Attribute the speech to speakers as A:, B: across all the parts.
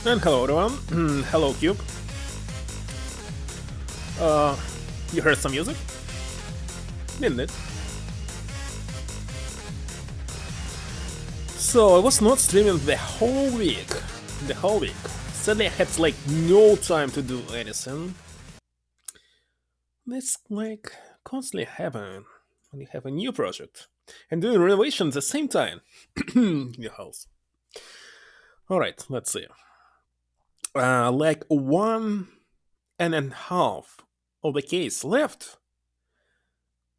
A: And hello everyone. Hello Cube. You heard some music? Didn't it? So I was not streaming the whole week. Sadly I had like no time to do anything. That's like constantly happen when you have a new project and doing renovation at the same time in your house. Alright, let's see. Like 1.5 of the case left.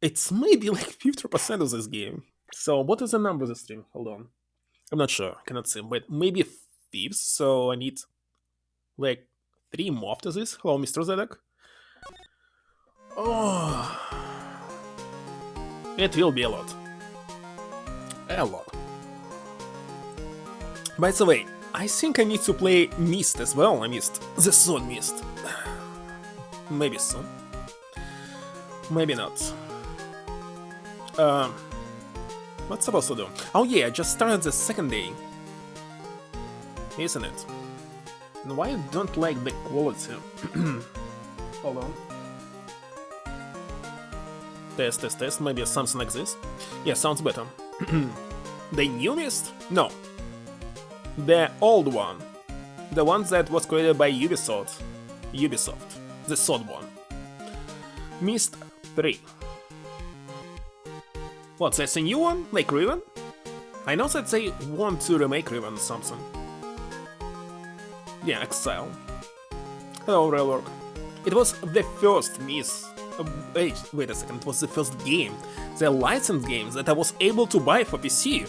A: It's maybe like 50% of this game. So what is the number of the stream? Hold on. I'm not sure. Cannot see. But maybe fifth. So I need like 3 more after this. Hello, Mr. Zedek. Oh. It will be a lot. A lot. By the way, I think I need to play Mist as well. I missed the Sword Mist. Maybe soon. Maybe not. What's supposed to do? Oh yeah, I just started the second day. Isn't it? And why I don't like the quality? Hold on. Test. Maybe something like this. Yeah, sounds better. The new Mist? No. The old one. The one that was created by Ubisoft. The Sword one. Mist 3. What, that's a new one? Like Riven? I know that they want to remake Riven or something. Yeah, Exile. Hello, Railwork. It was the first Mist. Wait a second, it was the first game, the licensed game that I was able to buy for PC.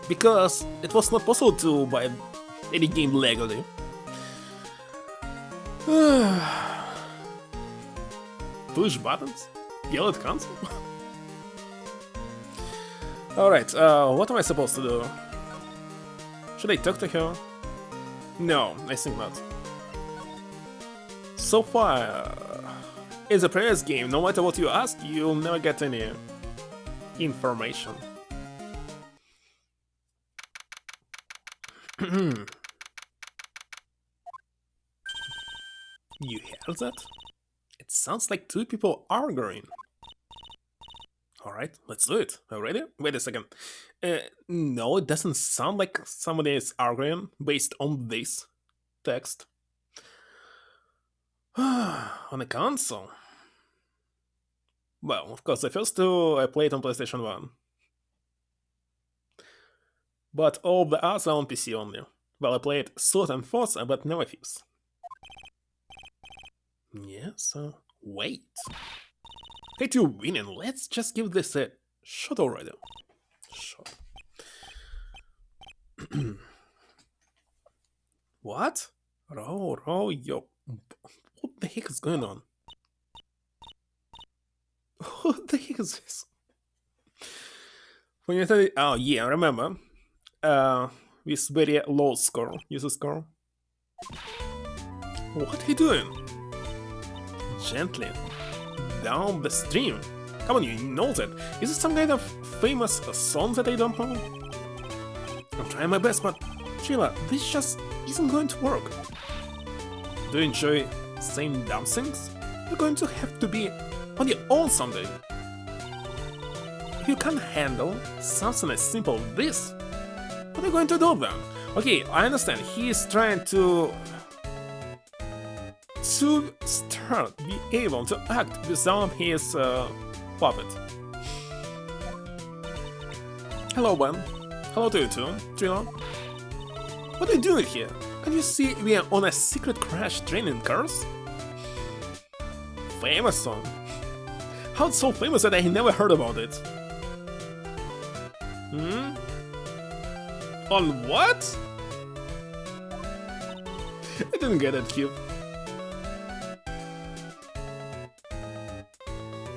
A: Because it was not possible to buy any game legally. Push buttons? Yell at console? Alright, what am I supposed to do? Should I talk to her? No, I think not. So far, in the previous game, no matter what you ask, you'll never get any information. You hear that? It sounds like 2 people arguing. Alright, let's do it. Are you ready? Wait a second. No, it doesn't sound like somebody is arguing based on this text. On a console. Well, of course, the first two I played on PlayStation 1, but all the others are on PC only. Well, I played Sword and Forza, but never Fuse. Yeah, so wait. Hey, you're winning. Let's just give this a shot already. Shot. What? Yo. What the heck is going on? What the heck is this? When you tell it, oh yeah, I remember. With very low score, user score. What are you doing? Gently. Down the stream. Come on, you know that. Is it some kind of famous song that I don't know? I'm trying my best, but Sheila, this just isn't going to work. Do you enjoy saying dumb things? You're going to have to be on your own someday. If you can't handle something as simple as this, what are you going to do then? Okay, I understand. He is trying to start be able to act without his puppet. Hello, Ben. Hello to you too, Trilo. What are you doing here? Can you see we are on a secret crash training cars? Famous song. How it's so famous that I never heard about it? Hmm? On what? I didn't get it, Cube.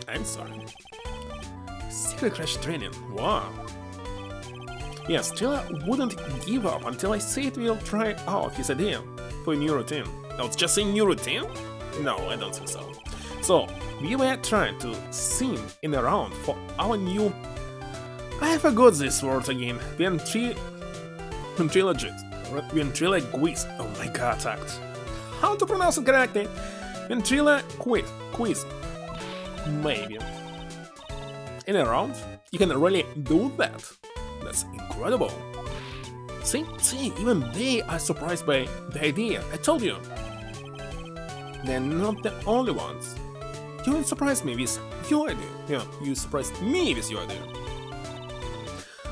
A: I'm sorry. Secret crash training, wow. Yes, Trilla wouldn't give up until I said we'll try out his idea for a new routine. Oh, it's just a new routine? No, I don't think so. So, we were trying to sing in a round for our new... I forgot this word again. Ventriloquist. Oh my god, act. How to pronounce it correctly? Ventriloquist. Maybe. In a round, you can really do that. That's incredible. See, even they are surprised by the idea. I told you. They're not the only ones. You will surprise me with your idea. Yeah, you surprised me with your idea.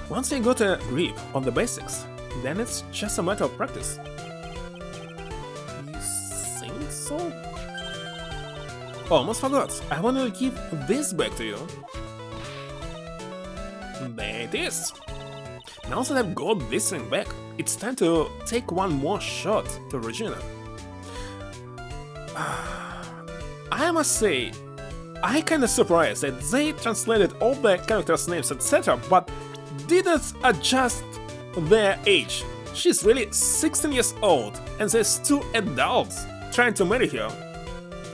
A: Once you got a grip on the basics, then it's just a matter of practice. You think so? Almost forgot. I wanted to give this back to you. There it is. Now that I've got this thing back, it's time to take one more shot to Regina. I must say, I kinda surprised that they translated all the characters' names etc, but didn't adjust their age. She's really 16 years old, and there's two adults trying to marry her.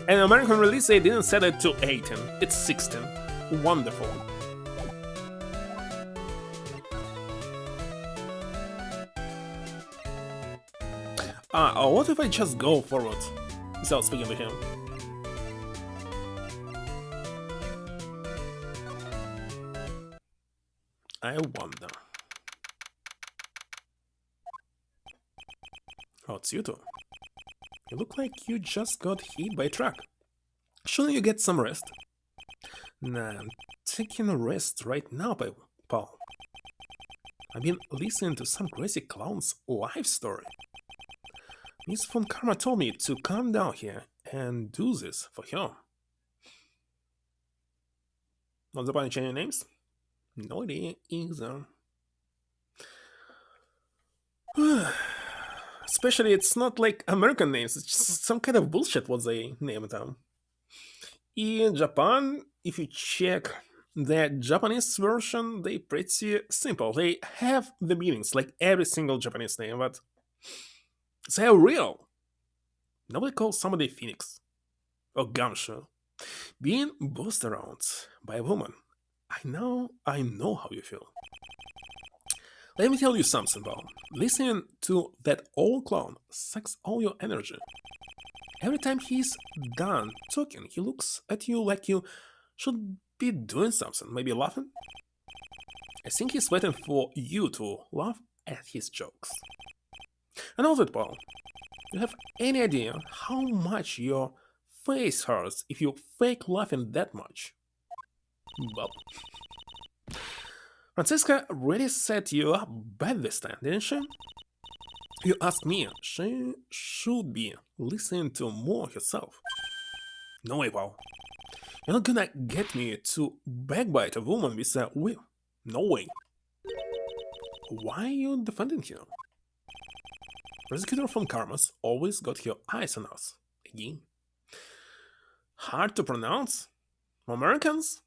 A: In American release they didn't set it to 18, it's 16. Wonderful. What if I just go forward without speaking to him? I wonder. Oh, it's you two. You look like you just got hit by a truck. Shouldn't you get some rest? Nah, I'm taking a rest right now, pal. I've been listening to some crazy clown's life story. Miss von Karma told me to come down here and do this for her. Not the point changing names? No idea either. Especially it's not like American names, it's just some kind of bullshit what they name them. In Japan, if you check the Japanese version, they pretty simple. They have the meanings like every single Japanese name, but they're real. Nobody calls somebody Phoenix or Gumshoe. Being bossed around by a woman, I know how you feel. Let me tell you something, Paul. Listening to that old clown sucks all your energy. Every time he's done talking, he looks at you like you should be doing something, maybe laughing. I think he's waiting for you to laugh at his jokes. And all that, Paul, you have any idea how much your face hurts if you fake laughing that much? Bob. Francisca really set you up bad this time, didn't she? You asked me, she should be listening to more herself. No way, Paul. You're not gonna get me to backbite a woman with a whip. No way. Why are you defending her? Prosecutor von Karmas always got her eyes on us. Again. Hard to pronounce? Americans?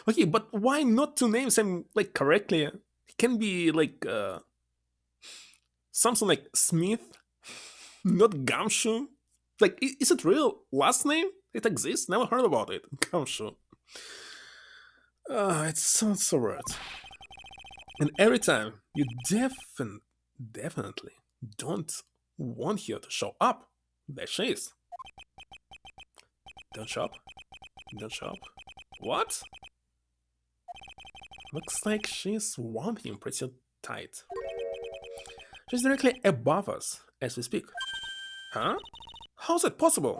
A: Okay, but why not two names him like correctly? It can be like something like Smith, not Gumshoe. Like, is it real last name? It exists? Never heard about it. Gumshoe. It sounds so weird. And every time you definitely don't want her to show up. There she is. Don't show up. Don't show up. What? Looks like she's swamping him pretty tight. She's directly above us as we speak. Huh? How's that possible?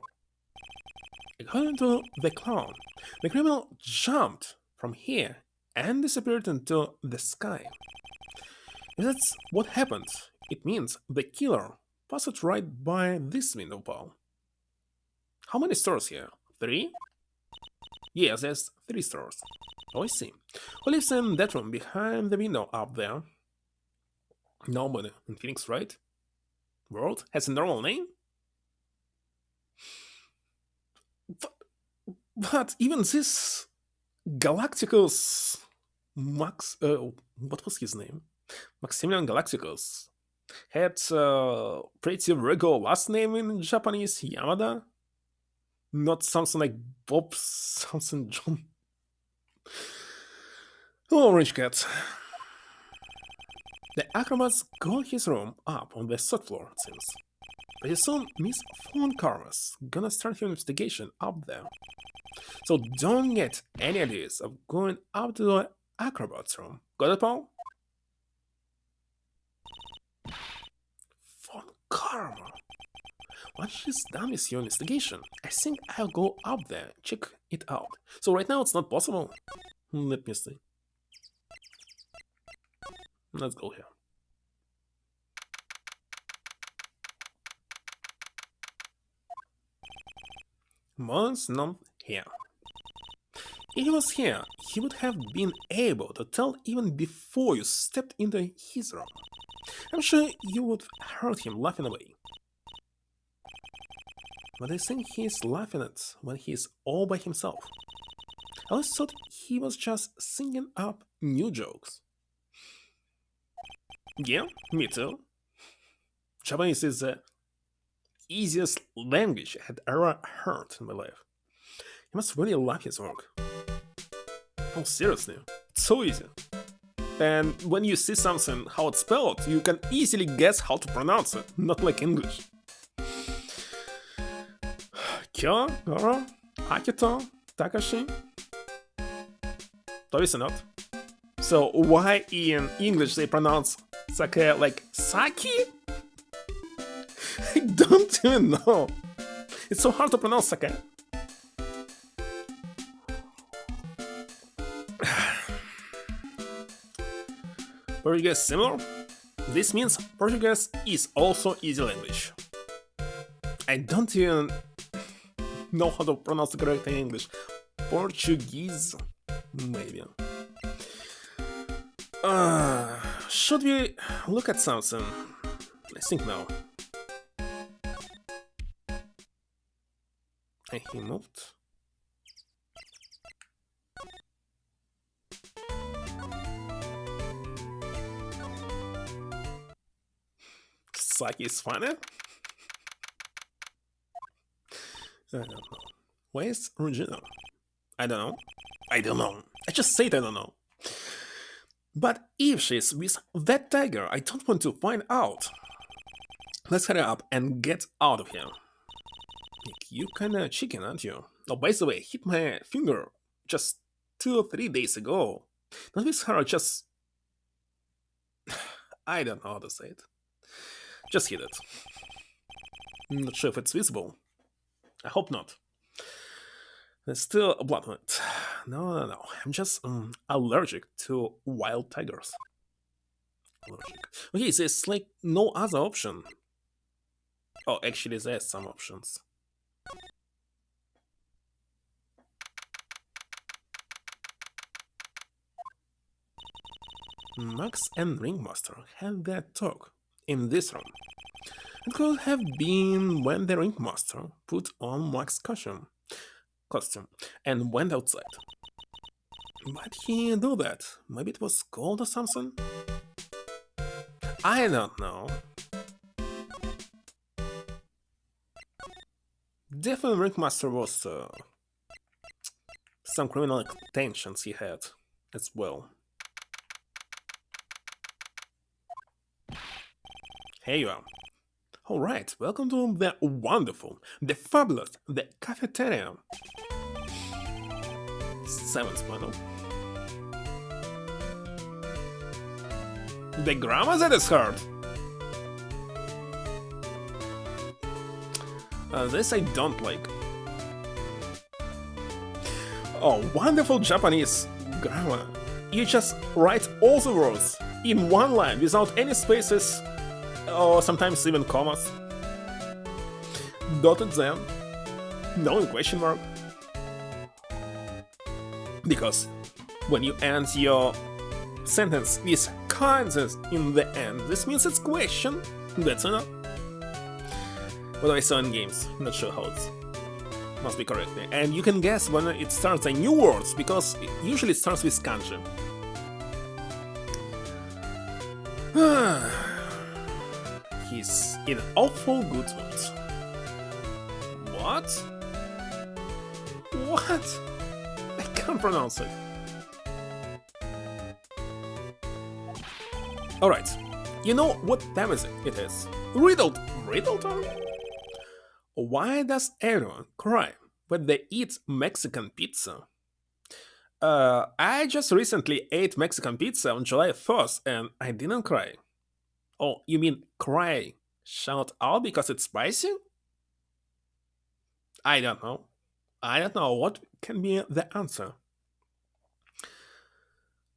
A: According to the clown, the criminal jumped from here and disappeared into the sky. If that's what happened, it means the killer passed right by this window, Paul. How many stores here? 3? Yes, there's 3 stores. Oh, I see. Who lives in that room behind the window up there? Nobody in Phoenix, right? World has a normal name? But even this Galacticus Max, what was his name? Maximilian Galacticus had a pretty regular last name in Japanese, Yamada. Not something like Bob something John. Hello, Orange Cat. The acrobats got his room up on the 3rd floor, it seems. Pretty soon, Miss Von Karmas gonna start her investigation up there. So don't get any ideas of going up to the acrobat's room. Got it, Paul? Von Karma. Once she's done with your investigation, I think I'll go up there, check it out. So right now it's not possible. Let me see. Let's go here. Mon's not here. If he was here, he would have been able to tell even before you stepped into his room. I'm sure you would have heard him laughing away. But I think he's laughing at when he's all by himself. I always thought he was just singing up new jokes. Yeah, me too. Japanese is the easiest language I had ever heard in my life. He must really love his work. Oh, seriously, it's so easy. And when you see something how it's spelled, you can easily guess how to pronounce it, not like English. Kyo, Goro, Akito, Takashi. Obviously not. So why in English they pronounce sake like sake? I don't even know. It's so hard to pronounce sake. Portuguese similar? This means Portuguese is also easy language. I don't even know how to pronounce the correct in English. Portuguese, maybe. Should we look at something? I think no. And he moved. Sake is funny? I don't know. Where's Regina? I don't know. I don't know. I just said I don't know. But if she's with that tiger, I don't want to find out. Let's hurry up and get out of here. Nick, you kinda chicken, aren't you? Oh, by the way, I hit my finger just 2 or 3 days ago. Not with her, just... I don't know how to say it. Just hit it. I'm not sure if it's visible. I hope not. There's still a blood on it. No, no, no. I'm just allergic to wild tigers. Allergic. Okay, there's like no other option. Oh, actually, there's some options. Max and Ringmaster had their talk in this room. It could have been when the Ringmaster put on Max's costume and went outside. But he didn't do that. Maybe it was cold or something? I don't know. Definitely Ringmaster was some criminal intentions he had as well. Here you are. Alright, welcome to the wonderful, the fabulous, the cafeteria. 7th panel. The grammar that is hard. This I don't like. Oh, wonderful Japanese grammar. You just write all the words in one line without any spaces or sometimes even commas. Dotted them. No question mark. Because when you end your sentence with kinds in the end, this means it's question. That's enough. What I saw in games, not sure how it must be correct. And you can guess when it starts a new words, because it usually starts with kanji. He's in awful good mood. What? What? I can't pronounce it. Alright, you know what time is it? It is riddle time? Why does everyone cry when they eat Mexican pizza? I just recently ate Mexican pizza on July 1st and I didn't cry. Oh, you mean cry? Shout out because it's spicy? I don't know. I don't know what can be the answer.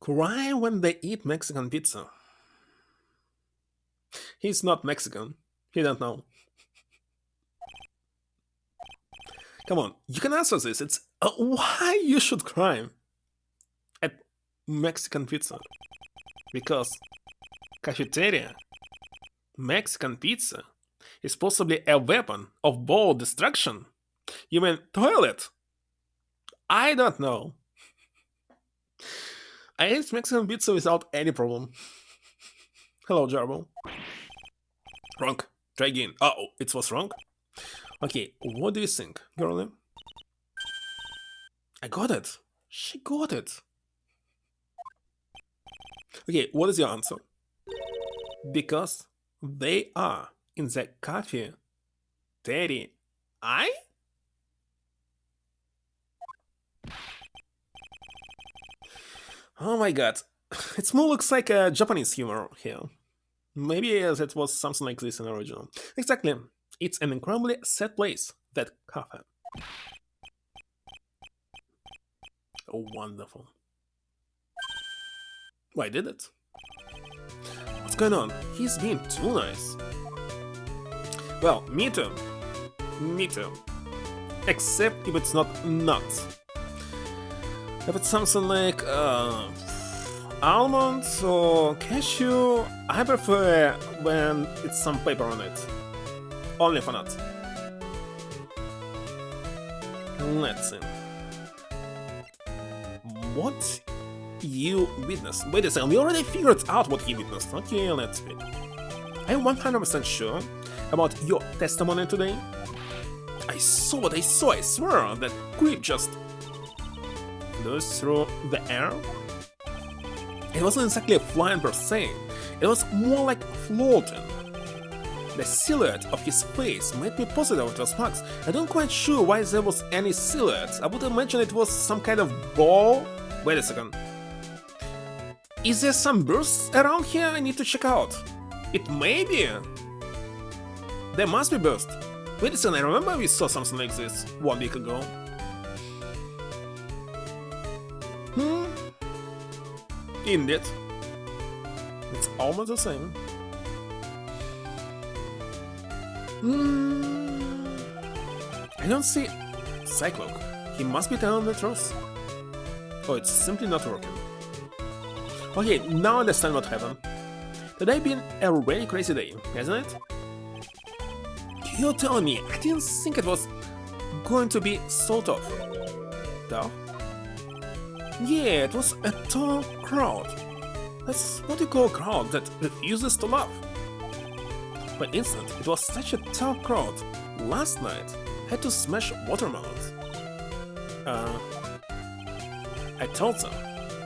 A: Cry when they eat Mexican pizza. He's not Mexican. He don't know. Come on, you can answer this. It's why you should cry at Mexican pizza. Because cafeteria, Mexican pizza, is possibly a weapon of bold destruction. You mean toilet? I don't know. I ate Mexican pizza without any problem. Hello, Jarbo. Wrong. Try again. Oh, it was wrong? Okay, what do you think, girlie? I got it. She got it. Okay, what is your answer? Because they are in the cafe. Terry, I? Oh my god. It more looks like a Japanese humor here. Maybe that was something like this in the original. Exactly. It's an incredibly sad place, that cafe. Oh, wonderful. Why did it? What's going on? He's being too nice. Well, me too. Me too. Except if it's not nuts. If it's something like almonds or cashew, I prefer when it's some paper on it. Only for nuts. Let's see. What you witnessed? Wait a second, we already figured out what he witnessed. Okay, let's see. I'm 100% sure about your testimony today. I saw what I saw, I swear. That creep just flew through the air. It wasn't exactly flying per se, it was more like floating. The silhouette of his face made me positive it was Max. I don't quite sure why there was any silhouette. I would imagine it was some kind of ball. Wait a second. Is there some bursts around here I need to check out? It may be. There must be bursts. Wait a second, I remember we saw something like this 1 week ago. Indeed. It's almost the same. I don't see Cyclope. He must be telling the truth. Oh, it's simply not working. Okay, now I understand what happened. Today been a really crazy day, hasn't it? You're telling me I didn't think it was going to be so tough. Tough? Yeah, it was a tough crowd. That's what you call a crowd that refuses to laugh. For instance, it was such a tough crowd. Last night, I had to smash watermelons. I told them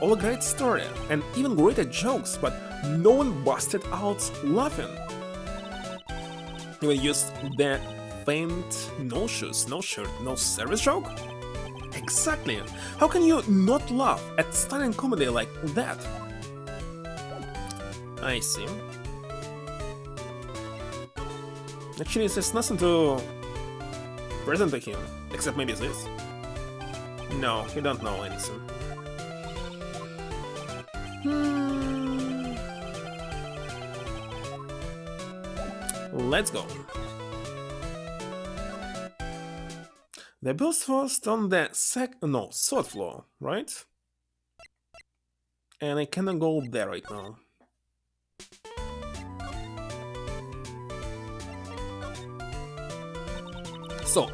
A: all a great story and even greater jokes, but no one busted out laughing. Even used the famed no shoes, no shirt, no service joke? Exactly! How can you not laugh at stunning comedy like that? I see. Actually, there's nothing to present to him, except maybe this. No, he don't know anything. Let's go. The bus was on the third floor, right? And I cannot go there right now. So,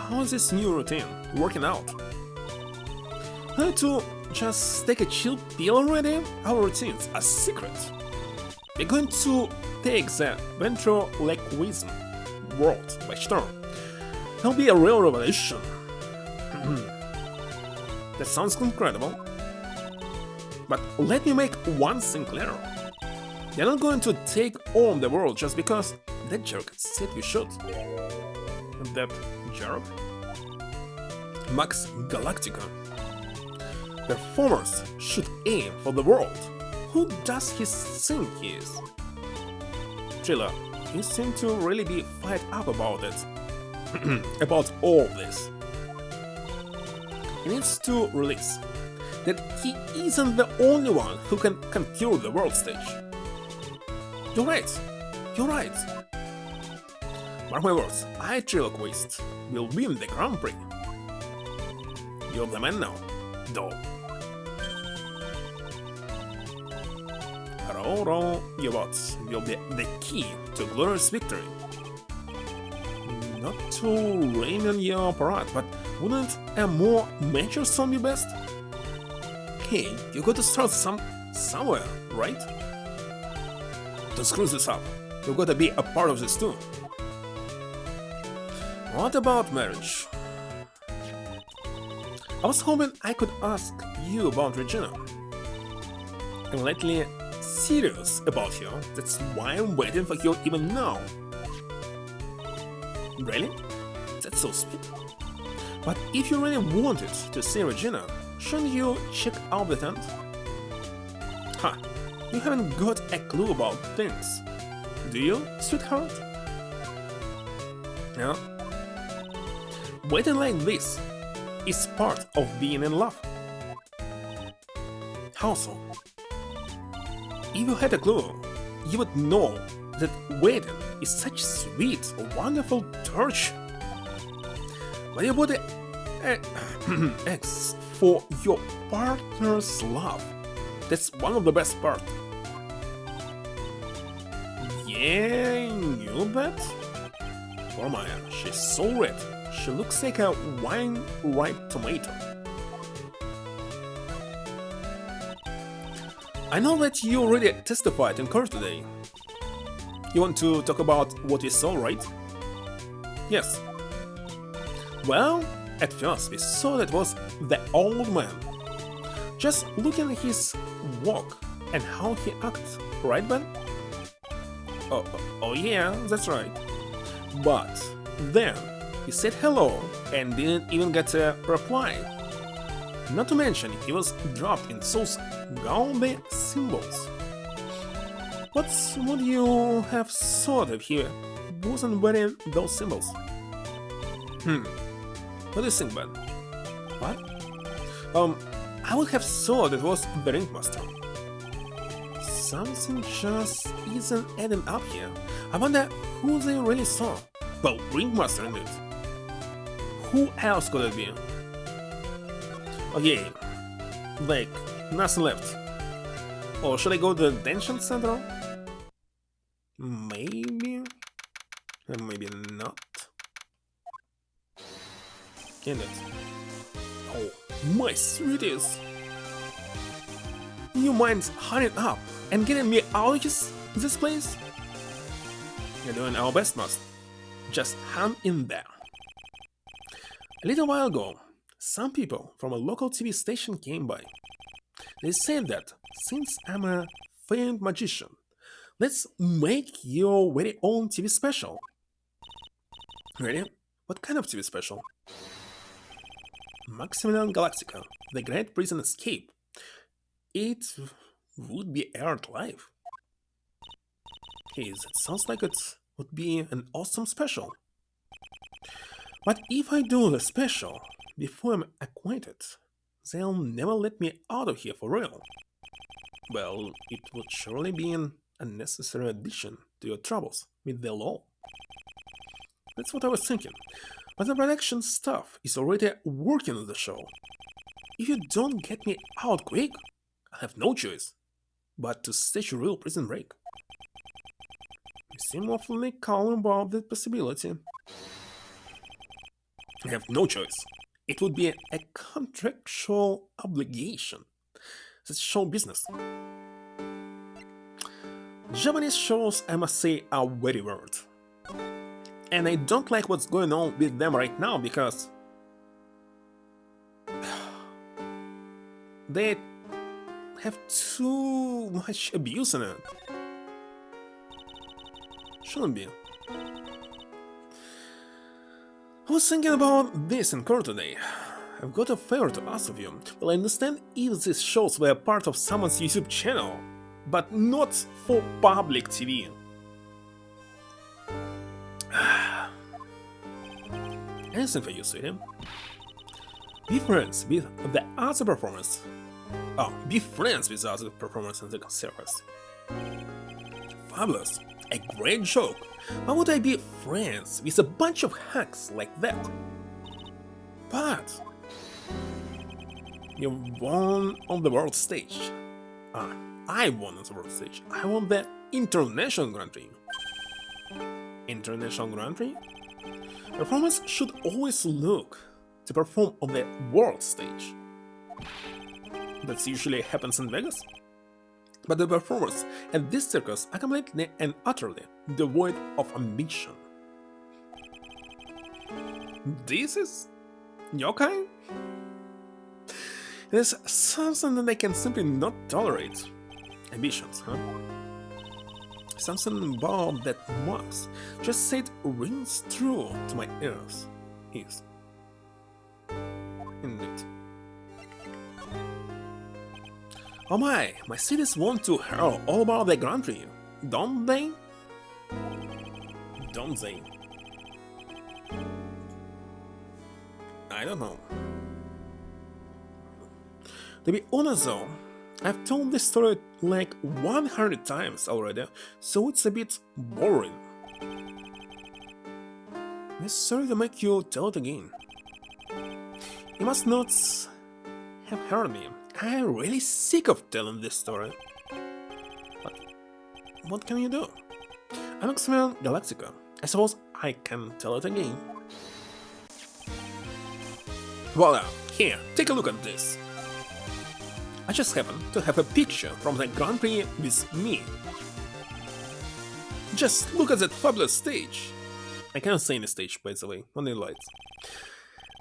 A: how is this new routine working out? I need to just take a chill pill already? Our routines are secret. We're going to take the ventriloquism world by storm. It'll be a real revolution. That sounds incredible. But let me make one thing clear. They're not going to take on the world just because that jerk said we should. That jerk? Max Galactica. Performers should aim for the world. Who does he think he is? Triller, you seem to really be fired up about it. About all this. He needs to release that he isn't the only one who can conquer the world stage. You're right. You're right. Mark my words, I, Triloquist, will win the Grand Prix. You're the man now, though. Roll, your bots will be the key to glorious victory. Not to rain on your parade, but wouldn't a more mature song be best? Hey, you got to start somewhere, right? To screw this up, you gotta be a part of this too. What about marriage? I was hoping I could ask you about Regina. I'm lately serious about you, that's why I'm waiting for you even now. Really? That's so sweet. But if you really wanted to see Regina, shouldn't you check out the tent? Ha! You haven't got a clue about things, do you, sweetheart? Yeah? Waiting like this is part of being in love. How so? If you had a clue, you would know that waiting is such sweet, wonderful torture. When you put X for your partner's love, that's one of the best parts. Yeah, I knew that. Poor Maya, she's so red. She looks like a wine-ripe tomato. I know that you already testified in court today. You want to talk about what we saw, right? Yes. Well, at first we saw that was the old man. Just looking at his walk and how he acts, right, Ben? Oh yeah, that's right. But then he said hello and didn't even get a reply. Not to mention he was dropped in those gaudy symbols. What would you have thought if he wasn't wearing those symbols? What do you think, Ben? What? I would have thought it was the Ringmaster. something just isn't adding up here. I wonder who they really saw. Well, Ringmaster in it. Who else could it be? Okay, like, nothing left. Or should I go to the detention center? Maybe? Maybe not. Can it? Oh, my sweeties! You mind hurrying up and getting me out of this place? You're doing our best, Master. Just hang in there. A little while ago, some people from a local TV station came by. They said that since I'm a famed magician, let's make your very own TV special. Really? What kind of TV special? Maximilian Galactica, The Great Prison Escape. It would be aired live. Hey, that sounds like it would be an awesome special. But if I do the special before I'm acquainted, they'll never let me out of here for real. Well, it would surely be an unnecessary addition to your troubles with the law. That's what I was thinking. But the production staff is already working on the show. If you don't get me out quick, I have no choice but to stage a real prison break. You seem awfully calm about that possibility. I have no choice. It would be a contractual obligation. That's show business. Japanese shows, I must say, are very weird. And I don't like what's going on with them right now because they have too much abuse in it. Shouldn't be. I was thinking about this in court today. I've got a favor to ask of you. Well, I understand if these shows were part of someone's YouTube channel, but not for public TV. Anything for you, sweetie. Be friends with the other performers. Oh, be friends with the other performers in the circus. Fabulous. A great joke. Why would I be friends with a bunch of hacks like that? But you won on the world stage. I won on the world stage. I won the International Grand Prix. International Grand Prix? Performers should always look to perform on the world stage. That usually happens in Vegas. But the performers at this circus are completely and utterly devoid of ambition. This is your kind? There's something that I can simply not tolerate. Ambitions, huh? Something about that Max just said rings true to my ears. Is indeed. Oh my cities want to hear all about the Grand Prix, don't they? Don't they? I don't know. To be honest though, I've told this story like 100 times already, so it's a bit boring. Necessary to make you tell it again. You must not have heard me. I'm really sick of telling this story. But what can you do? I'm Maximilian Galactica. I suppose I can tell it again. Voila! Here, take a look at this. I just happen to have a picture from the Grand Prix with me. Just look at that fabulous stage. I can't say any stage, by the way, only lights.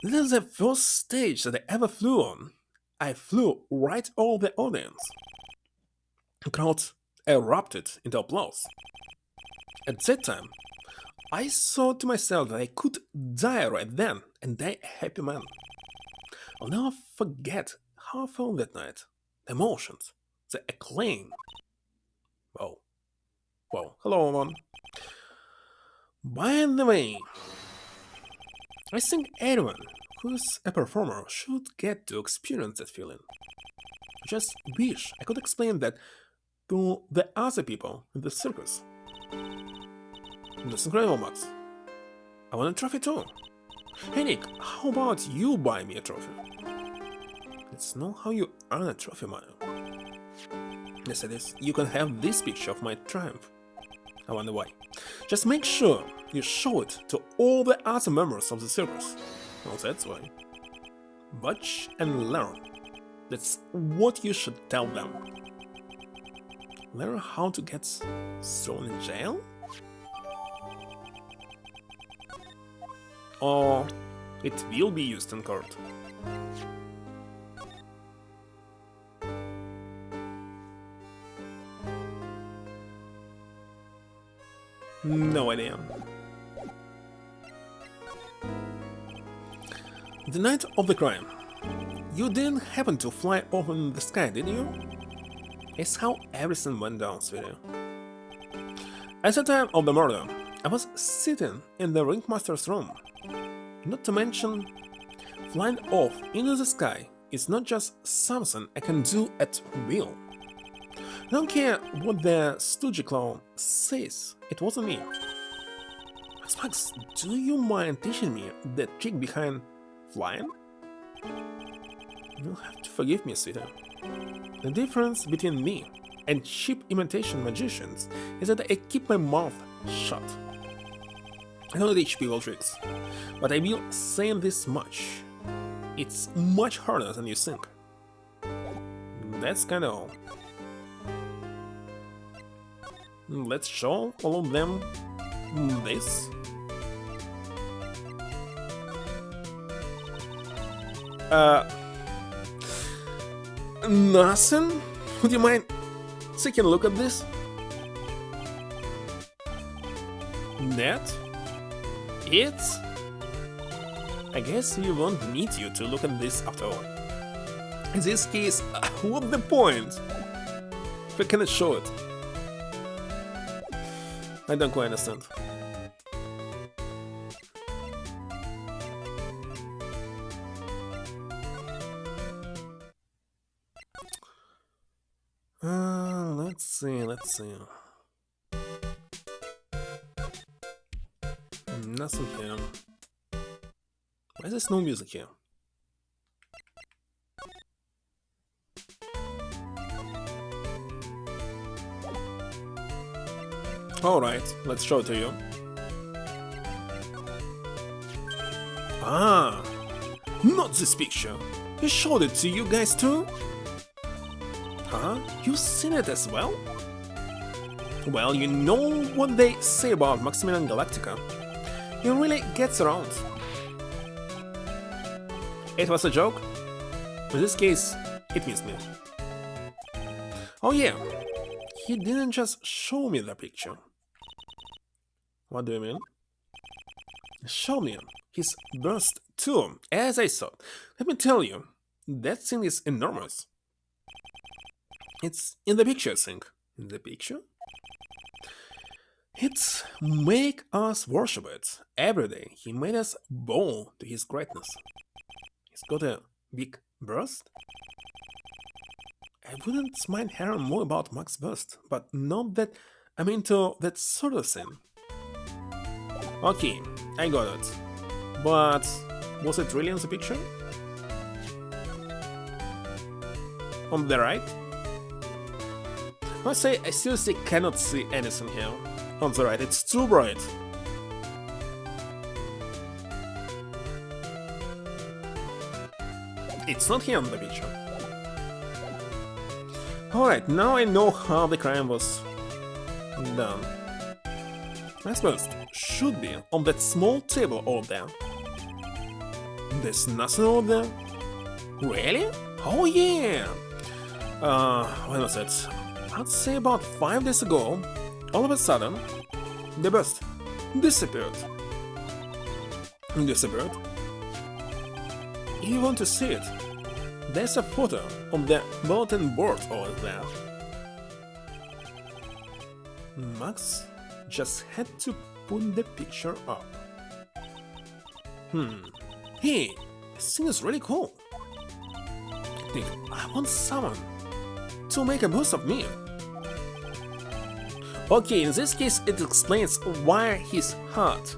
A: This is the first stage that I ever flew on. I flew right over the audience. The crowd erupted into applause. At that time, I thought to myself that I could die right then and die a happy man. I'll never forget how I felt that night. The emotions, the acclaim. Wow. Wow. Hello, everyone. By the way, I think anyone who's a performer should get to experience that feeling. I just wish I could explain that to the other people in the circus. That's incredible, Max. I want a trophy too. Hey Nick, how about you buy me a trophy? It's not how you earn a trophy, man. Yes, it is. You can have this picture of my triumph. I wonder why. Just make sure you show it to all the other members of the circus. Well, that's why. Watch and learn. That's what you should tell them. Learn how to get thrown in jail? Or it will be used in court. No idea. The night of the crime. You didn't happen to fly off in the sky, did you? It's how everything went down, sweetie. At the time of the murder, I was sitting in the ringmaster's room. Not to mention, flying off into the sky is not just something I can do at will. I don't care what the stooge clown says, it wasn't me. Max, do you mind teaching me the trick behind flying? You'll have to forgive me, sweetheart. The difference between me and cheap imitation magicians is that I keep my mouth shut. I don't teach people tricks, but I will say this much. It's much harder than you think. That's kinda all. Let's show all of them this. Nothing? Would you mind taking a look at this? That? It's... I guess we won't need you to look at this after all. In this case, what's the point? If I cannot show it. I don't quite understand. Let's see. Nothing here. Why is there no music here? Alright, let's show it to you. Ah, not this picture. He showed it to you guys too? Huh? You've seen it as well? Well, you know what they say about Maximilian Galactica. He really gets around. It was a joke? In this case, it means me. Oh yeah, he didn't just show me the picture. What do you mean? Show me his burst too, as I saw. Let me tell you, that thing is enormous. It's in the picture, I think. In the picture? It's make us worship it. Every day he made us bow to his greatness. He's got a big burst. I wouldn't mind hearing more about Max burst, but not that I'm into that sort of thing. Okay, I got it. But was it really in the picture? On the right? I say I seriously cannot see anything here. On the right, it's too bright. It's not here on the picture. Alright, now I know how the crime was done. I suppose should be on that small table over there. There's nothing over there? Really? Oh yeah! When was it? I'd say about 5 days ago, all of a sudden, the bust disappeared. Disappeared? You want to see it? There's a photo on the bulletin board over there. Max just had to put the picture up. Hey, this thing is really cool. I think I want someone to make a bust of me. Okay, in this case it explains why his heart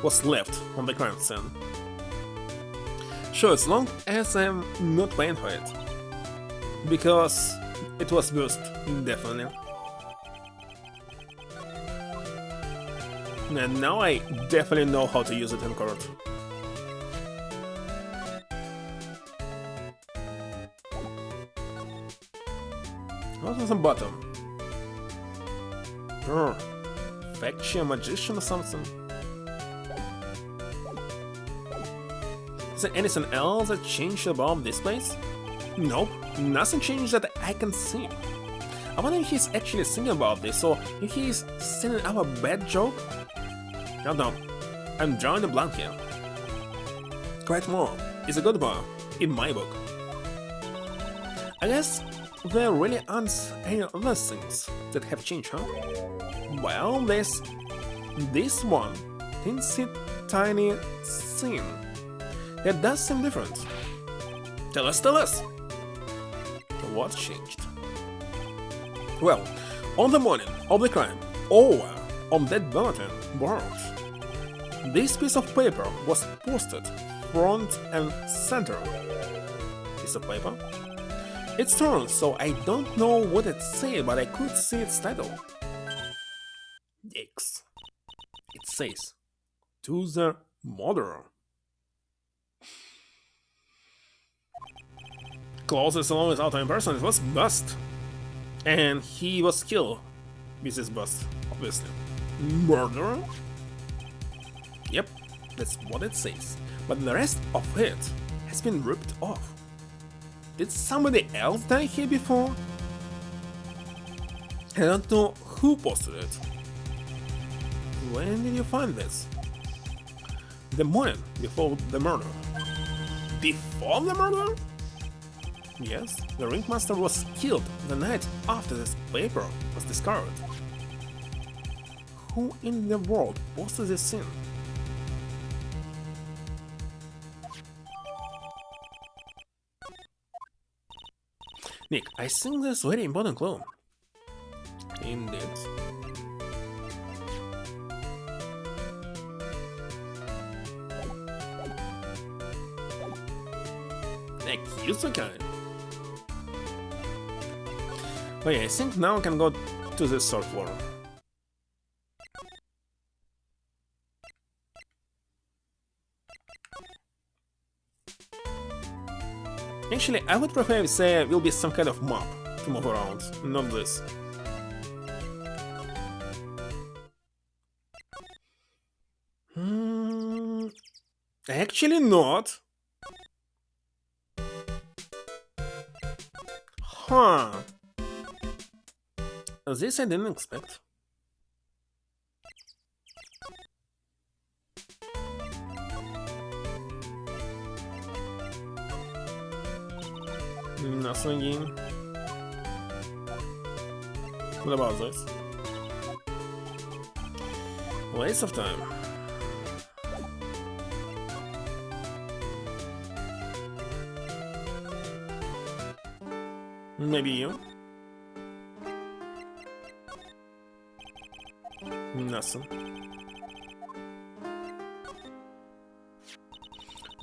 A: was left on the crime scene. Sure, as long as I'm not paying for it. Because it was worth, definitely. And now I definitely know how to use it in court. What was the bottom? Factory magician or something? Is there anything else that changed about this place? Nope, nothing changed that I can see. I wonder if he's actually thinking about this, or if he's setting up a bad joke? Hold on, I'm drawing a blank here. Quite more is a good one, in my book. I guess there really aren't any other things that have changed, huh? Well, there's this one teensy tiny thing that does seem different. Tell us! What changed? Well, on the morning of the crime, over on that bulletin board, this piece of paper was posted front and center. Piece of paper? It's torn, so I don't know what it says, but I could see its title. Yikes. It says, "To the murderer." Closest along with out-time person was bust. And he was killed with his bust, obviously. Murderer? Yep, that's what it says. But the rest of it has been ripped off. Did somebody else die here before? I don't know who posted it. When did you find this? The morning before the murder. Before the murder? Yes, the ringmaster was killed the night after this paper was discovered. Who in the world posted this scene? Nick, I think that's a very important clue. Indeed. Akusukai. Okay, I think now I can go to the third floor. Actually, I would prefer if there will be some kind of map to move around, not this. Actually not. Huh. This I didn't expect. Nothing again. What about this? Waste of time. Maybe you? Nothing.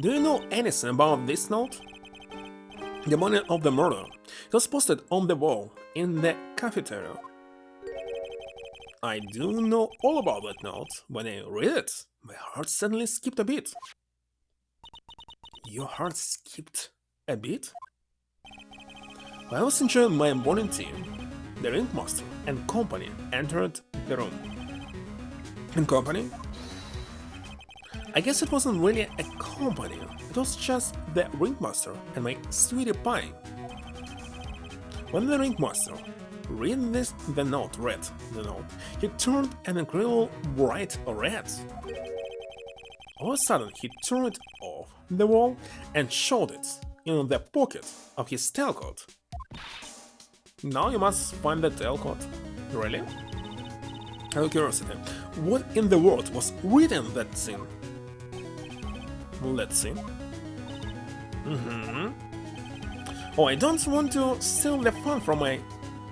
A: Do you know anything about this note? The morning of the murder. It was posted on the wall in the cafeteria. I do know all about that note. When I read it, my heart suddenly skipped a beat. Your heart skipped a beat? While I was enjoying my morning tea, the ringmaster and company entered the room. And company? I guess it wasn't really a company, it was just the ringmaster and my sweetie pie. When the ringmaster read the note, he turned an incredible bright red. All of a sudden, he turned it off the wall and showed it in the pocket of his tailcoat. Now you must find the tailcoat. Really? Out of curiosity, what in the world was written in that scene? Let's see. Oh, I don't want to steal the fun from my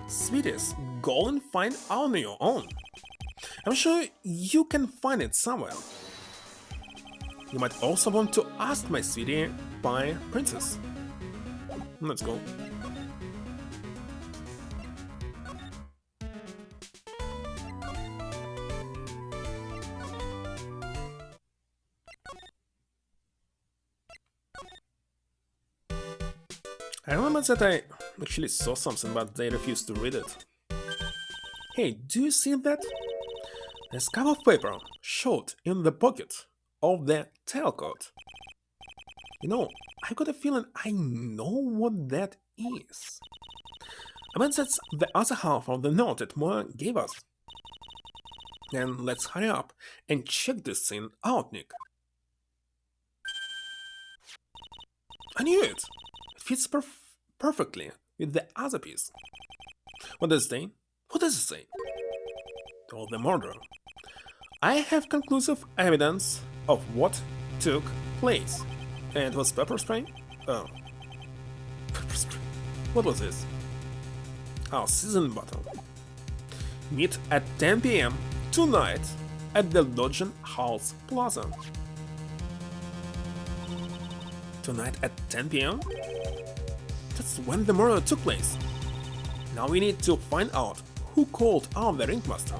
A: sweetie's go and find on your own. I'm sure you can find it somewhere. You might also want to ask my sweetie pie princess. Let's go. I remember that I actually saw something, but they refused to read it. Hey, do you see that? A scrap of paper showed in the pocket of the tailcoat. You know, I've got a feeling I know what that is. I bet that's the other half of the note that Moa gave us. Then let's hurry up and check this thing out, Nick. I knew it! It fits perfectly with the other piece. What does it say? What does it say? Told the murderer. I have conclusive evidence of what took place. And was pepper spray? Oh. Pepper spray. What was this? Oh, season bottle. Meet at 10 p.m. tonight at the Lodging House Plaza. Tonight at 10 p.m.? That's when the murder took place. Now we need to find out who called out the ringmaster.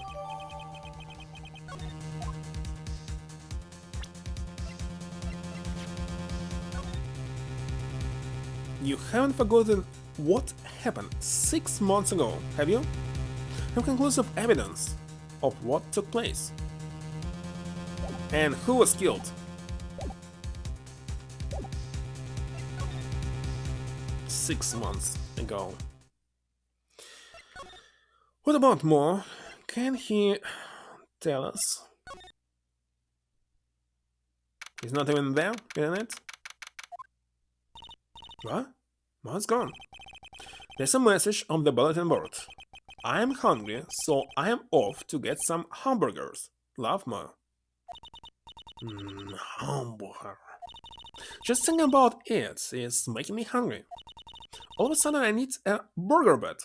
A: You haven't forgotten what happened 6 months ago, have you? Have conclusive evidence of what took place. And who was killed. 6 months ago. What about more? Can he tell us? He's not even there, isn't it? What? What's gone? There's a message on the bulletin board. I am hungry, so I am off to get some hamburgers. Love, Ma. Hamburger. Just thinking about it is making me hungry. All of a sudden I need a burger bet.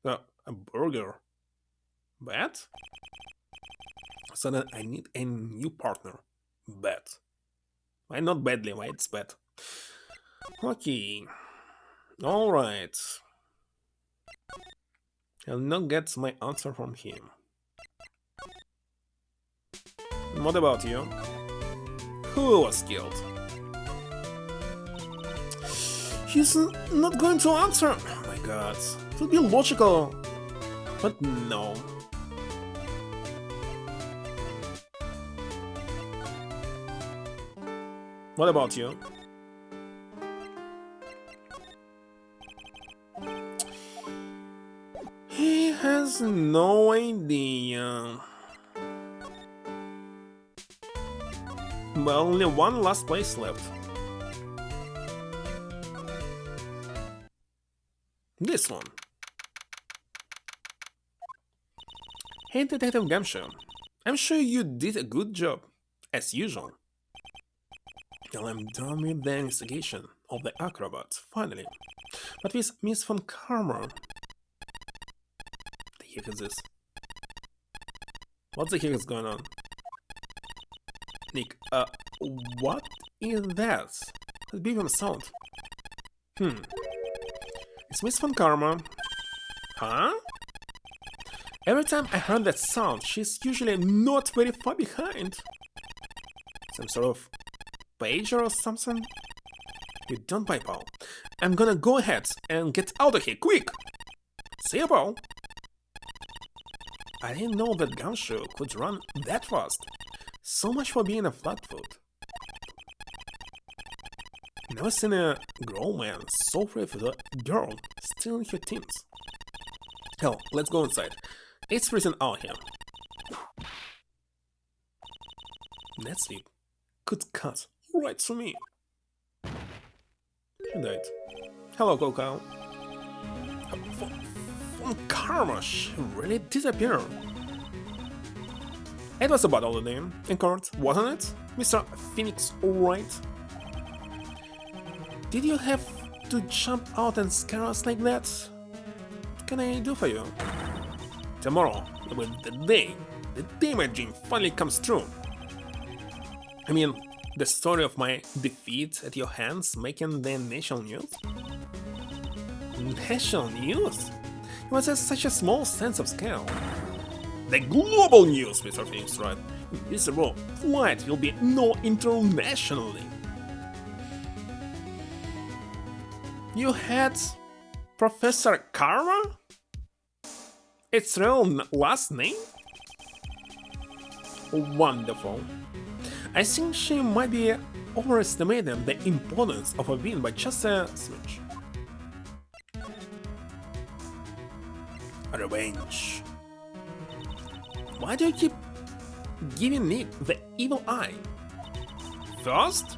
A: A burger bet? So then I need a new partner. Bet. Why not badly? Why it's bet? Okay. Alright. I'll not get my answer from him. And what about you? Who was killed? He's not going to answer. Oh my god. It would be logical. But no. What about you? He has no idea. Well, only one last place left. This one. Hey, Detective Gumshoe. I'm sure you did a good job, as usual. Well, I'm done with the investigation of the acrobat, finally. But with Miss Von Karma... The heck is this? What the heck is going on? Nick, what is that? That beep on sound. It's Miss Von Karma. Huh? Every time I heard that sound, she's usually not very far behind. Some sort of pager or something? You don't buy, Paul. I'm gonna go ahead and get out of here, quick! See you, Paul. I didn't know that Gumshoe could run that fast. So much for being a flatfoot. Never seen a grown man so afraid of a girl still in her teens. Hell, let's go inside. It's freezing out here. That's it. Good cut. Right through me. She died. Hello, Coco. Von Karma, she really disappeared. It was about all the name in court, wasn't it, Mr. Phoenix Wright? Did you have to jump out and scare us like that? What can I do for you? Tomorrow will be the day my dream finally comes true. I mean, the story of my defeat at your hands making the national news? National news? It was such a small sense of scale. The global news, Mr. Phoenix, right? In this world, flight will be known internationally. You had Professor Karma? Its real last name? Wonderful. I think she might be overestimating the importance of a win by just a smidge. Revenge. Why do you keep giving Nick the evil eye? First?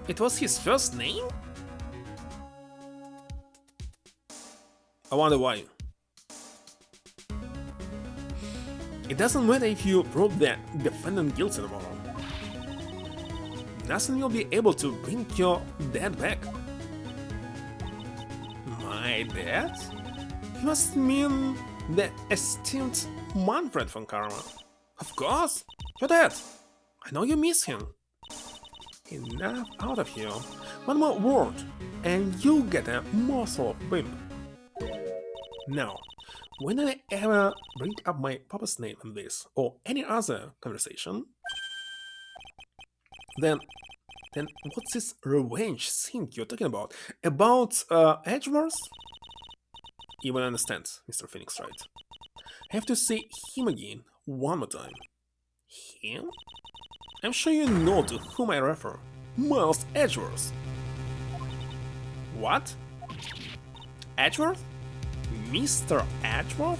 A: It was his first name? I wonder why. It doesn't matter if you prove the defendant guilty tomorrow. Nothing will be able to bring your dad back. My dad? You must mean the esteemed Manfred von Karma. Of course, your dad. I know you miss him. Enough out of you. One more word, and you get a morsel of wimp. Now, when did I ever bring up my papa's name in this or any other conversation? Then what's this revenge thing you're talking about? About Edgeworth? You will understand, Mr. Phoenix, right? I have to say him again one more time. Him? I'm sure you know to whom I refer. Miles Edgeworth. What? Edgeworth? Mr. Edgeworth?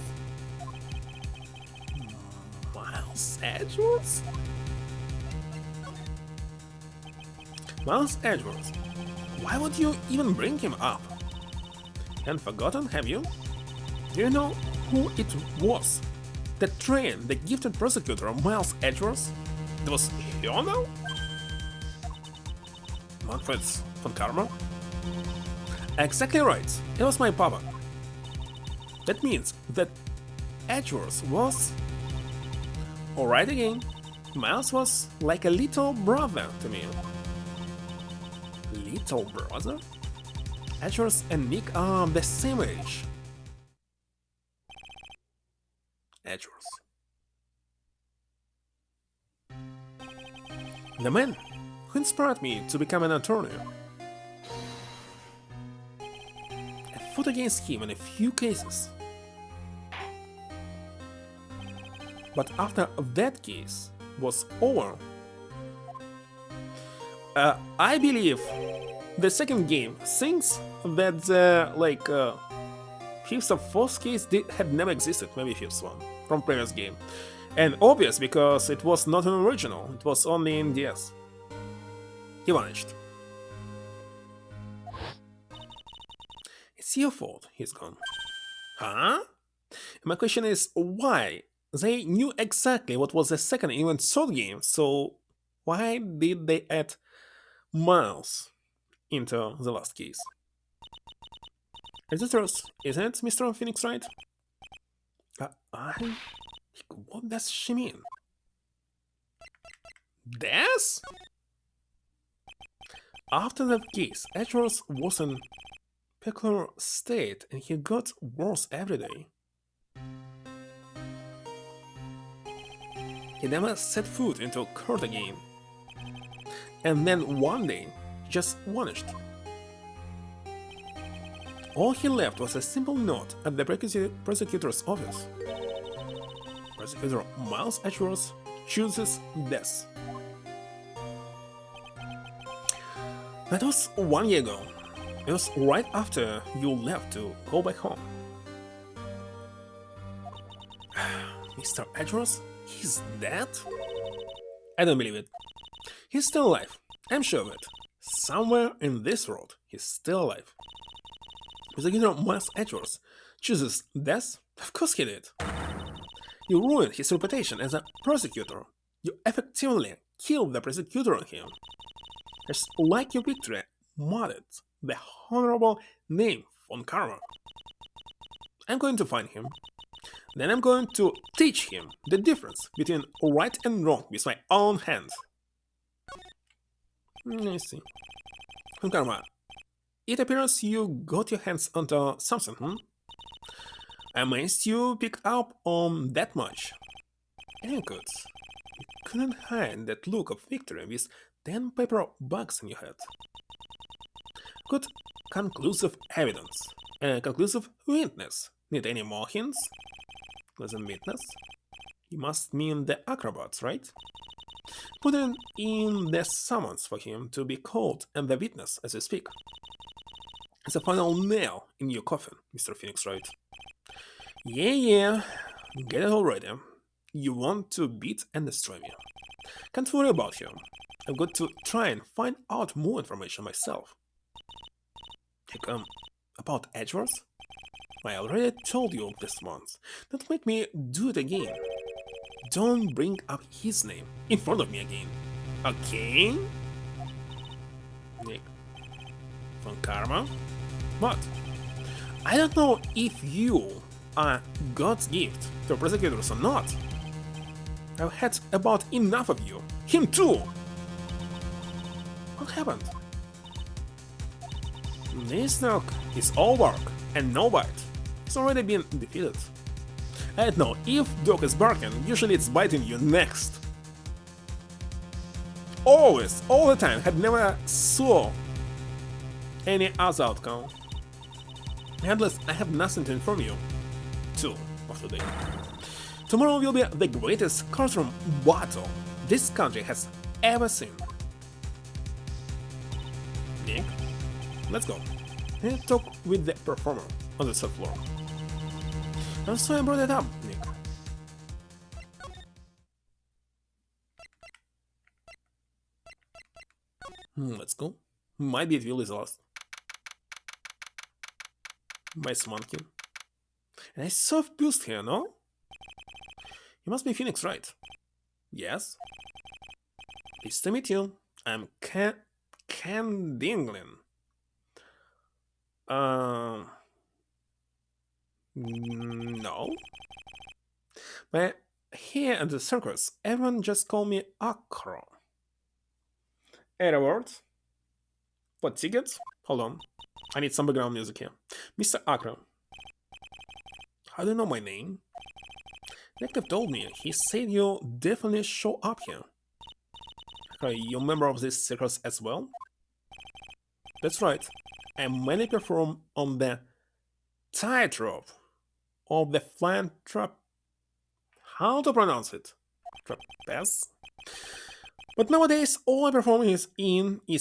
A: Miles Edgeworth? Miles Edgeworth. Why would you even bring him up? Haven't forgotten, have you? Do you know who it was that trained the gifted prosecutor Miles Edgeworth? It was your now? Manfred von Karma? Exactly right, it was my papa. That means that Edgeworth was... Alright again, Miles was like a little brother to me. Little brother? Edgeworth and Nick are the same age. Edgeworth. The man who inspired me to become an attorney. I fought against him in a few cases. But after that case was over, I believe the second game thinks that the fifth or fourth case had never existed, maybe fifth one from previous game. And obvious because it was not an original, it was only in DS. He vanished. It's your fault he's gone. Huh? My question is why? They knew exactly what was the second and even third game, so why did they add Miles into the last case? It's the truth, isn't it, Mr. Phoenix, right? What does she mean? Death? After that case, Edgeworth was in peculiar state and he got worse every day. He never set foot into court again. And then one day, just vanished. All he left was a simple note at the prosecutor's office. Prosecutor Miles Edgeworth chooses death. That was 1 year ago. It was right after you left to go back home. Mr. Edgeworth? He's dead? I don't believe it. He's still alive. I'm sure of it. Somewhere in this world, he's still alive. Prosecutor Miles Edgeworth chooses death? Of course he did. You ruined his reputation as a prosecutor. You effectively killed the prosecutor on him. It's like your victory modded the honorable name von Karma. I'm going to find him. Then I'm going to teach him the difference between right and wrong with my own hands. I see. Karma, it appears you got your hands onto something, I'm amazed you picked up on that much. And good. You couldn't hide that look of victory with 10 paper bugs in your head. Good conclusive evidence. Conclusive witness. Need any more hints? Conclusive witness? You must mean the acrobats, right? Put in the summons for him to be called and the witness as we speak. It's a final nail in your coffin, Mr. Phoenix Wright. Yeah, get it already. You want to beat and destroy me. Can't worry about him. I've got to try and find out more information myself. About Edgeworth? I already told you this once. Don't make me do it again. Don't bring up his name in front of me again. Okay? Nick. From Karma? What? I don't know if you are God's gift to prosecutors or not. I've had about enough of you. Him too! What happened? This knock is all work and no bite. It's already been defeated. I don't know, if dog is barking, usually it's biting you next. Always, all the time, had never saw any other outcome. Headless, I have nothing to inform you. Two of today. Tomorrow will be the greatest courtroom battle this country has ever seen. Nick, let's go and talk with the performer on the third floor. And so I brought it up, Nick. Let's go. My beat wheel is lost. My monkey. And I saw a boost here, no? You must be Phoenix, right? Yes. Pleased to meet you. I'm Ken Dinglin. No. But here at the circus, everyone just call me Acro. Any words? What, tickets? Hold on. I need some background music here. Mr. Acro. How do you know my name? Detective told me. He said you definitely show up here. Are you a member of this circus as well? That's right. I mainly perform on the tightrope of the flying how to pronounce it? Trapeze? But nowadays, all I perform is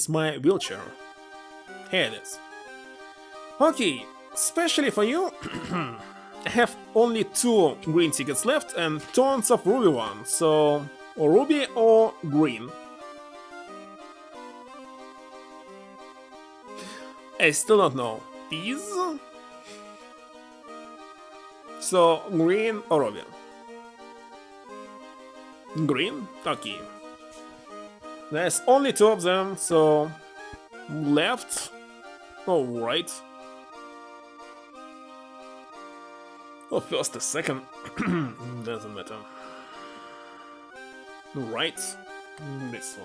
A: my wheelchair. Here it is. Okay, especially for you, I have only 2 green tickets left and tons of ruby ones, so ruby or green. I still don't know. Peas? So, green or ruby? Green? Okay. There's only 2 of them, so left or right? Or first or second, doesn't matter. Right, this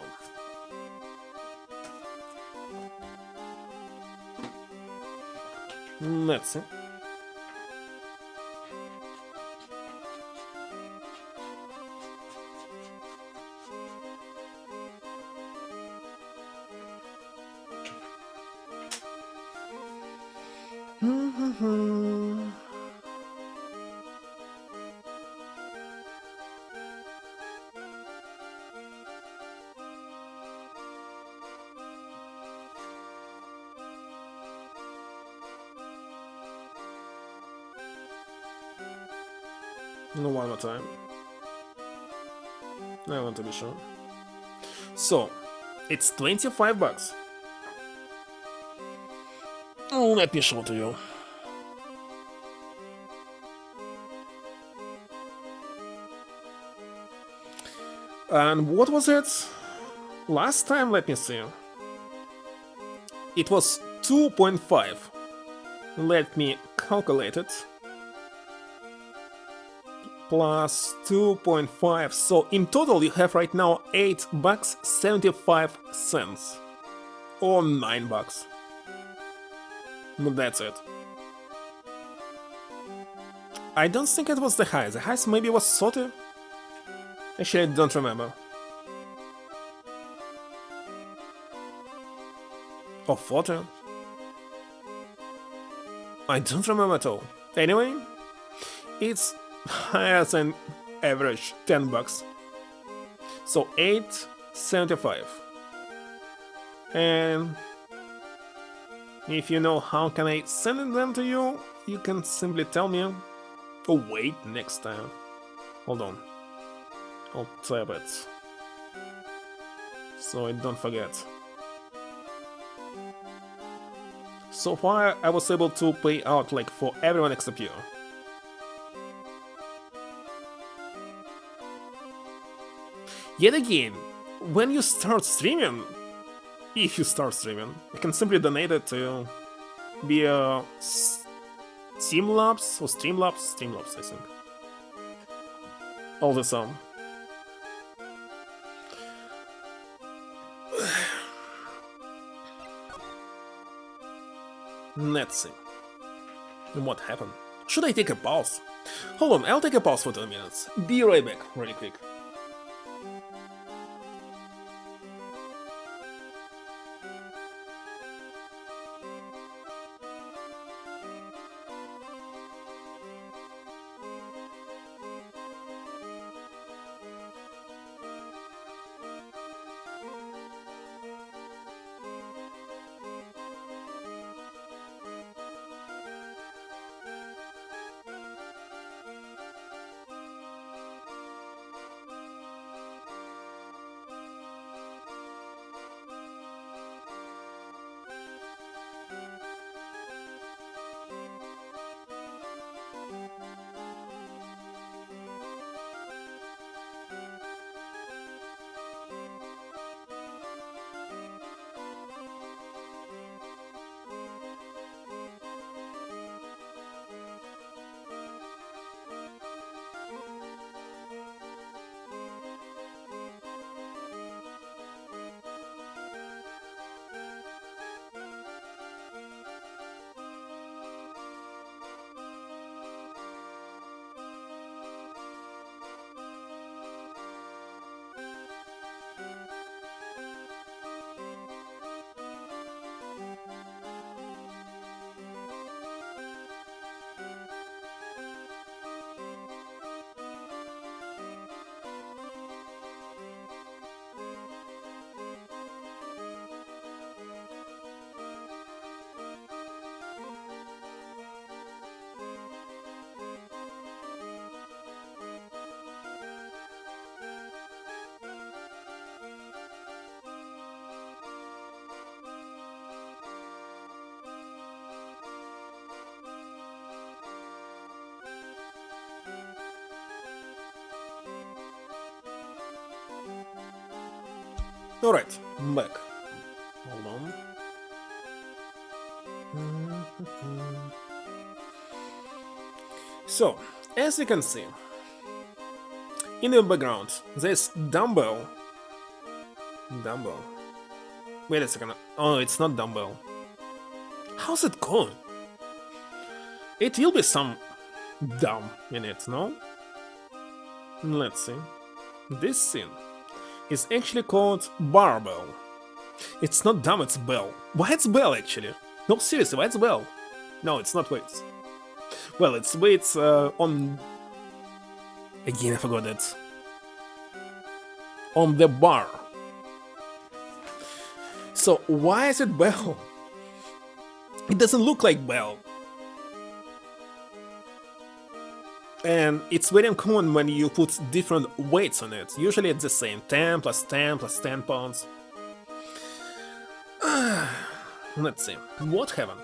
A: one. Let's see. One more time. I want to be sure. So, it's 25 bucks. Let me show to you. And what was it? Last time, let me see. It was 2.5. Let me calculate it. plus 2.5. So in total you have right now 8 bucks 75 cents. Or 9 bucks. But that's it. I don't think it was the highest. The highest maybe was 30. Actually, I don't remember. Or 40. I don't remember at all. Anyway, it's higher than average 10 bucks. So 8.75. And if you know how can I send them to you, you can simply tell me. Oh wait, next time. Hold on. I'll type it. So I don't forget. So far I was able to pay out like for everyone except you. Yet again, when you start streaming, if you start streaming, you can simply donate it to be a Streamlabs or Streamlabs, I think. All the sum. Let's see. What happened? Should I take a pause? Hold on, I'll take a pause for 2 minutes. Be right back, really quick. Alright, I'm back. Hold on. So, as you can see, in the background, there's dumbbell. Dumbbell. Wait a second. Oh, it's not dumbbell. How's it going? It will be some dumb in it, no? Let's see. This scene is actually called barbell. It's not dumb, it's bell. Why it's bell actually? No, seriously, why it's bell? No, it's not weights. Well, it's weights on... Again, I forgot it. On the bar. So, why is it bell? It doesn't look like bell. And it's very uncommon when you put different weights on it. Usually it's the same, 10 plus 10 plus 10 pounds. Let's see, what happened?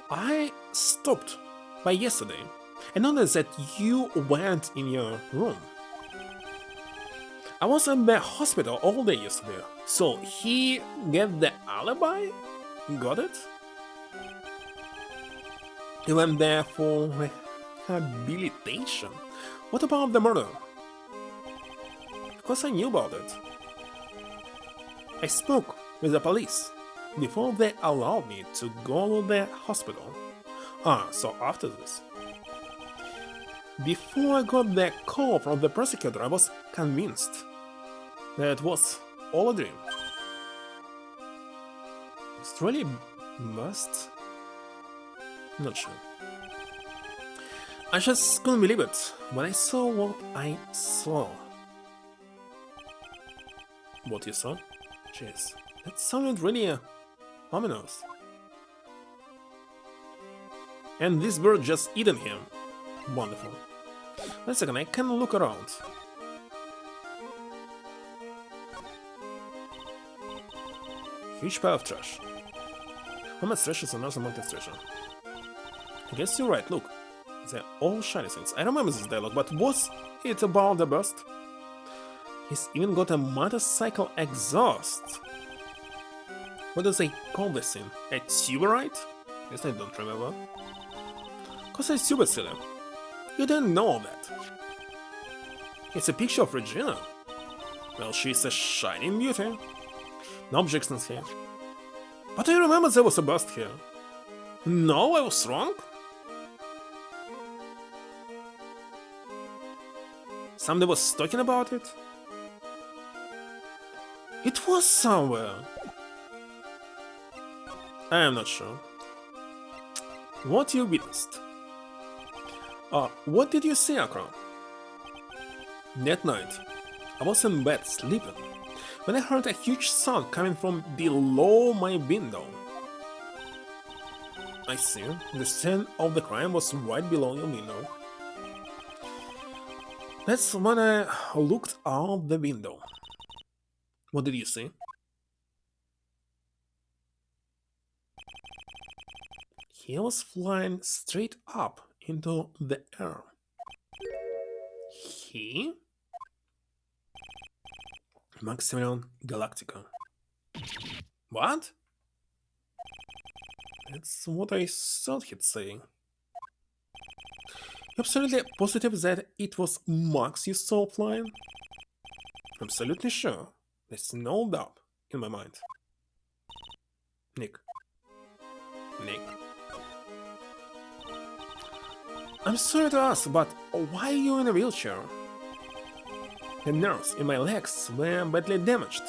A: I stopped by yesterday and noticed that you went in your room. I was in the hospital all day yesterday, so he get the alibi? Got it? You went there for rehabilitation. What about the murder? Of course I knew about it. I spoke with the police before they allowed me to go to the hospital. Ah, so after this. Before I got the call from the prosecutor, I was convinced that it was all a dream. It's really must. Not sure. I just couldn't believe it when I saw what I saw. What you saw? Jeez, that sounded really ominous. And this bird just eaten him. Wonderful. Wait a second, I can look around. Huge pile of trash. How much trash is another amount of treasure? I guess you're right, look. They're all shiny things. I remember this dialogue, but was it about the burst? He's even got a motorcycle exhaust. What do they call this thing? A tuberite? Yes, I don't remember. Cause I super silly. You didn't know that. It's a picture of Regina. Well, she's a shining beauty. No objections here. But I remember there was a bust here. No, I was wrong. Somebody was talking about it. It was somewhere. I am not sure. What you witnessed? What did you see, Akra? That night, I was in bed sleeping when I heard a huge sound coming from below my window. I see. The scene of the crime was right below your window. That's when I looked out the window. What did you see? He was flying straight up into the air. He? Maximilian Galactica. What? That's what I thought he'd say. Absolutely positive that it was Max you saw flying? Absolutely sure. There's no doubt in my mind. Nick. I'm sorry to ask, but why are you in a wheelchair? The nerves in my legs were badly damaged.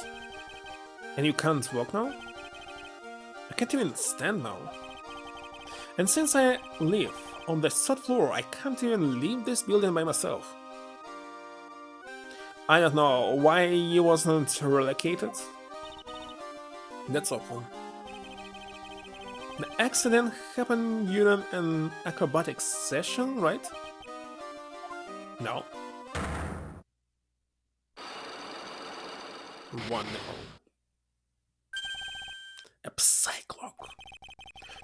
A: And you can't walk now? I can't even stand now. And since I live on the third floor, I can't even leave this building by myself. I don't know why you wasn't relocated. That's awful. The accident happened during an acrobatic session, right? No. Wonderful. A psychlock.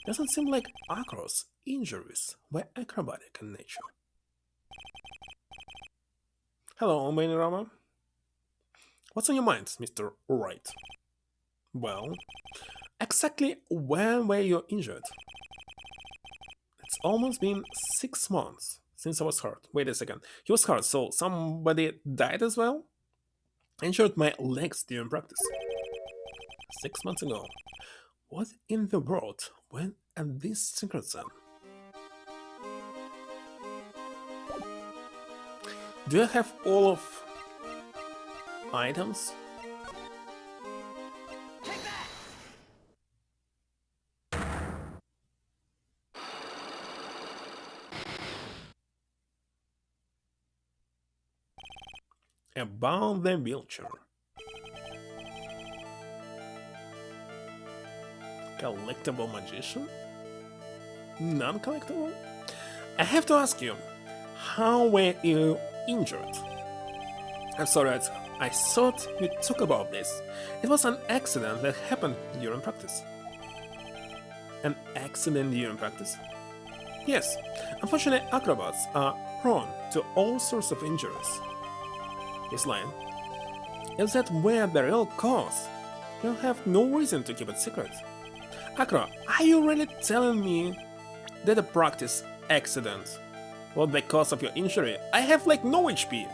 A: Doesn't seem like Akra's injuries were acrobatic in nature. Hello, Mainrama. What's on your mind, Mr. Wright? Well, exactly when were you injured? It's almost been 6 months since I was hurt. Wait a second. He was hurt, so somebody died as well? I injured my legs during practice. 6 months ago. What in the world went at this secret then? Do you have all of items? About the wheelchair. Collectible magician? Non-collectible? I have to ask you, how were you injured? I'm sorry, I thought we talked about this. It was an accident that happened during practice. An accident during practice? Yes, unfortunately acrobats are prone to all sorts of injuries. He's lying. If that were the real cause, you'll have no reason to keep it secret. Akra, are you really telling me That a practice accident. What the cause of your injury? I have like no HP.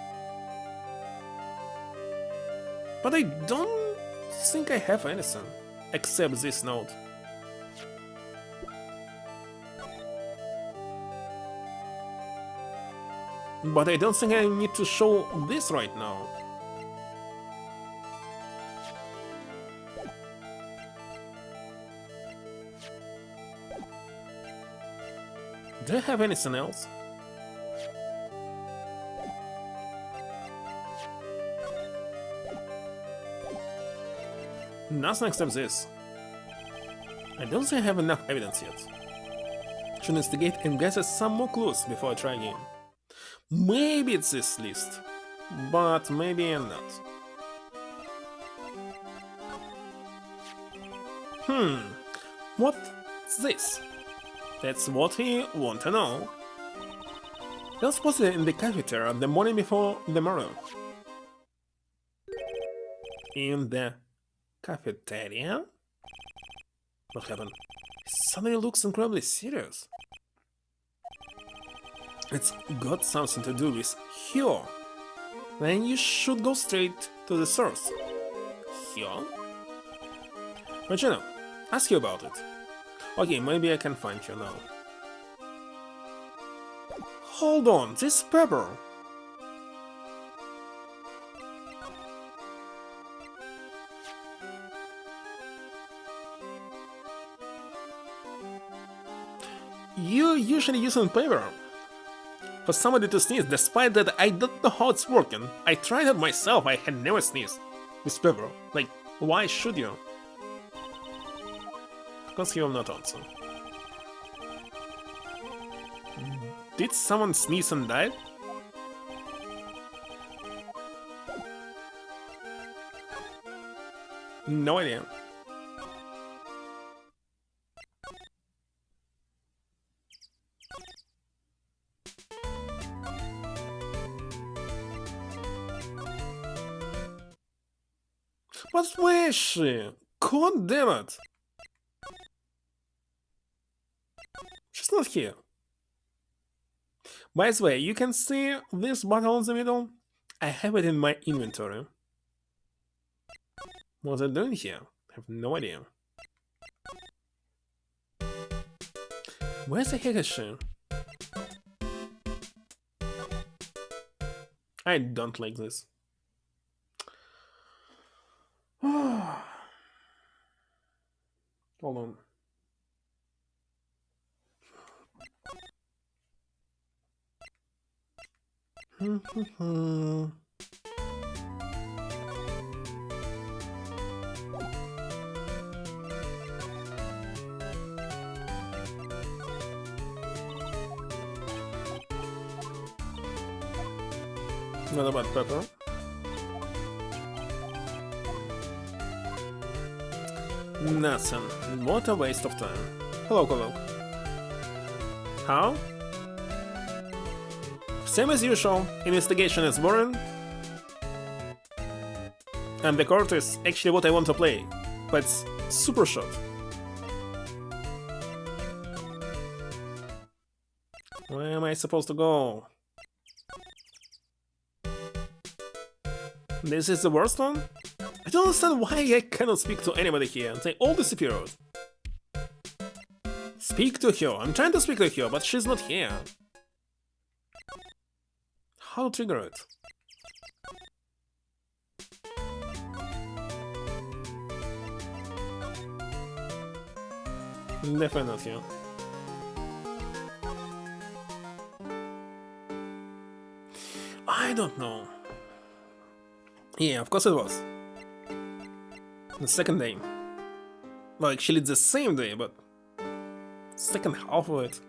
A: But I don't think I have anything except this note. But I don't think I need to show this right now. Do I have anything else? Nothing except this. I don't think I have enough evidence yet. Should investigate and gather some more clues before I try again. Maybe it's this list, but maybe not. What's this? That's what he want to know. That was in the cafeteria the morning before the murder. In the cafeteria? What happened? He suddenly looks incredibly serious. It's got something to do with here. Then you should go straight to the source. Here? But you know, ask you about it. Okay, maybe I can find you now. Hold on, this paper! You usually use paper for somebody to sneeze, despite that I don't know how it's working. I tried it myself, I had never sneezed with paper. Like, why should you? Because he will not answer. Did someone sneeze and die? No idea. But where is she? God damn it! She's not here. By the way, you can see this bottle in the middle? I have it in my inventory. What's it doing here? I have no idea. Where the heck is she? I don't like this. Hold on. What about pepper? Nothing. What a waste of time. Hello, colleague. How? Same as usual, investigation is boring. And the court is actually what I want to play, but it's super short. Where am I supposed to go? This is the worst one? I don't understand why I cannot speak to anybody here, and they all disappeared. Speak to her. I'm trying to speak to her, but she's not here. How to trigger it? Definitely not here. I don't know. Yeah, of course it was. The second day. Well, actually it's the same day, but second half of it.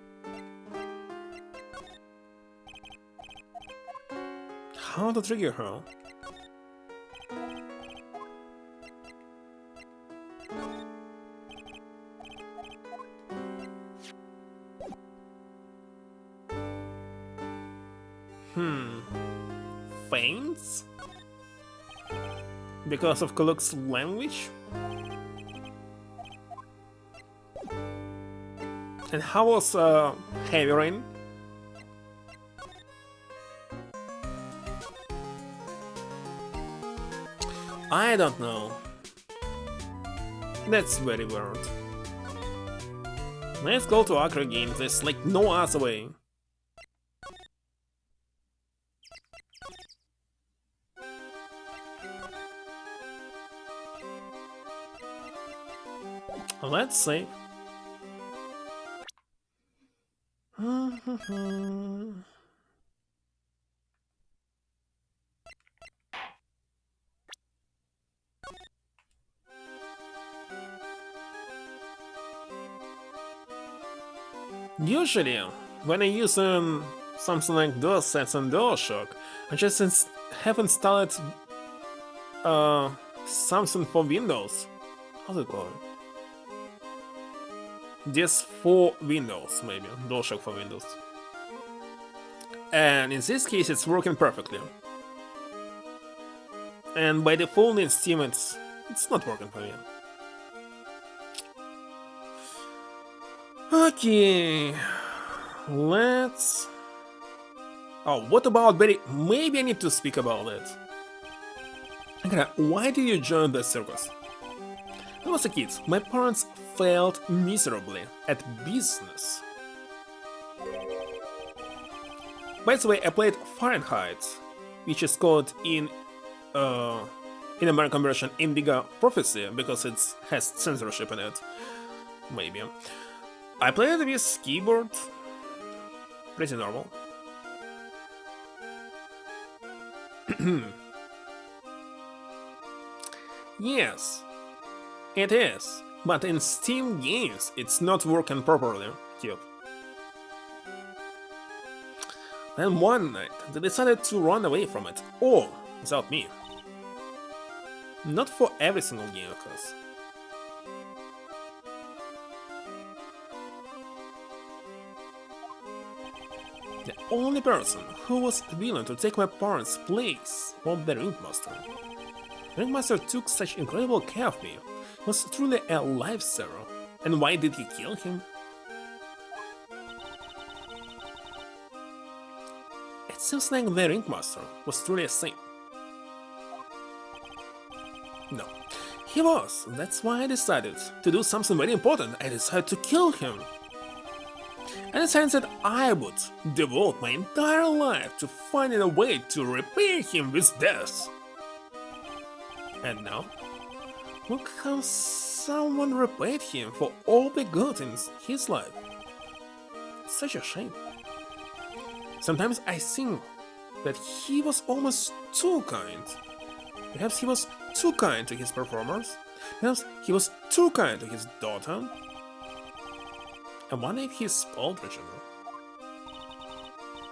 A: How to trigger her? Feints? Because of Kuluk's language? And how was Heavy Rain? I don't know. That's very weird. Let's go to Accra again, there's like no other way. Let's see. Usually, when I use something like DualSense and DualShock, I just have installed something for Windows. How's it called? This for Windows, maybe. DualShock for Windows. And in this case, it's working perfectly. And by default in Steam, it's not working for me. Okay, let's... Oh, what about Betty? Maybe I need to speak about it. Okay, why did you join the circus? When I was a kid, my parents failed miserably at business. By the way, I played Fahrenheit, which is called in American version Indigo Prophecy because it has censorship in it. Maybe. I played with keyboard. Pretty normal. Yes, it is. But in Steam games, it's not working properly, kid. Then one night, they decided to run away from it, all without me. Not for every single game, of course. The only person who was willing to take my parents' place was the Ringmaster. Ringmaster took such incredible care of me. He was truly a lifesaver. And why did he kill him? It seems like the Ringmaster was truly a saint. No, he was. That's why I decided to do something very important. I decided to kill him. And decided that I would devote my entire life to finding a way to repay him with death. And now, look how someone repaid him for all the good in his life. Such a shame. Sometimes I think that he was almost too kind. Perhaps he was too kind to his performers. Perhaps he was too kind to his daughter. I wonder if he spoiled Regina.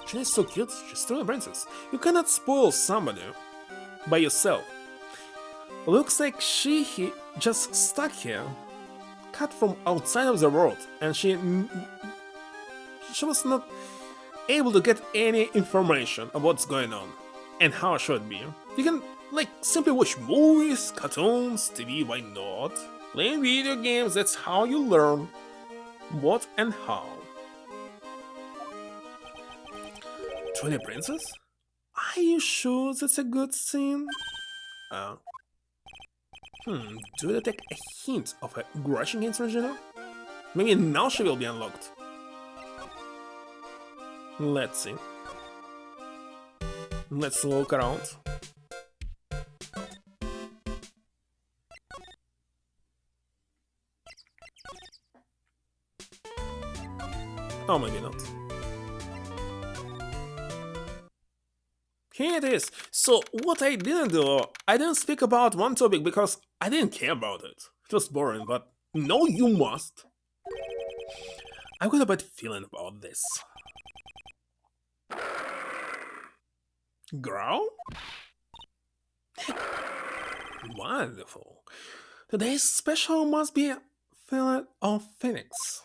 A: She is so cute, she's still a princess. You cannot spoil somebody by yourself. Looks like she just stuck here, cut from outside of the world, and she was not able to get any information of what's going on and how it should be. You can like simply watch movies, cartoons, TV, why not? Playing video games, that's how you learn what and how. 20 princess? Are you sure that's a good scene? Do you detect a hint of a grudge against Regina? Maybe now she will be unlocked. Let's see. Let's look around. Oh, maybe not. Here it is. So what I didn't do, I didn't speak about one topic because I didn't care about it. It was boring, but no, you must. I've got a bad feeling about this. Growl? Wonderful. Today's special must be Fillet of Phoenix.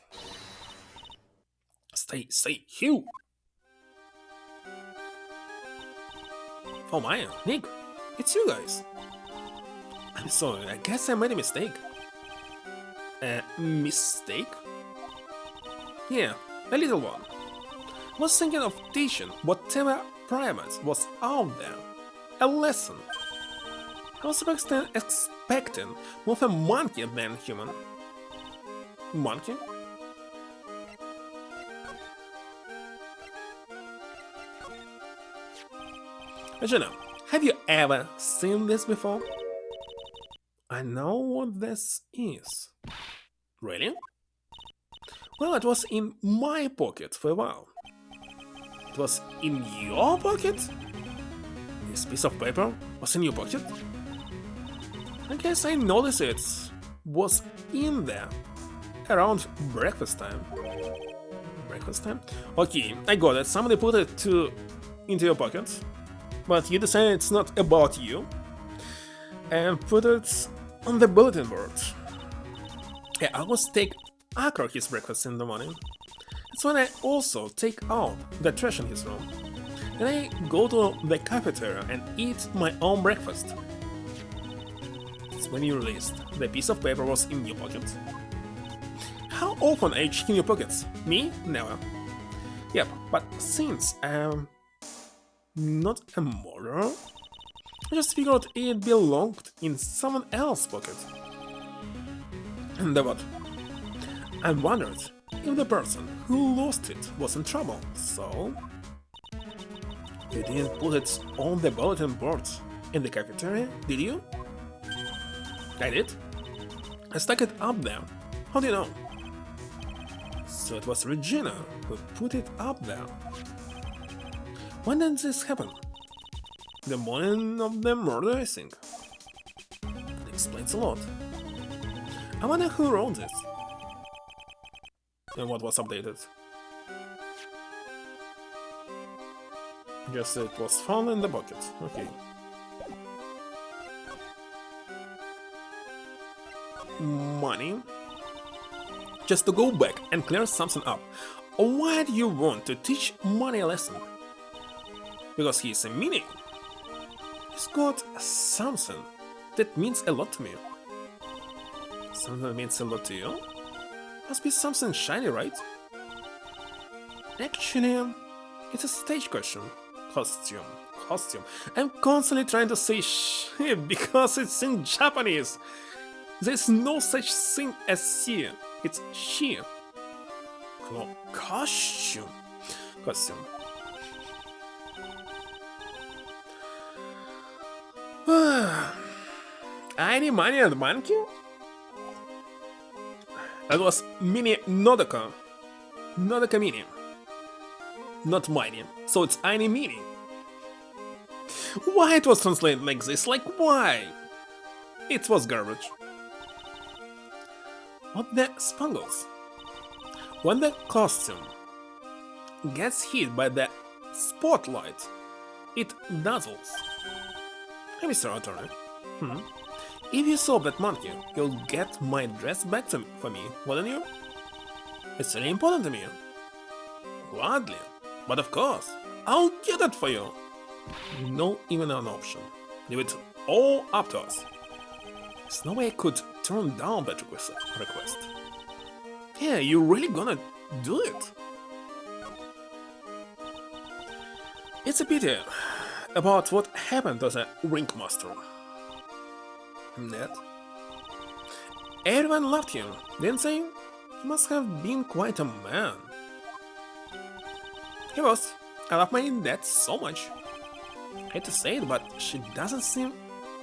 A: Stay Hugh. Oh my, Nick, it's you guys. I'm sorry, I guess I made a mistake. A mistake? Yeah, a little one. Was thinking of teaching whatever primate was out there a lesson. I was expecting more of a monkey than human. Monkey? Jenna, have you ever seen this before? I know what this is. Really? Well, it was in my pocket for a while. It was in your pocket? This piece of paper was in your pocket? I guess I noticed it was in there around breakfast time. Breakfast time? Okay, I got it. Somebody put it into your pocket, but you decided it's not about you, and put it on the bulletin board. Yeah, I always take Akra his breakfast in the morning. It's when I also take out the trash in his room. And I go to the cafeteria and eat my own breakfast. It's when you realized the piece of paper was in your pocket. How often are you checking your pockets? Me? Never. Yep, but since I'm not a murderer, I just figured it belonged in someone else's pocket. And then what? I wondered if the person who lost it was in trouble, so... You didn't put it on the bulletin board in the cafeteria, did you? I did. I stuck it up there. How do you know? So it was Regina who put it up there. When did this happen? The morning of the murder, I think. It explains a lot. I wonder who wrote this. And what was updated. Guess it was found in the bucket. Okay. Money. Just to go back and clear something up. Why do you want to teach Money a lesson? Because he's a meanie. He's got something that means a lot to me. Something that means a lot to you? Must be something shiny, right? Actually, it's a stage question. Costume. I'm constantly trying to say shit because it's in Japanese. There's no such thing as she. It's she. Costume. Any money and monkey? That was Mini Nodoka. Nodoka Mini. Not Mini. So it's Any Mini. Why it was translated like this? Like why? It was garbage. What the spangles? When the costume gets hit by the spotlight, it dazzles. Hey, Mr. Attorney. If you solve that monkey, you'll get my dress back for me, wouldn't you? It's really important to me. Gladly. But of course, I'll get it for you. No even an option. Leave it all up to us. There's no way I could turn down that request. Yeah, you're really gonna do it? It's a pity about what happened to the ringmaster. That everyone loved him, didn't they? He must have been quite a man. He was. I love my dad so much. I hate to say it, but she doesn't seem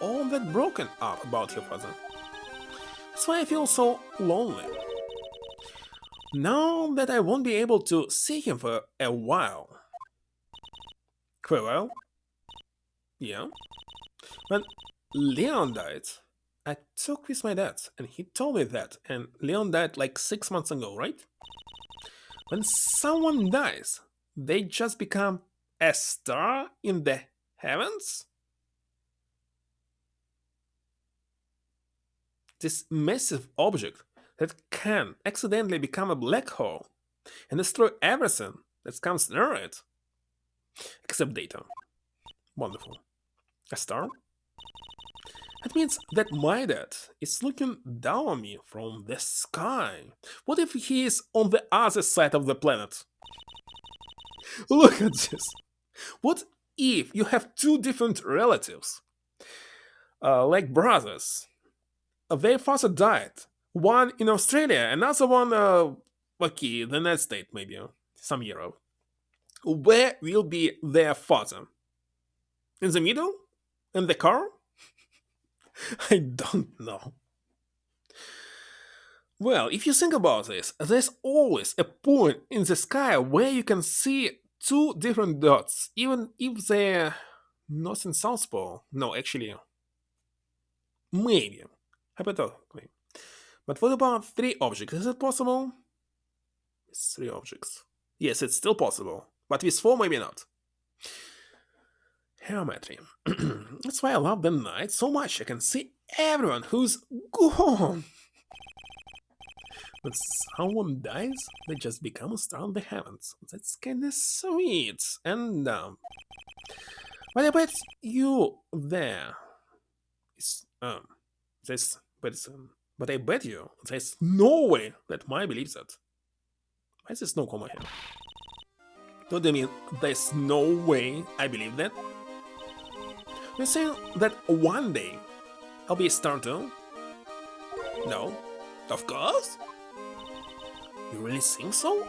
A: all that broken up about her father. That's why I feel so lonely. Now that I won't be able to see him for a while. For a while? Yeah. When Leon died, I talked with my dad, and he told me that, and Leon died like 6 months ago, right? When someone dies, they just become a star in the heavens? This massive object that can accidentally become a black hole and destroy everything that comes near it. Except data. Wonderful. A star? That means that my dad is looking down on me from the sky. What if he is on the other side of the planet? Look at this. What if you have two different relatives, like brothers? Their father died. One in Australia, another one, okay, the United States, maybe, some Europe. Where will be their father? In the middle? In the car? I don't know. Well, if you think about this, there's always a point in the sky where you can see two different dots, even if they're not in South Pole. No, actually, maybe. Hypothetically. But what about three objects? Is it possible? It's three objects. Yes, it's still possible. But with four, maybe not. Geometry. That's why I love the night so much. I can see everyone who's gone. When someone dies, they just become a star in the heavens. That's kinda sweet. And but I bet you there is this but I bet you there's no way that Maya believes that. Why is there no comma here? Don't you mean there's no way I believe that? You're saying that one day I'll be a star too? No, of course. You really think so?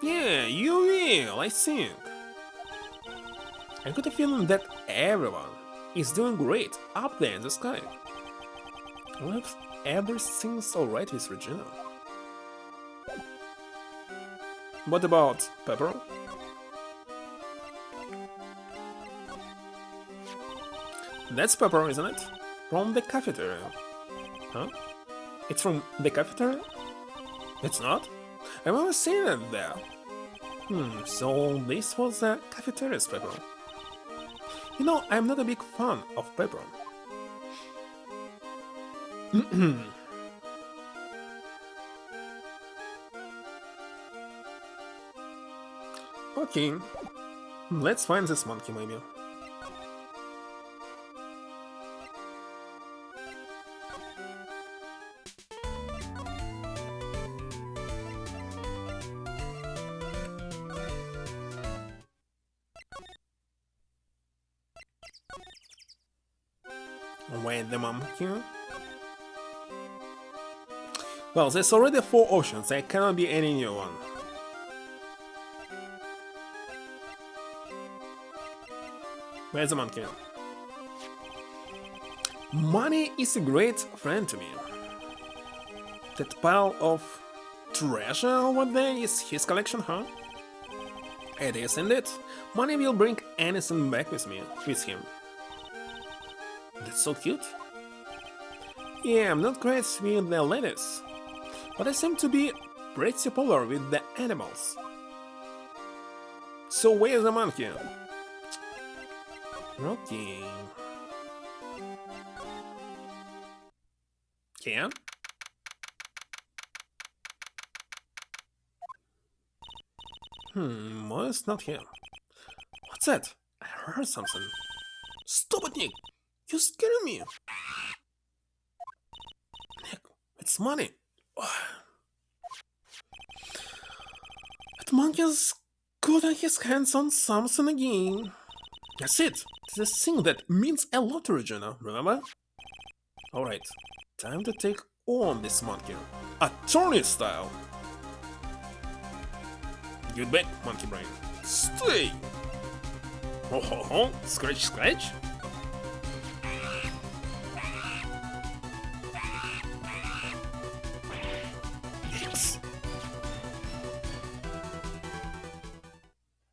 A: Yeah, you will, I think. I got a feeling that everyone is doing great up there in the sky. Well, everything's alright with Regina. What about Pepper? That's Pepper, isn't it? From the cafeteria. Huh? It's from the cafeteria? It's not? I remember seeing it there. So this was the cafeteria's Pepper. You know, I'm not a big fan of Pepper. Okay, let's find this monkey maybe. Wait, the monkey? Well, there's already 4 options, there cannot be any new one. Where's the monkey? Money is a great friend to me. That pile of treasure over there is his collection, huh? It is indeed. Money will bring anything back with him. That's so cute. Yeah, I'm not great with the ladies, but I seem to be pretty popular with the animals. So where's the monkey? Okay. Here? Well, it's not here. What's that? I heard something. Stop it, Nick! You're scaring me! Nick, it's money! That monkey's gotten his hands on something again. That's it! It's a thing that means a lot to Regina, remember? Alright, time to take on this monkey. Attorney style! Get back, monkey brain. Stay! Ho ho ho! Scratch, scratch! Yes!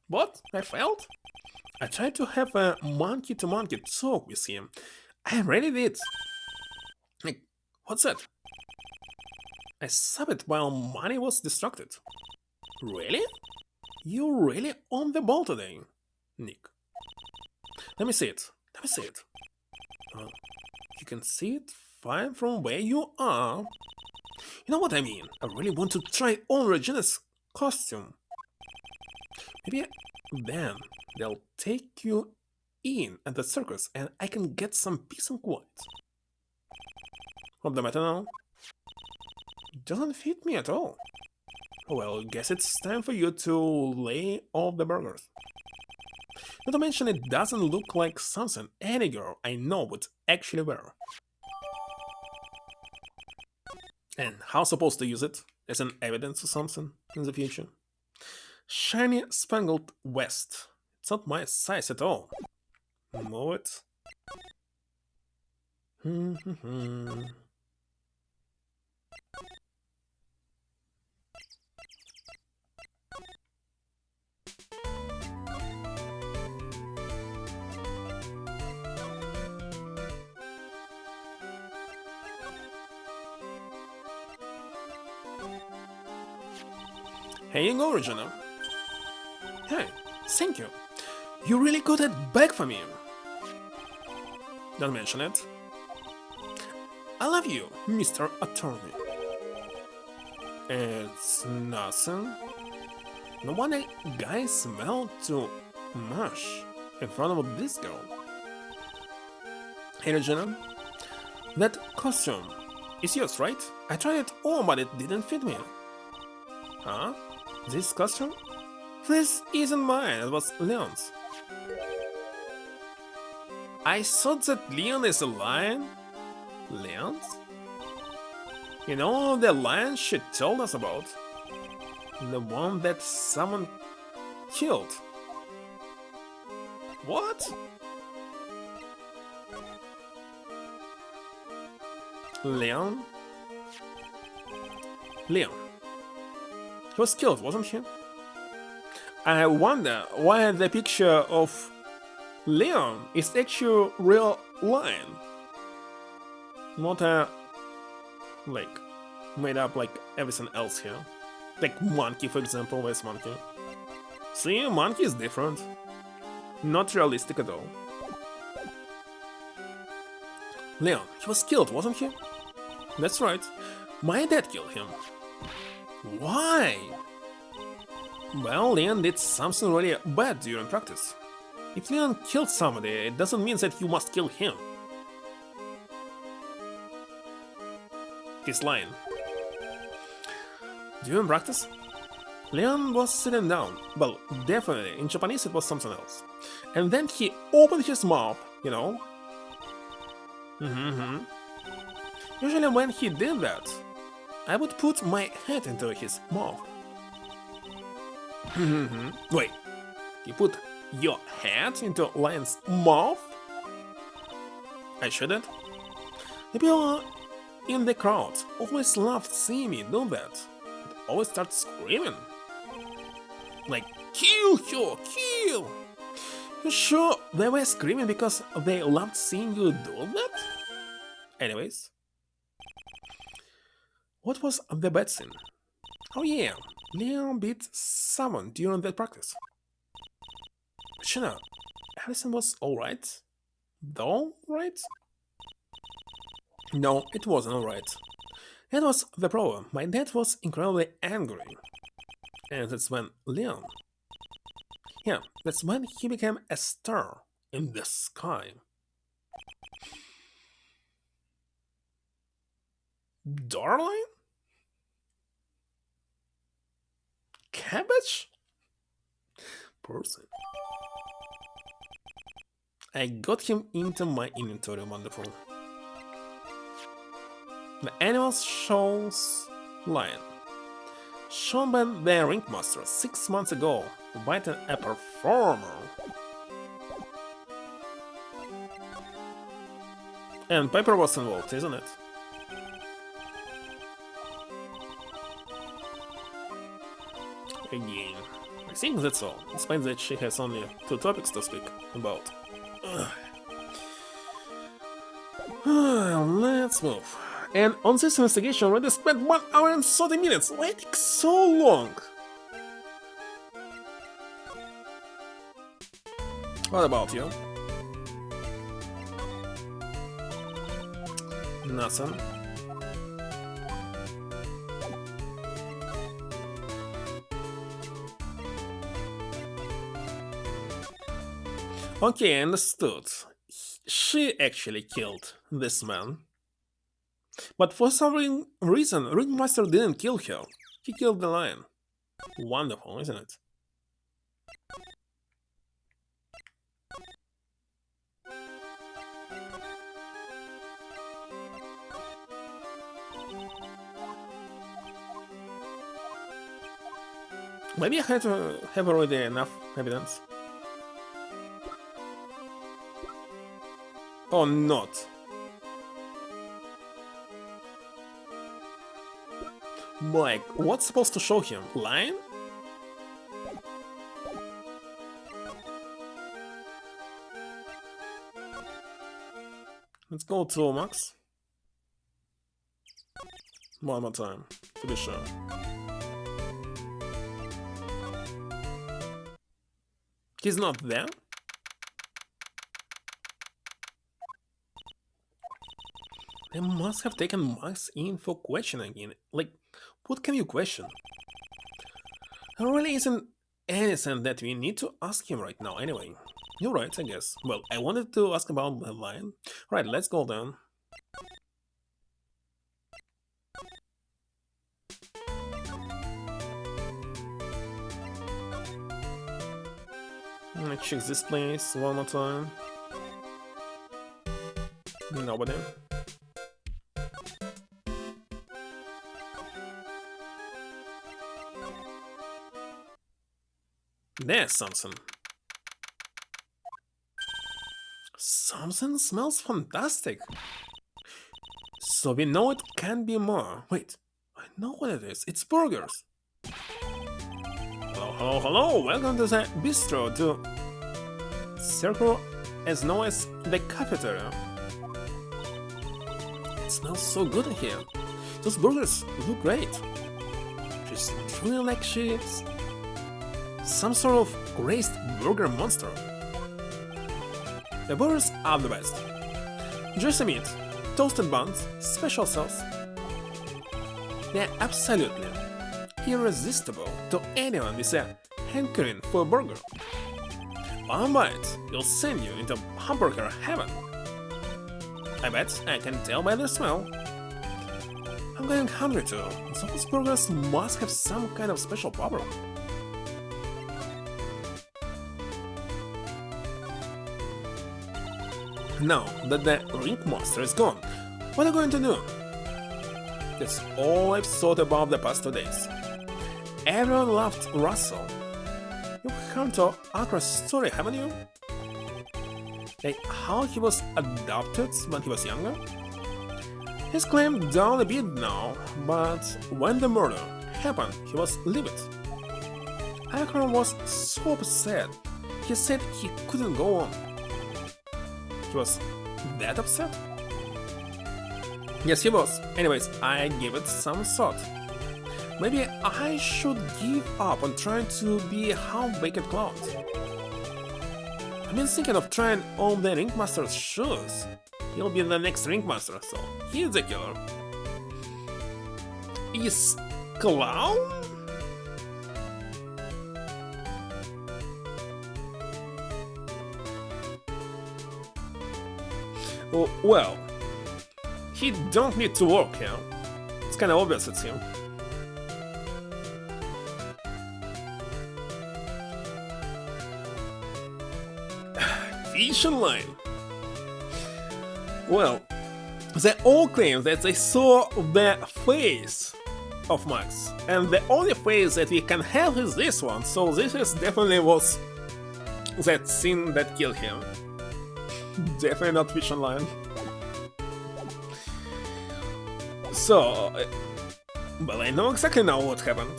A: What? I failed? I tried to have a monkey-to-monkey talk with him. I really did. Like, what's that? I saw it while money was distracted. Really? You're really on the ball today, Nick. Let me see it. Let me see it. You can see it fine from where you are. You know what I mean? I really want to try on Regina's costume. Maybe then they'll take you in at the circus and I can get some peace and quiet. What the matter now? Doesn't fit me at all. Well, guess it's time for you to lay off the burgers. Not to mention it doesn't look like something any girl I know would actually wear. And how supposed to use it as an evidence or something in the future? Shiny spangled vest. It's not my size at all. Move it. Here you go, Regina. Hey, thank you. You really got it back for me. Don't mention it. I love you, Mr. Attorney. It's nothing. No wonder guys smell too much in front of this girl. Hey Regina, that costume is yours, right? I tried it on, but it didn't fit me. Huh? This costume? This isn't mine, it was Leon's. I thought that Leon is a lion? Leon's? You know the lion she told us about? The one that someone killed. What? Leon? Leon. He was killed, wasn't he? I wonder why the picture of Leon is actually real lion. Not a like made up like everything else here. Like monkey, for example. Where's monkey? See, monkey is different. Not realistic at all. Leon, he was killed, wasn't he? That's right. My dad killed him. Why? Well, Leon did something really bad during practice. If Leon killed somebody, it doesn't mean that you must kill him. He's lying. During practice, Leon was sitting down. Well, definitely, in Japanese it was something else. And then he opened his mouth, you know. Usually when he did that, I would put my head into his mouth. Wait, you put your head into lion's mouth? I shouldn't. The people in the crowd always loved seeing me do that. They always start screaming. Like, kill her, kill! You sure they were screaming because they loved seeing you do that? Anyways. What was the bad scene? Oh yeah, Leon beat someone during that practice. But you know, everything was alright. Though, right? No, it wasn't alright. That was the problem. My dad was incredibly angry. And that's when Leon... Yeah, that's when he became a star in the sky. Darling? Cabbage? Person. I got him into my inventory, wonderful. The animals shows lion. Shown by the ringmaster 6 months ago, inviting a performer. And Piper was involved, isn't it? Again. I think that's all, despite that she has only 2 topics to speak about. Let's move. And on this investigation, we already spent 1 hour and 30 minutes. Why it takes so long? What about you? Nothing. Okay, understood. She actually killed this man. But for some reason, Ringmaster didn't kill her. He killed the lion. Wonderful, isn't it? Maybe I had to have already enough evidence. Or not. Mike, what's supposed to show him? Lion? Let's go to Max. One more time, to be sure. He's not there? They must have taken Max in for questioning. Like, what can you question? There really isn't anything that we need to ask him right now anyway. You're right, I guess. Well, I wanted to ask about the lion. Right, let's go then. Let me check this place one more time. Nobody. There's something. Something smells fantastic. So we know it can be more. Wait, I know what it is. It's burgers. Hello, hello, hello. Welcome to the bistro, to circle as known as the cafeteria. It smells so good in here. Those burgers look great. She's truly like she's some sort of raised burger monster. The burgers are the best. Juicy meat, toasted buns, special sauce. They're absolutely irresistible to anyone with a hankering for a burger. One bite will send you into hamburger heaven. I bet I can tell by the smell. I'm getting hungry too. Those burgers must have some kind of special power. Now that the ringmaster is gone, what are you going to do? That's all I've thought about the past 2 days. Everyone loved Russell. You've heard the Accra's story, haven't you? Like how he was adopted when he was younger? He's claimed down a bit now, but when the murder happened, he was livid. Accra was so upset. He said he couldn't go on. He was that upset? Yes, he was. Anyways, I gave it some thought. Maybe I should give up on trying to be half-baked clown. I've been thinking of trying on the ringmaster's shoes. He'll be the next ringmaster, so he's the killer. Is clown? Oh, well, he don't need to work, yeah? It's kinda obvious it's him. Fish and line. Well, they all claim that they saw the face of Max, and the only face that we can have is this one, so this is definitely was that scene that killed him. Definitely not fish and line. So, well, I know exactly now what happened.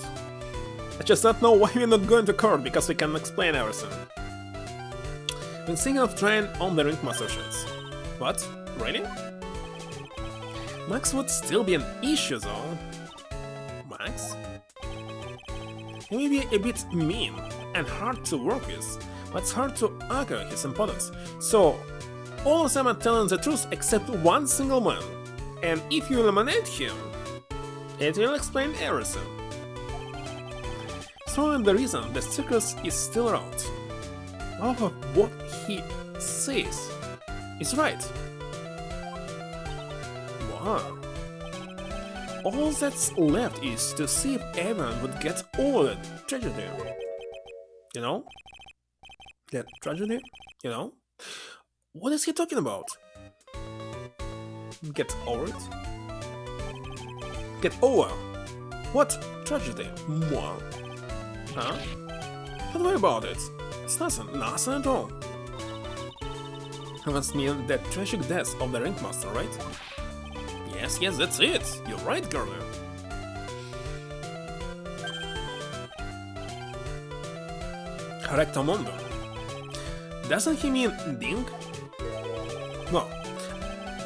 A: I just don't know why we're not going to court, because we can explain everything. Been thinking of trying on the ringmaster shoes. What? Really? Max would still be an issue though. Max? He may be a bit mean and hard to work with, but it's hard to argue his importance. So, all of them are telling the truth except one single man. And if you eliminate him, it will explain everything. So the reason the circus is still around. All of what he says is right. Wow, All that's left is to see if everyone would get over the tragedy. You know? That tragedy? You know? What is he talking about? Get over it? Get over? What tragedy? More? Huh? Don't worry about it. It's nothing at all. You must mean that tragic death of the ringmaster, right? Yes, that's it. You're right, girlie. Correcto mundo. Doesn't he mean ding? No.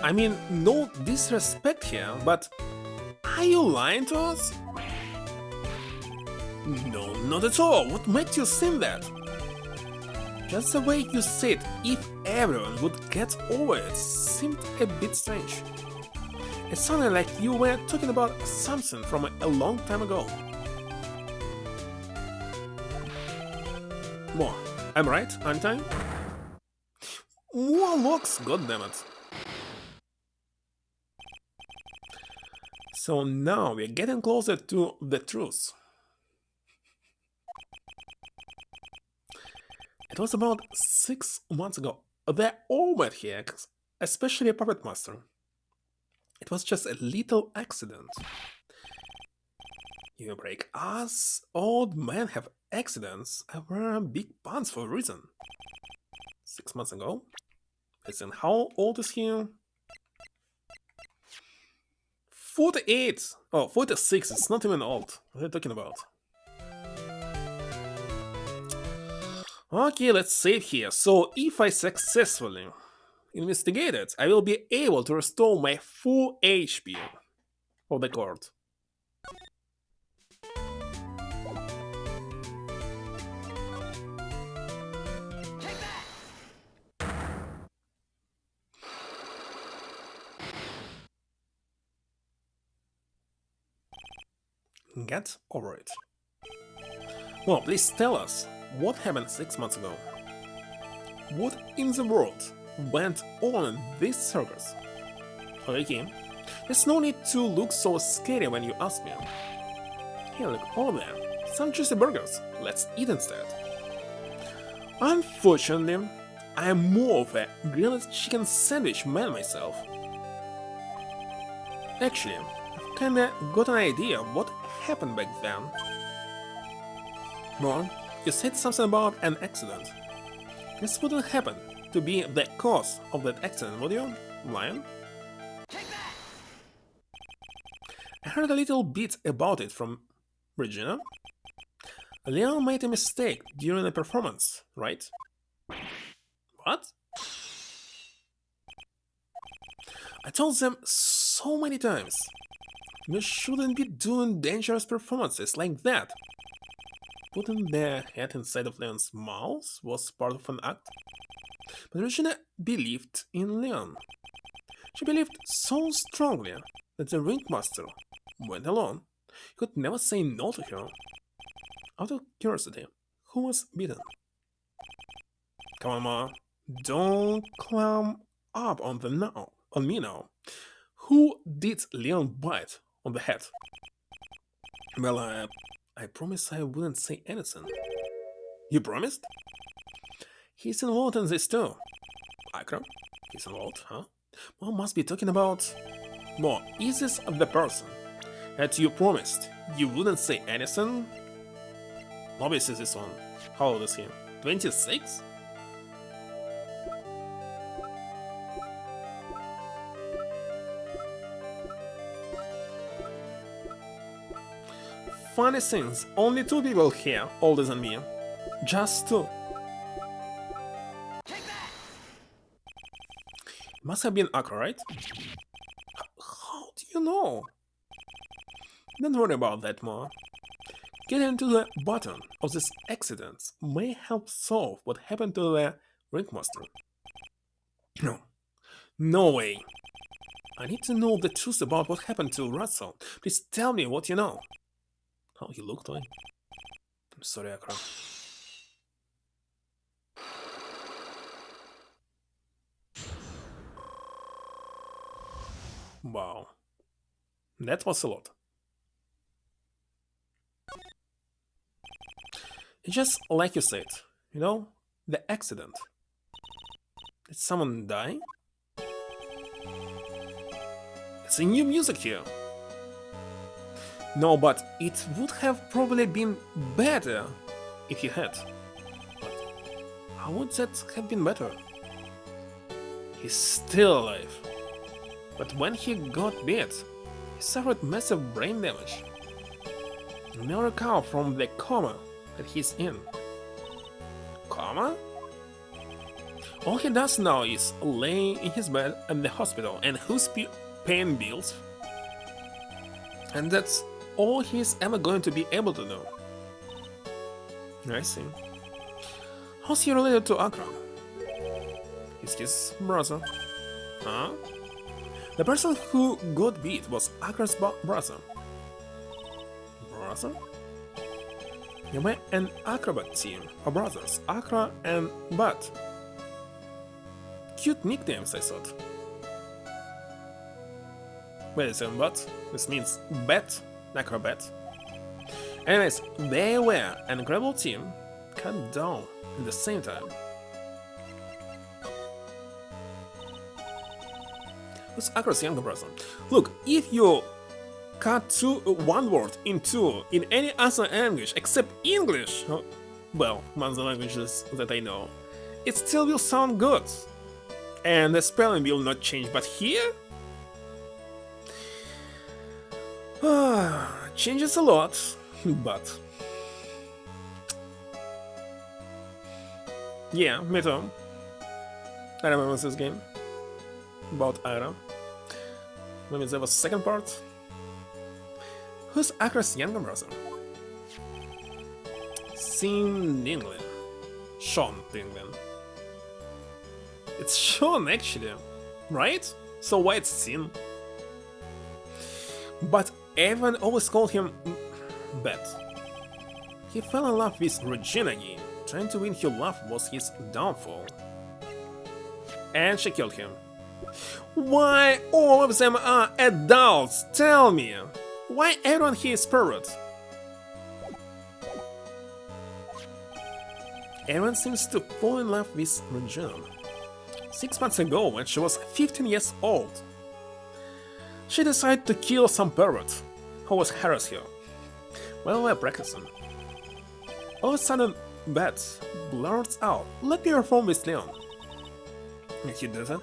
A: I mean, no disrespect here, but are you lying to us? No, not at all. What makes you think that? Just the way you said, if everyone would get over it, seemed a bit strange. It sounded like you were talking about something from a long time ago. More. I'm right, aren't I? More locks, goddammit. So now we're getting closer to the truth. It was about 6 months ago. They all met here, especially Puppet Master. It was just a little accident. You break us, old men have accidents. I wear big pants for a reason. 6 months ago? Listen, how old is he? 48! Oh, 46, it's not even old. What are you talking about? Okay, let's save here. So, if I successfully investigate it, I will be able to restore my full HP of the court. Get over it. Well, please tell us, what happened 6 months ago? What in the world went on in this circus? Okay, there's no need to look so scary when you ask me. Hey, look over there, some juicy burgers, let's eat instead. Unfortunately, I am more of a grilled chicken sandwich man myself. Actually, I've kinda got an idea of what happened back then. Well, you said something about an accident. This wouldn't happen to be the cause of that accident, would you, Lion? I heard a little bit about it from Regina. Leon made a mistake during the performance, right? What? I told them so many times. You shouldn't be doing dangerous performances like that. Putting their head inside of Leon's mouth was part of an act. But Regina believed in Leon. She believed so strongly that the ringmaster went alone. He could never say no to her. Out of curiosity, who was beaten? Come on, Ma. Don't climb up on me now. Who did Leon bite on the head? Well, I promised I wouldn't say anything. You promised? He's involved in this too. Akram? He's involved, huh? Mom must be talking about... Mom, is this the person that you promised you wouldn't say anything? Obviously this one. How old is he? 26? Funny things, only 2 people here older than me. Just 2. Must have been Akra, right? How do you know? Don't worry about that, Ma. Getting to the bottom of this accident may help solve what happened to the ringmaster. No. No way. I need to know the truth about what happened to Russell. Please tell me what you know. How he looked like. I'm sorry, Akra. Wow. That was a lot. It's just like you said, you know, the accident. Did someone die? It's a new music here. No, but it would have probably been better if he had. But how would that have been better? He's still alive. But when he got bit, he suffered massive brain damage. He never recovered from the coma that he's in. Coma? All he does now is lay in his bed at the hospital and who's paying bills. And that's all he's ever going to be able to do. I see. How's he related to Akra? He's his brother. Huh? The person who got beat was Akra's brother. Brother? You were an acrobat team of brothers, Akra and Bat. Cute nicknames, I thought. Wait a second, what? This means bat, acrobat. Anyways, they were an incredible team, cut down at the same time. Who's Akra's younger brother? Look, if you cut one word in two in any other language except English, well, among the languages that I know, it still will sound good. And the spelling will not change, but here? Changes a lot, but... Yeah, me too. I remember this game. About Ira. Maybe there was a second part. Who's Akra's younger brother? Sean Dinglin. Sean Dinglin. It's Sean actually, right? So why it's Sin? But everyone always called him Bet. He fell in love with Regina again. Trying to win her love was his downfall. And she killed him. Why all of them are adults? Tell me! Why everyone here is pervert? Everyone seems to fall in love with Regina. 6 months ago, when she was 15 years old, she decided to kill some pervert who was harassing her. While we were practicing, all of a sudden, Beth blurts out, "Let me perform with Leon." And he doesn't.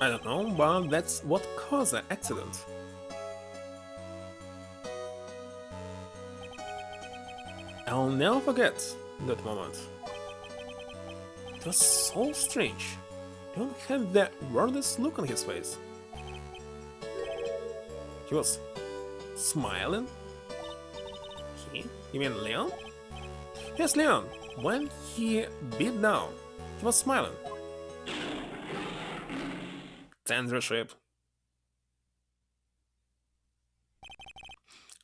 A: I don't know, but that's what caused the accident. I'll never forget that moment. It was so strange. Leon had the weirdest look on his face. He was smiling. You mean Leon? Yes, Leon. When he beat down, he was smiling. Censorship.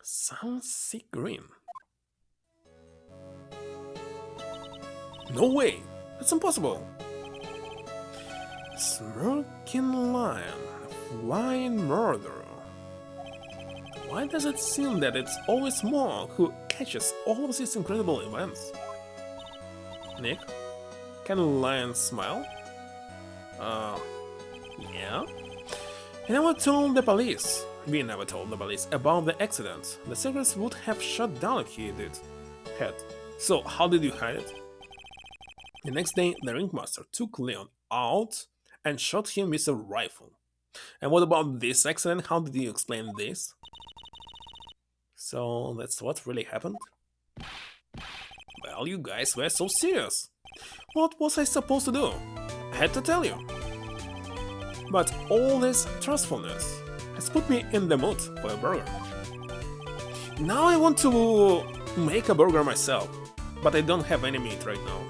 A: Sounds sick green. No way! That's impossible! Smirking lion, flying murderer. Why does it seem that it's always Mo who catches all of these incredible events? Nick? Can a lion smile? Yeah? He never told the police. We never told the police about the accident. The secrets would have shut down if he had. So how did you hide it? The next day, the ringmaster took Leon out and shot him with a rifle. And what about this accident? How did you explain this? So that's what really happened? Well, you guys were so serious. What was I supposed to do? I had to tell you. But all this trustfulness has put me in the mood for a burger. Now I want to make a burger myself, but I don't have any meat right now.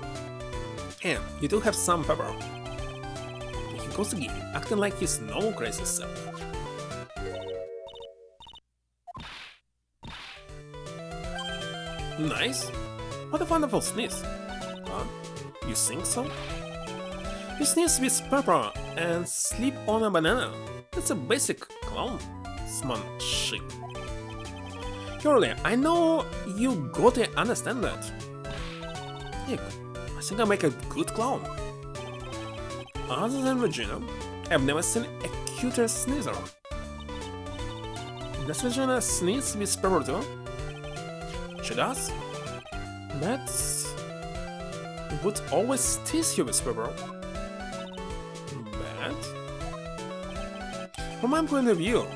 A: And you do have some pepper. He goes again, acting like his no crazy self. Nice. What a wonderful sneeze. Huh? You think so? You sneeze with pepper and sleep on a banana. That's a basic clown Smart shit. Surely, I know you gotta understand that. Nick, I think I make a good clown. Other than Regina, I've never seen a cuter sneezer. Does Regina sneeze with pepper too? She does? That's... would always tease you with pepper. But... from my point of view,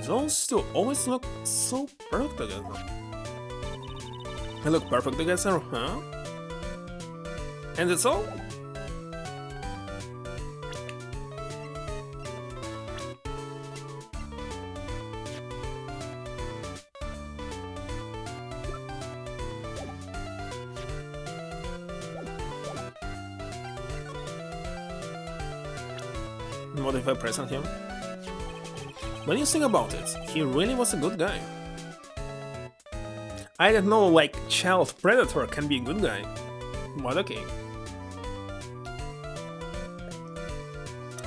A: those two always look so perfect together. They look perfect together, huh? And that's all? What if I present him? When you think about it, he really was a good guy. I don't know, like, child predator can be a good guy, but okay.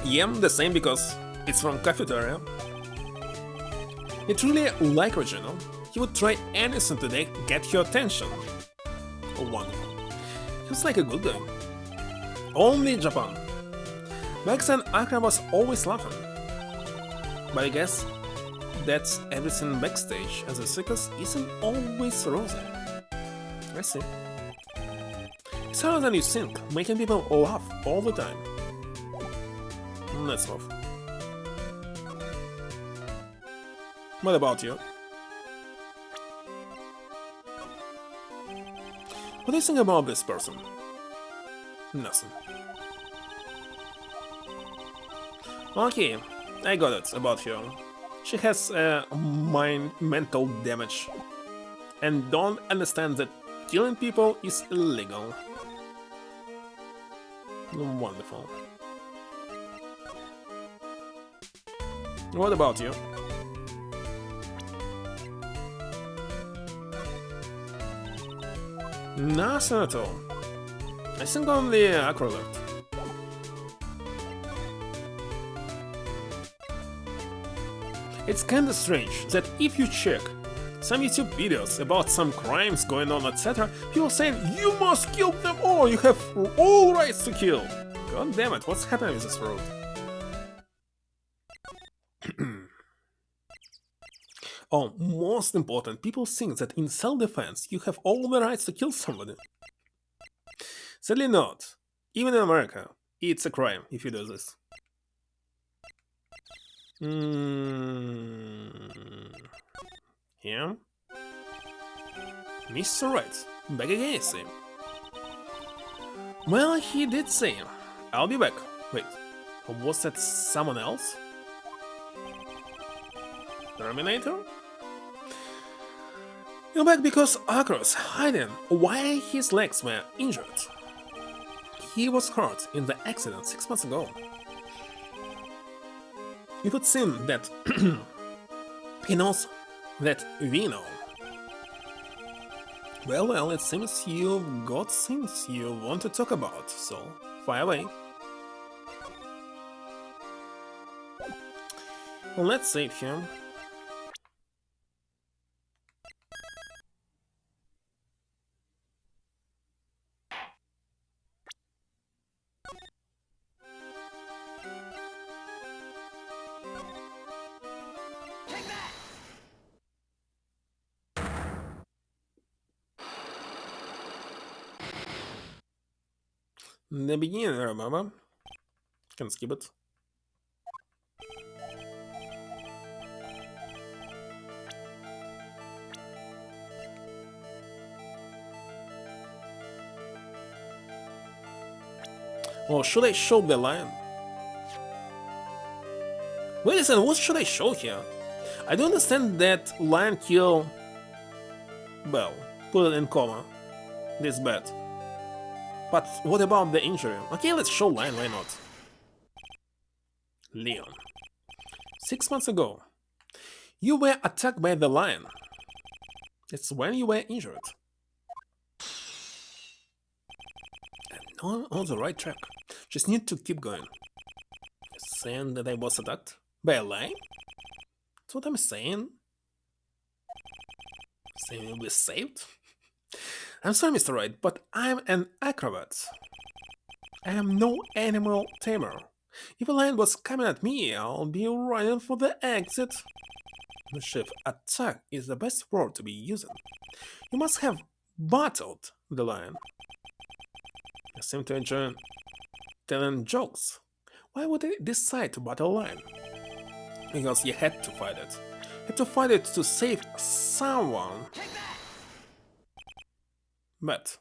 A: Yeah, the same because it's from cafeteria. He truly like Regina. He would try anything to get your attention. Wonderful. He was like a good guy. Only Japan. Back then, Akira was always laughing. But I guess that's everything backstage, as the circus isn't always rosy. I see. It's harder than you think, making people laugh all the time. Let's move. What about you? What do you think about this person? Nothing. Okay, I got it about her. She has mental damage and don't understand that killing people is illegal. Wonderful. What about you? Nothing at all. I think only Acrolat. It's kinda strange that if you check some YouTube videos about some crimes going on, etc., people saying you must kill them all, you have all rights to kill. God damn it, what's happening with this world? Oh, most important, people think that in self-defense you have all the rights to kill somebody. Sadly not. Even in America, it's a crime if you do this. Yeah? Mr. Wright, back again, it seems. Well, he did say, I'll be back. Wait, was that someone else? Terminator? You're back because Akira's hiding why his legs were injured. He was hurt in the accident 6 months ago. It would seem that he knows that we know. Well, it seems you've got things you want to talk about, so fire away. Well, let's save him. The beginning, remember? Can skip it. Well, should I show the lion? Wait a second, what should I show here? I don't understand that lion kill Bell, put it in coma. This bad. But what about the injury? Okay, let's show lion, why not? Leon. 6 months ago, you were attacked by the lion. It's when you were injured. And on the right track. Just need to keep going. Saying that I was attacked by a lion? That's what I'm saying. Saying you'll be saved? I'm sorry, Mr. Wright, but I'm an acrobat. I am no animal tamer. If a lion was coming at me, I'll be running for the exit. The shift attack is the best word to be using. You must have battled the lion. I seem to enjoy telling jokes. Why would they decide to battle a lion? Because you had to fight it. You had to fight it to save someone. But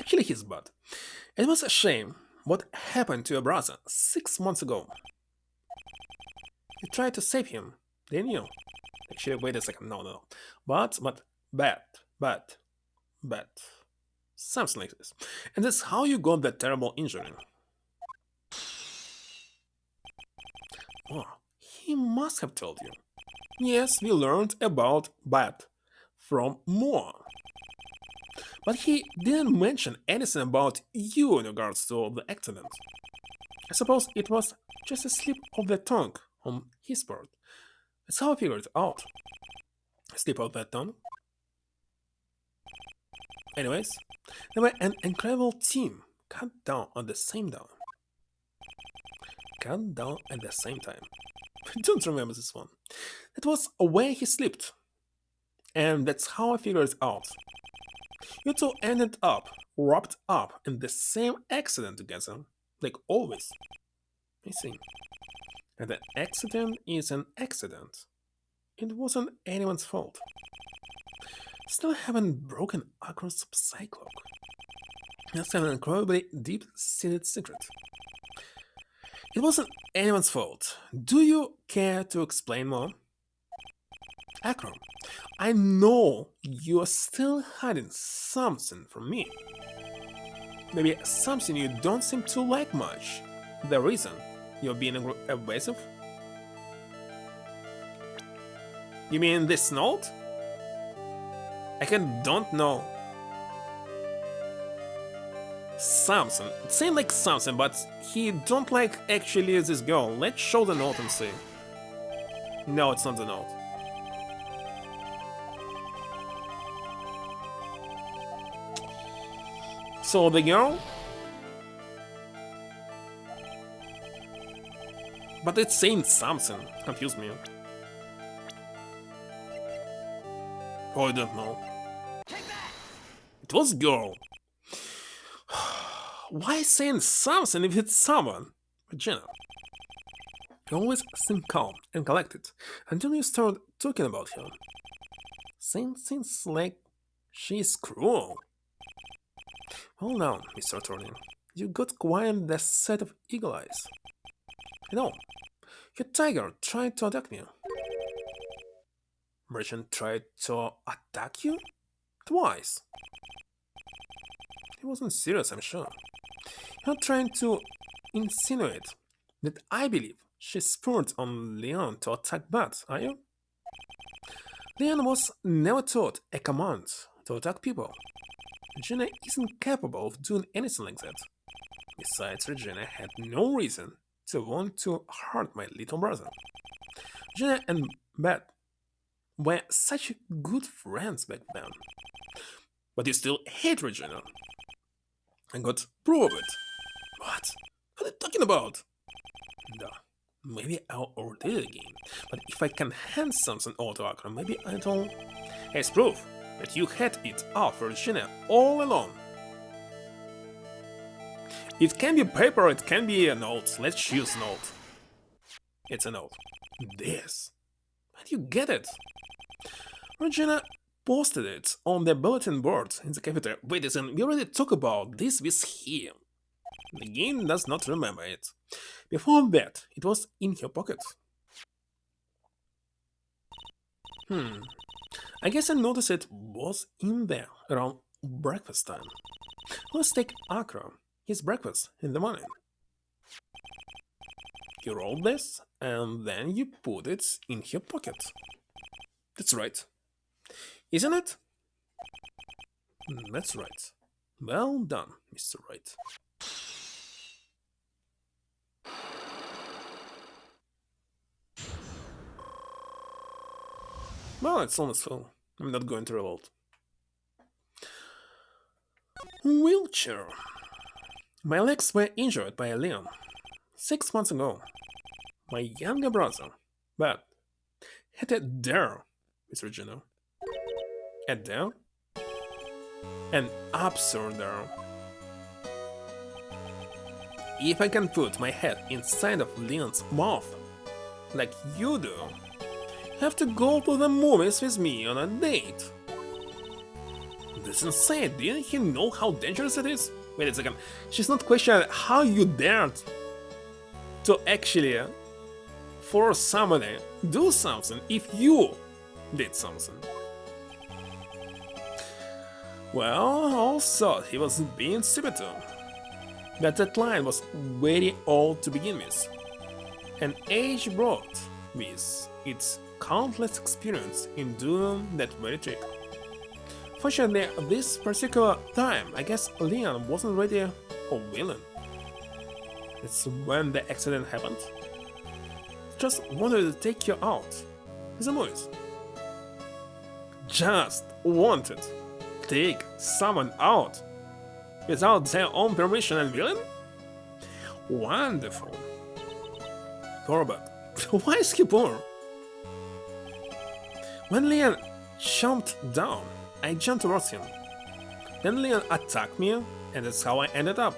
A: actually he's bad. It was a shame what happened to your brother 6 months ago. You tried to save him, didn't you? Actually, wait a second, no. But, bad. Something like this. And that's how you got that terrible injury. Oh, he must have told you. Yes, we learned about bad from Moore. But he didn't mention anything about you in regards to the accident. I suppose it was just a slip of the tongue on his part. That's how I figured it out. Slip of that tongue. Anyways, they were an incredible team, cut down at the same time. Cut down at the same time. I don't remember this one. That was where he slipped. And that's how I figured it out. You two ended up wrapped up in the same accident together, like always. I see. And the accident is an accident. It wasn't anyone's fault. Still haven't broken across Psyclock. That's an incredibly deep-seated secret. It wasn't anyone's fault. Do you care to explain more? Akron, I know you're still hiding something from me. Maybe something you don't seem to like much. The reason you're being evasive? You mean this note? I don't know. Something. It seemed like something, but he don't like actually this girl. Let's show the note and see. No, it's not the note. So the girl? But it's saying something. Confused me. Oh, I don't know. It was girl. Why saying something if it's someone? Regina. You always seem calm and collected until you start talking about her. Saying things like she's cruel. Hold on, Mr. Attorney. You got quite the set of eagle eyes. I know. Your tiger tried to attack me. Merchant tried to attack you? Twice. He wasn't serious, I'm sure. You're trying to insinuate that I believe she spurred on Leon to attack Bat, are you? Leon was never taught a command to attack people. Regina isn't capable of doing anything like that. Besides, Regina had no reason to want to hurt my little brother. Regina and Bat were such good friends back then. But you still hate Regina. I got proof of it. What? What are you talking about? No. Maybe I'll order it again. But if I can hand something over to Akron, maybe I don't... As proof that you had it out for Regina all along. It can be paper, it can be a note. Let's choose note. It's a note. This. How do you get it? Regina posted it on the bulletin board in the cafeteria. Wait a second, we already talked about this with him. The game does not remember it. Before that, it was in her pocket. I guess I noticed it was in there around breakfast time. Let's take Akra, his breakfast in the morning. You roll this, and then you put it in her pocket. That's right. Isn't it? That's right. Well done, Mr. Wright. Well, it's almost full. I'm not going to revolt. Wheelchair. My legs were injured by a lion 6 months ago. My younger brother, but had a dare, Miss Regina. A dare? An absurd dare. If I can put my head inside of Leon's mouth, like you do, have to go to the movies with me on a date. This is insane. Didn't he know how dangerous it is? Wait a second. She's not questioning how you dared to actually force somebody do something if you did something. Well, all thought he was being stupid too. But that line was very old to begin with. And age brought with its countless experience in doing that very trick. Fortunately, this particular time, I guess Leon wasn't ready or willing. It's when the accident happened. Just wanted to take you out with the movies. Just wanted to take someone out without their own permission and willing? Wonderful. Poor bug. Why is he poor? When Leon jumped down, I jumped towards him. Then Leon attacked me, and that's how I ended up.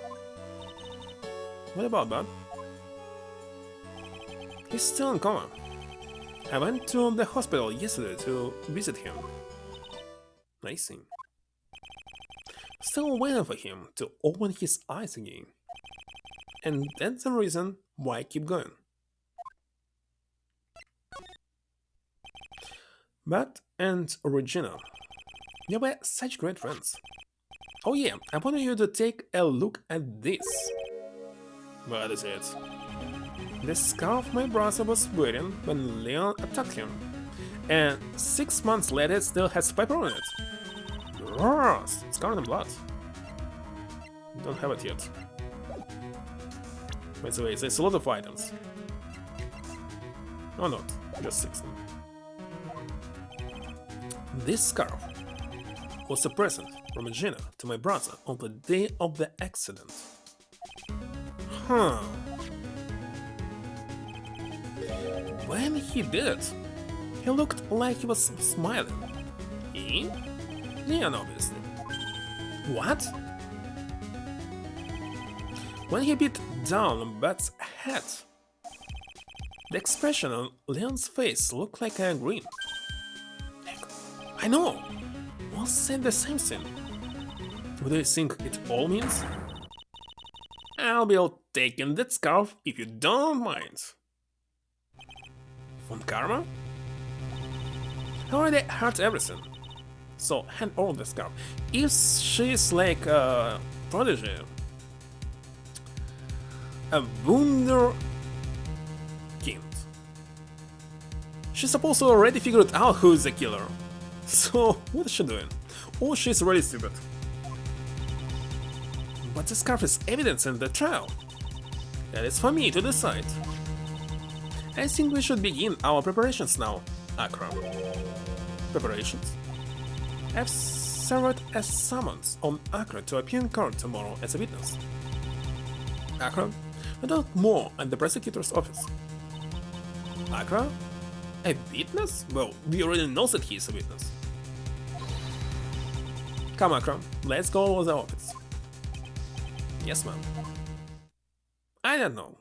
A: What about Bud? He's still in coma. I went to the hospital yesterday to visit him. I see. Still waiting for him to open his eyes again. And that's the reason why I keep going. Bud and Regina, they were such great friends. Oh yeah, I wanted you to take a look at this. What is it? The scarf my brother was wearing when Leon attacked him. And 6 months later it still has pepper on it. Gross! It's covered in blood. Don't have it yet. By the way, there's a lot of items. Or not, just 16. This scarf was a present from Regina to my brother on the day of the accident. Huh. When he did it, he looked like he was smiling. He? Leon, obviously. What? When he beat down on Bud's head, the expression on Leon's face looked like a grin. I know! We'll say the same thing. What do you think it all means? I'll be taking that scarf if you don't mind. From Karma? I already heard everything. So hand over the scarf. If she's like a prodigy, a wunderkind, she's supposed to already figured out who is the killer. So what is she doing? Oh, she's really stupid. But the scarf is evidence in the trial. That is for me to decide. I think we should begin our preparations now, Akra. Preparations? I've served a summons on Akra to appear in court tomorrow as a witness. Akra, we talk more at the prosecutor's office. Akra? A witness? Well, we already know that he is a witness. Come, Akra, let's go to the office. Yes, ma'am. I don't know.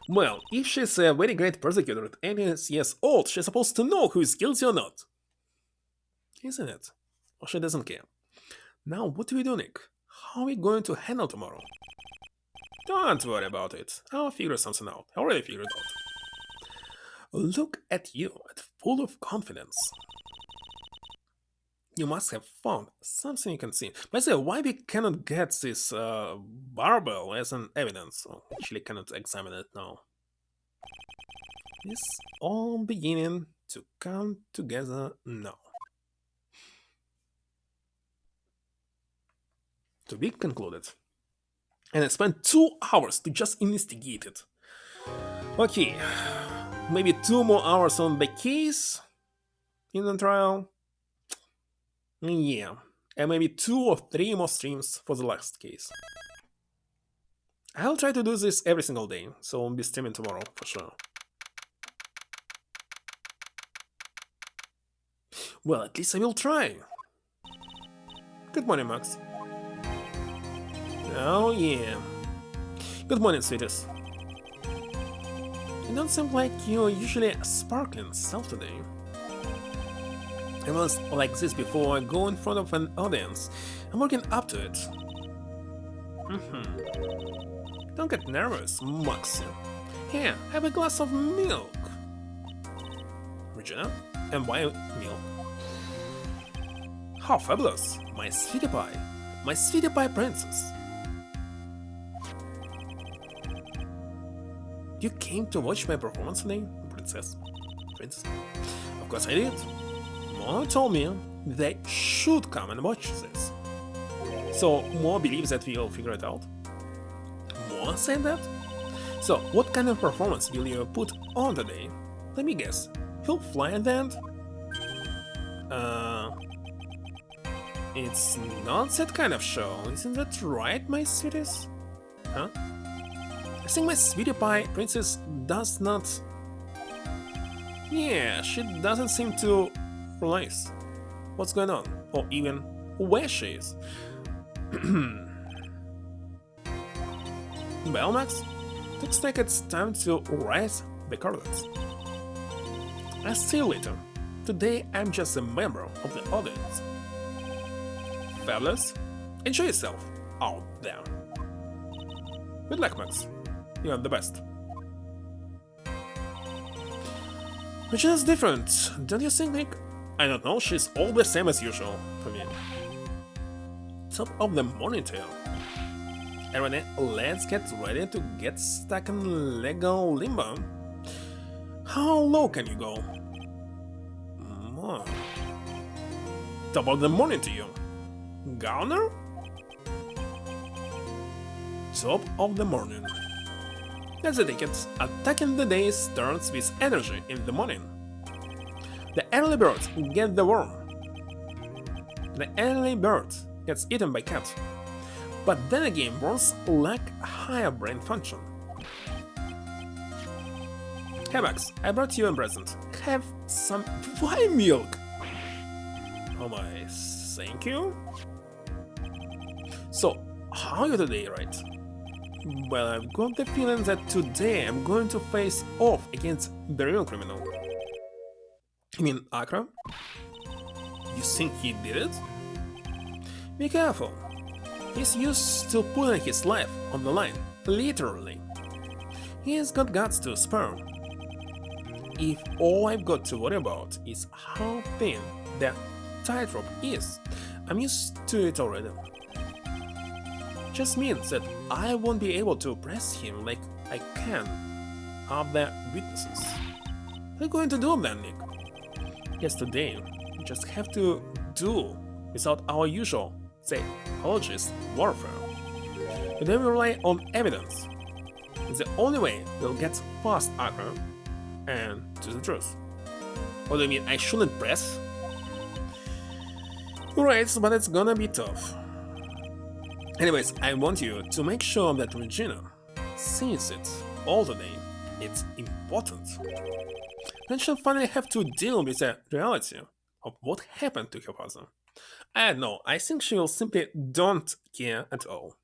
A: Well, if she's a very great prosecutor at 18 years old, she's supposed to know who is guilty or not. Isn't it? Or she doesn't care. Now, what do we do, Nick? How are we going to handle tomorrow? Don't worry about it. I'll figure something out. I already figured it out. Look at you, full of confidence. You must have found something you can see. By the way, why we cannot get this barbell as an evidence? Oh, actually cannot examine it now. It's all beginning to come together now. To be concluded. And I spent 2 hours to just investigate it. Okay. maybe 2 more hours on the case in the trial. Yeah, and maybe 2 or 3 more streams for the last case. I'll try to do this every single day, so I'll be streaming tomorrow for sure. Well, at least I will try. Good morning, Max. Oh yeah. Good morning, sweeties. You don't seem like you're usually a sparkling self today. I was like this before I go in front of an audience. I'm working up to it. Don't get nervous, Maxi. Here, have a glass of milk. Regina? And why milk? How fabulous! My sweetie pie! My sweetie pie princess! You came to watch my performance today, princess? Princess? Of course I did. Mom told me they should come and watch this. So Mo believes that we'll figure it out. Mo said that? So what kind of performance will you put on today? Let me guess. He'll fly at the end? It's not that kind of show, isn't that right, my sweeties? Huh? I think my sweetie pie princess does not... Yeah, she doesn't seem to realize what's going on, or even where she is. Well, Max, looks like it's time to write the coordinates. I'll see you later. Today I'm just a member of the audience. Fabulous. Enjoy yourself out there. Good luck, Max. You are the best. Regina's different, don't you think, Nick? I don't know, she's all the same as usual for me. Top of the morning tail. Everyone, let's get ready to get stuck in Lego limbo. How low can you go? Top of the morning to you. Garner? Top of the morning. That's the ticket. Attacking the day starts with energy in the morning. The early bird gets the worm. The early bird gets eaten by cat. But then again, worms lack higher brain function. Hey Max, I brought you a present. Have some wine milk. Oh my, thank you. So, how are you today, Wright? Well, I've got the feeling that today I'm going to face off against the real criminal. You mean Akra? You think he did it? Be careful. He's used to putting his life on the line, literally. He's got guts to spare. If all I've got to worry about is how thin the tightrope is, I'm used to it already. Just means that I won't be able to press him like I can other witnesses. What are you going to do then, Nick? Yes, today we just have to do without our usual psychologist warfare. Today we rely on evidence. It's the only way we'll get past Akra and to the truth. What do you mean, I shouldn't press? Right, but it's gonna be tough. Anyways, I want you to make sure that Regina sees it all today. It's important. Then she'll finally have to deal with the reality of what happened to her father. I don't know, I think she will simply don't care at all.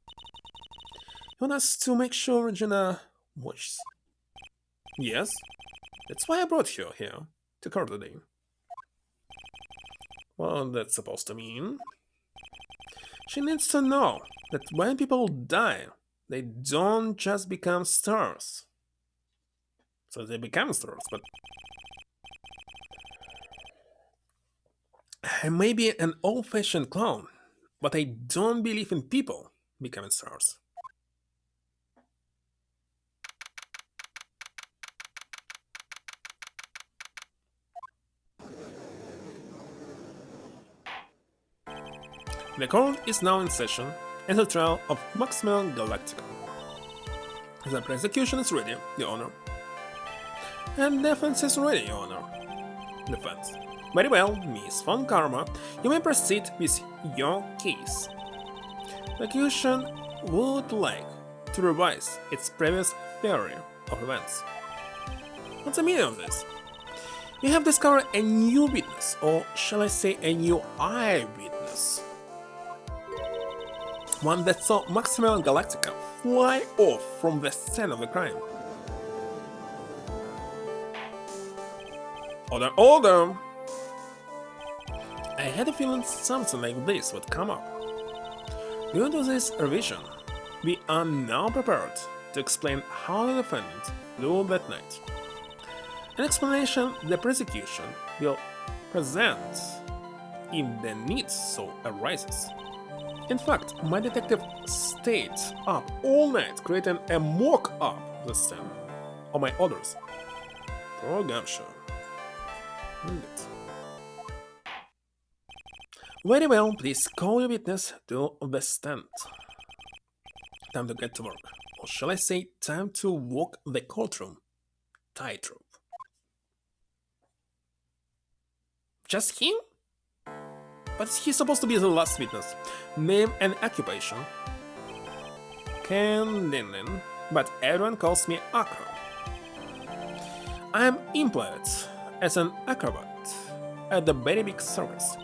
A: You want us to make sure Regina watches? Yes, that's why I brought her here to court today. Well, that's supposed to mean... She needs to know that when people die, they don't just become stars. So they become stars, but... I may be an old-fashioned clown, but I don't believe in people becoming stars. The court is now in session in the trial of Maximilian Galactica. The prosecution is ready, Your Honor. And defense is ready, Your Honor. Defense. Very well, Miss Von Karma, you may proceed with your case. The accusation would like to revise its previous theory of events. What's the meaning of this? You have discovered a new witness, or shall I say a new eyewitness. One that saw Maximilian Galactica fly off from the scene of the crime. Order! I had a feeling something like this would come up. Due to this revision, we are now prepared to explain how the defendant flew that night. An explanation the prosecution will present if the need so arises. In fact, my detective stayed up all night creating a mock-up of the scene on my orders. Poor Gumshoe. Very well, please call your witness to the stand. Time to get to work, or shall I say, time to walk the courtroom tightrope. Just him? But he's supposed to be the last witness. Name and occupation. Ken Linlin, but everyone calls me Acro. I am employed as an acrobat at the very big circus.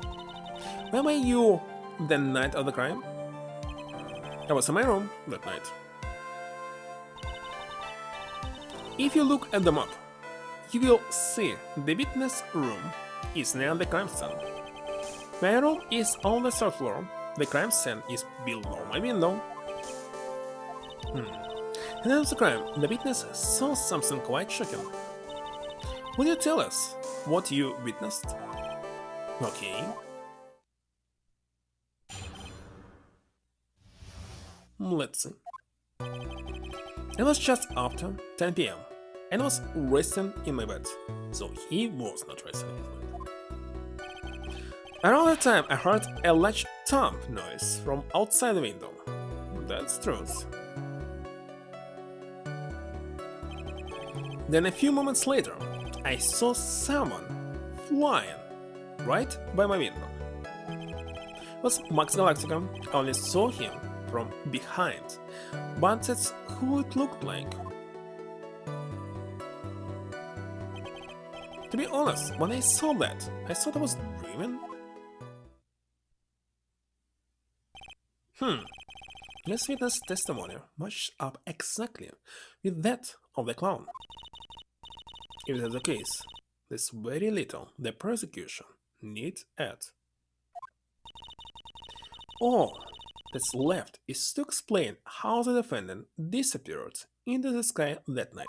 A: Where were you the night of the crime? I was in my room that night. If you look at the map, you will see the witness room is near the crime scene. My room is on the third floor, the crime scene is below my window. The night of the crime, the witness saw something quite shocking. Will you tell us what you witnessed? Okay. Let's see. It was just after 10 p.m. and I was resting in my bed, so he was not resting in his bed. Around that time, I heard a large thump noise from outside the window. That's truth. Then a few moments later, I saw someone flying right by my window. It was Max Galactica. I only saw him from behind, but that's who it looked like. To be honest, when I saw that, I thought I was dreaming. This witness testimony matched up exactly with that of the clown. If that's the case, there's very little the prosecution need add. All that's left is to explain how the defendant disappeared into the sky that night.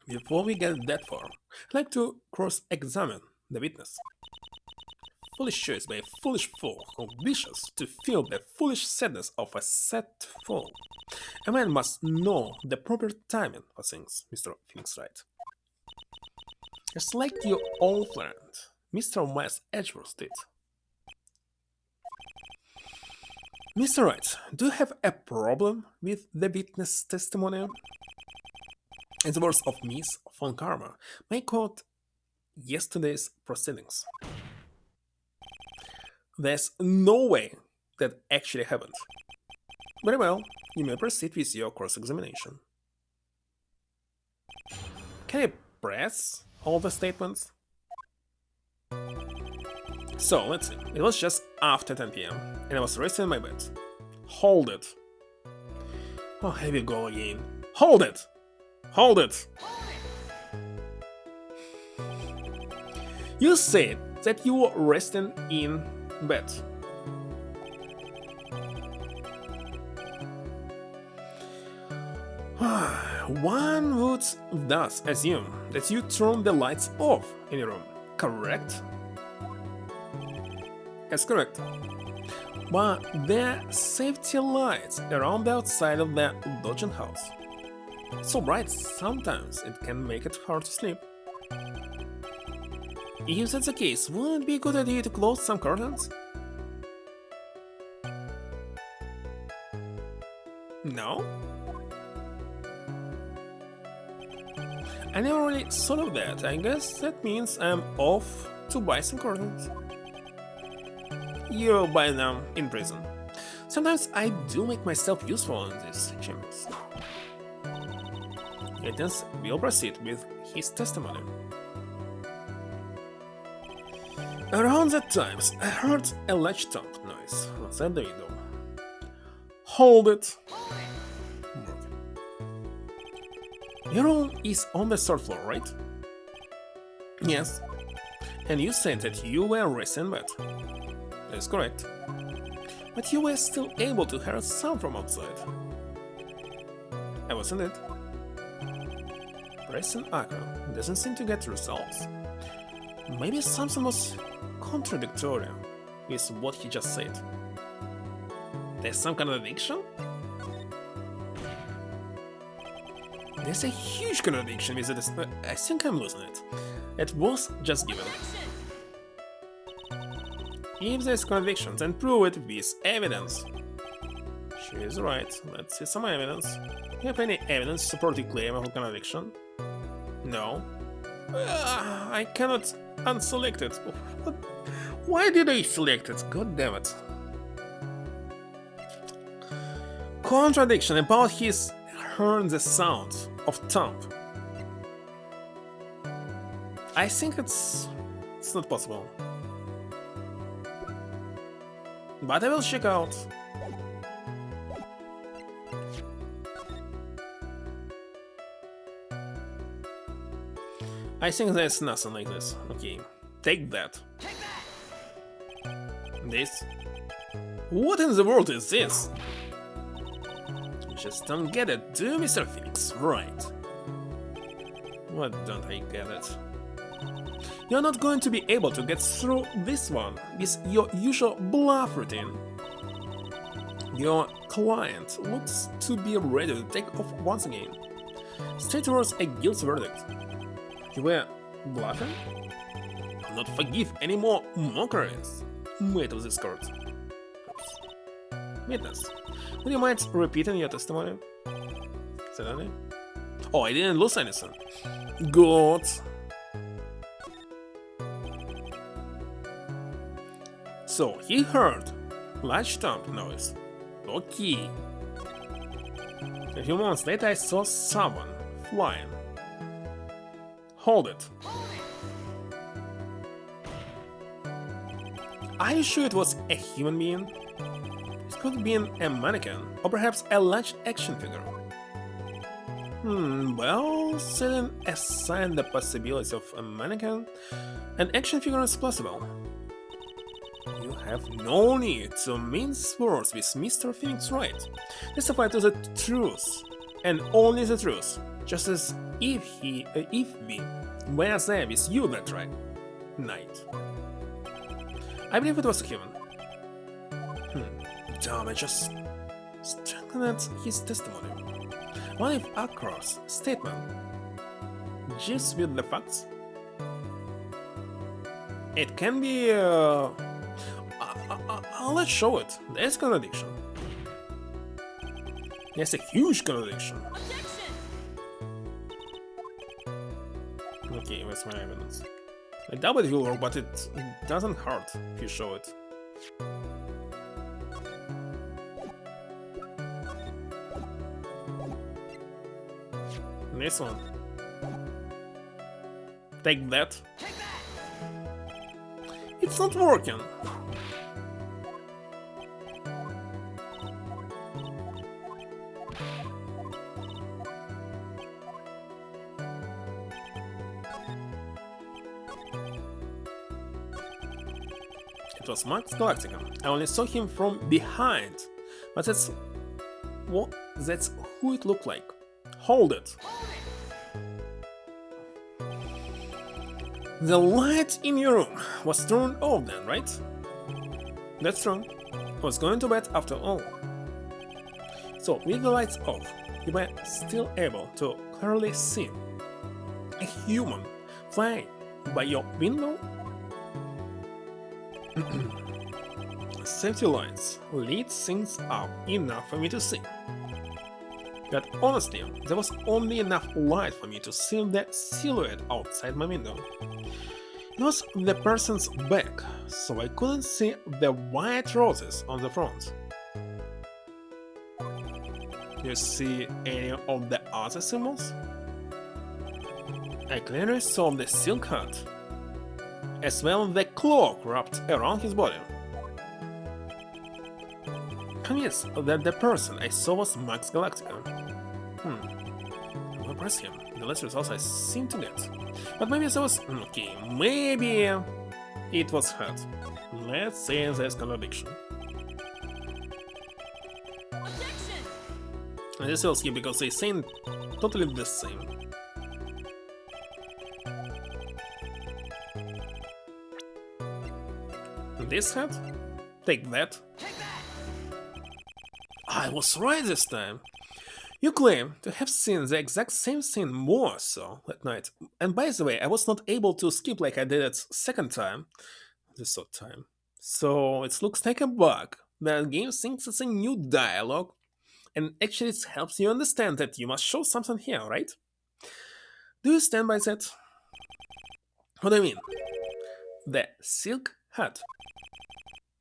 A: Before we get that far, I'd like to cross-examine the witness. Foolish choice by a foolish fool who wishes to feel the foolish sadness of a sad fool. A man must know the proper timing for things, Mr. Wright. Just like your old friend, Mr. Miles Edgeworth did. Mr. Wright, do you have a problem with the witness testimony? In the words of Miss Von Karma, may quote yesterday's proceedings. There's no way that actually happened. Very well, you may proceed with your cross-examination. Can you press all the statements? So, let's see. It was just after 10 p.m. and I was resting in my bed. Hold it. Oh, here we go again. Hold it! Hold it! You said that you were resting in bed. One would thus assume that you turned the lights off in your room, correct? That's correct. But there are safety lights around the outside of the lodging house. So bright sometimes it can make it hard to sleep. If that's the case, wouldn't it be a good idea to close some curtains? No? I never really thought of that. I guess that means I'm off to buy some curtains. You'll buy them in prison. Sometimes I do make myself useful in these chambers. Agents will proceed with his testimony. Around that time, I heard a latch thump noise outside the window. Hold it! Your room is on the third floor, right? Yes. And you said that you were resting in bed. That is correct. But you were still able to hear sound from outside. I wasn't it? Pressing echo doesn't seem to get results. Maybe something was contradictory with what he just said. There's some contradiction? There's a huge contradiction with it. I think I'm losing it. It was just given. If there's contradiction, then prove it with evidence. She is right. Let's see some evidence. Do you have any evidence to support the claim of a contradiction? No. I cannot unselect it. Why did I select it? God damn it. Contradiction about his heard the sound of thump. I think it's not possible. But I will check out. I think there's nothing like this. Okay, take that. This? What in the world is this? Just don't get it, do you, Mr. Phoenix? Right. What don't I get it? You're not going to be able to get through this one with your usual bluff routine. Your client looks to be ready to take off once again. Straight towards a guilty verdict. You were bluffing? I'll not forgive any more mockeries made of this court. Witness, would you mind repeating your testimony? Certainly. Oh, I didn't lose anything. Good. So, he heard latch thump noise. Okay. A few moments later I saw someone flying. Hold it. Are you sure it was a human being? It could have been a mannequin, or perhaps a large action figure. Well, setting aside the possibility of a mannequin, an action figure is possible. You have no need to mince words with Mr. Phoenix Wright. Testify to the truth, and only the truth, just as if we were there with you that night. I believe it was a human. Damn, I just strengthened his testimony. What if Akr's statement jives with the facts? It can be. Let's show it. There's contradiction. There's a huge contradiction. Okay, where's my evidence? I doubt it will work, but it doesn't hurt if you show it. This one. Take that. It's not working. It was Max Galactica. I only saw him from behind, but that's who it looked like. Hold it. The light in your room was turned off then, right? That's true. I was going to bed after all. So, with the lights off, you were still able to clearly see a human flying by your window? Safety lights lit things up enough for me to see. But honestly, there was only enough light for me to see the silhouette outside my window. It was the person's back, so I couldn't see the white roses on the front. Do you see any of the other symbols? I clearly saw the silk hat, as well as the cloak wrapped around his body. Convinced that the person I saw was Max Galactica. I'll press him. The less results I seem to get. But maybe there was... Okay, maybe it was Hat. Let's say there's contradiction. And this will skip because they say totally the same. This hat? Take that. I was right this time. You claim to have seen the exact same scene more so that night. And by the way, I was not able to skip like I did it second time. The third time. So it looks like a bug. The game thinks it's a new dialogue. And actually it helps you understand that you must show something here, right? Do you stand by that? What do I mean? The silk hat.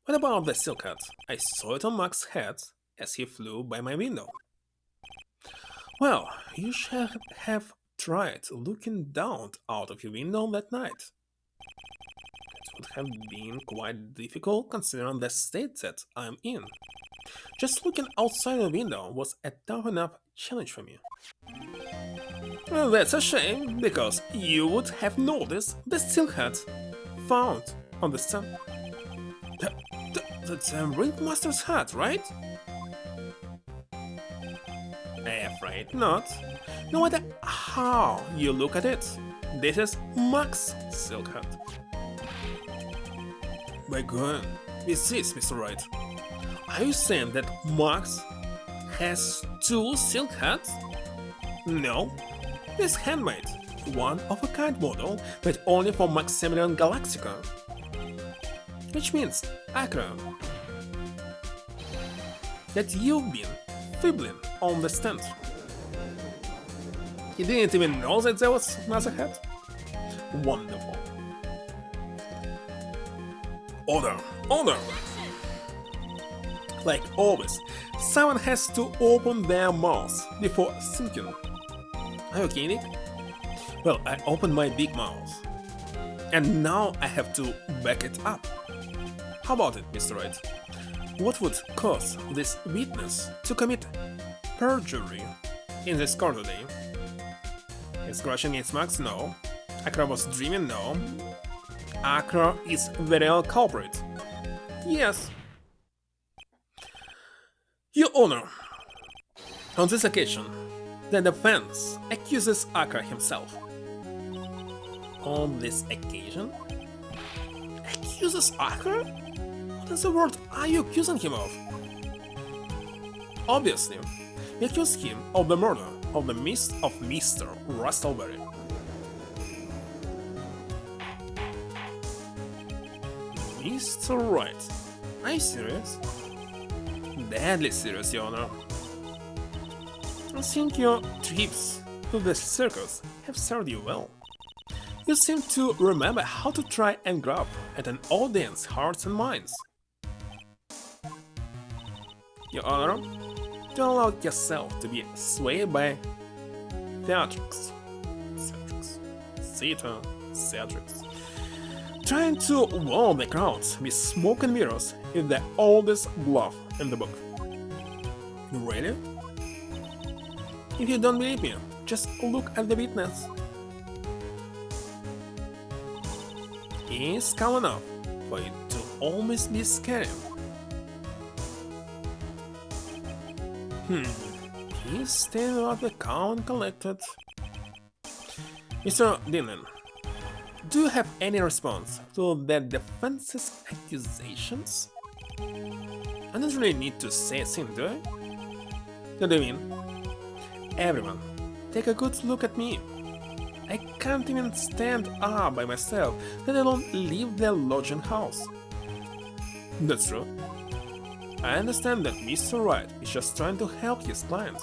A: What about the silk hat? I saw it on Max's head as he flew by my window. Well, you should have tried looking down out of your window that night. It would have been quite difficult considering the state that I'm in. Just looking outside the window was a tough enough challenge for me. Well, that's a shame, because you would have noticed the silk hat found on the stand. That's a Ringmaster's hat, right? Afraid not. No matter how you look at it, this is Max's silk hat. My God, is this, Mr. Wright? Are you saying that Max has two silk hats? No, it's handmade, one of a kind model, but only for Maximilian Galactica. Which means, Akra, that you've been fibbling on the stand. He didn't even know that there was another hat? Wonderful. Order! Order! Like always, someone has to open their mouth before thinking. Are you kidding? Well, I opened my big mouth. And now I have to back it up. How about it, Mr. Wright? What would cause this witness to commit perjury in this court today? Is crushing its marks? No. Akra was dreaming? No. Akra is the real culprit? Yes. Your Honor, on this occasion, the defense accuses Akra himself. On this occasion? Accuses Akra? What in the world are you accusing him of? Obviously, we accuse him of the murder of the Mr. Rustleberry. Mr. Wright, are you serious? Deadly serious, Your Honor. I think your trips to the circus have served you well. You seem to remember how to try and grab at an audience's hearts and minds. Your Honor, to allow yourself to be swayed by theatrics, trying to wow the crowds with smoke and mirrors is the oldest bluff in the book. Really? If you don't believe me, just look at the witness. He is calm enough for it to almost be scary. He's still rather calm and collected. Mr. Dinnan, do you have any response to the defense's accusations? I don't really need to say a thing, do I? What do you mean? Everyone, take a good look at me. I can't even stand up by myself, let alone leave the lodging house. That's true. I understand that Mr. Wright is just trying to help his client.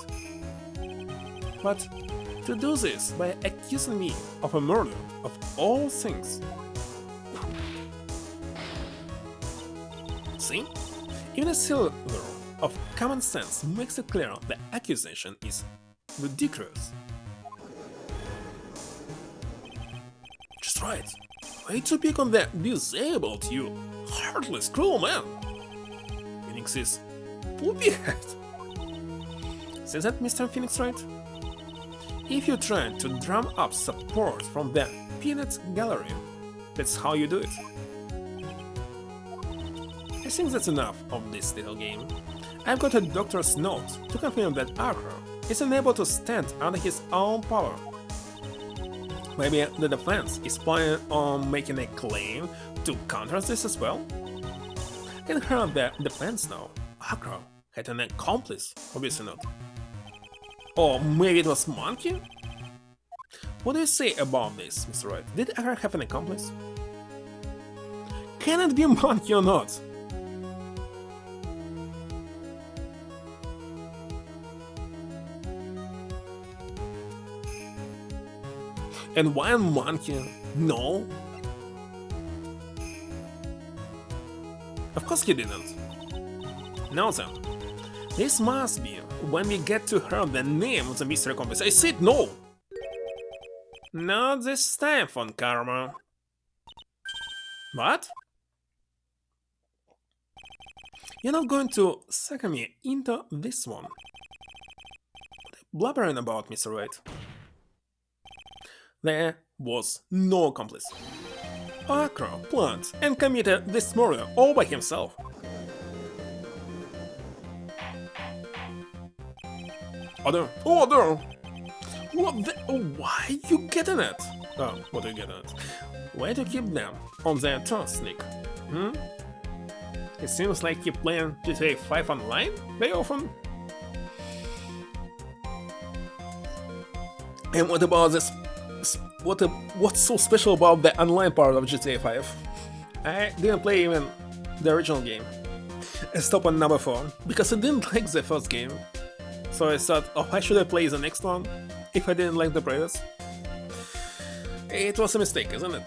A: But to do this by accusing me of a murder of all things. See? Even a silver of common sense makes it clear the accusation is ridiculous. Just right. Way to pick on the disabled, you heartless, cruel man. Phoenix is poopyhead. Says that, Mr. Phoenix, right? If you try to drum up support from the peanuts gallery, that's how you do it. I think that's enough of this little game. I've got a doctor's note to confirm that Archer is unable to stand under his own power. Maybe the defense is planning on making a claim to counter this as well? I can hear the defense now. Archer had an accomplice, obviously not. Or maybe it was Monkey? What do you say about this, Mr. Wright? Did Archer have an accomplice? Can it be Monkey or not? And why a monkey? No. Of course he didn't. Now then, this must be when we get to hear the name of the mystery accomplice. I said no! Not this time, Von Karma. What? You're not going to sucker me into this one. What are you blubbering about, Mr. Wright? There was no accomplice. Archer planned and committed this murder all by himself. Order! Order! What the? Why are you getting it? Oh, what are you getting at? Why to keep them on their toes, Nick? It seems like you're playing GTA 5 online very often. And what about this? What's so special about the online part of GTA 5? I didn't play even the original game. I stopped on number 4 because I didn't like the first game. So I thought, oh, why should I play the next one if I didn't like the previous? It was a mistake, isn't it?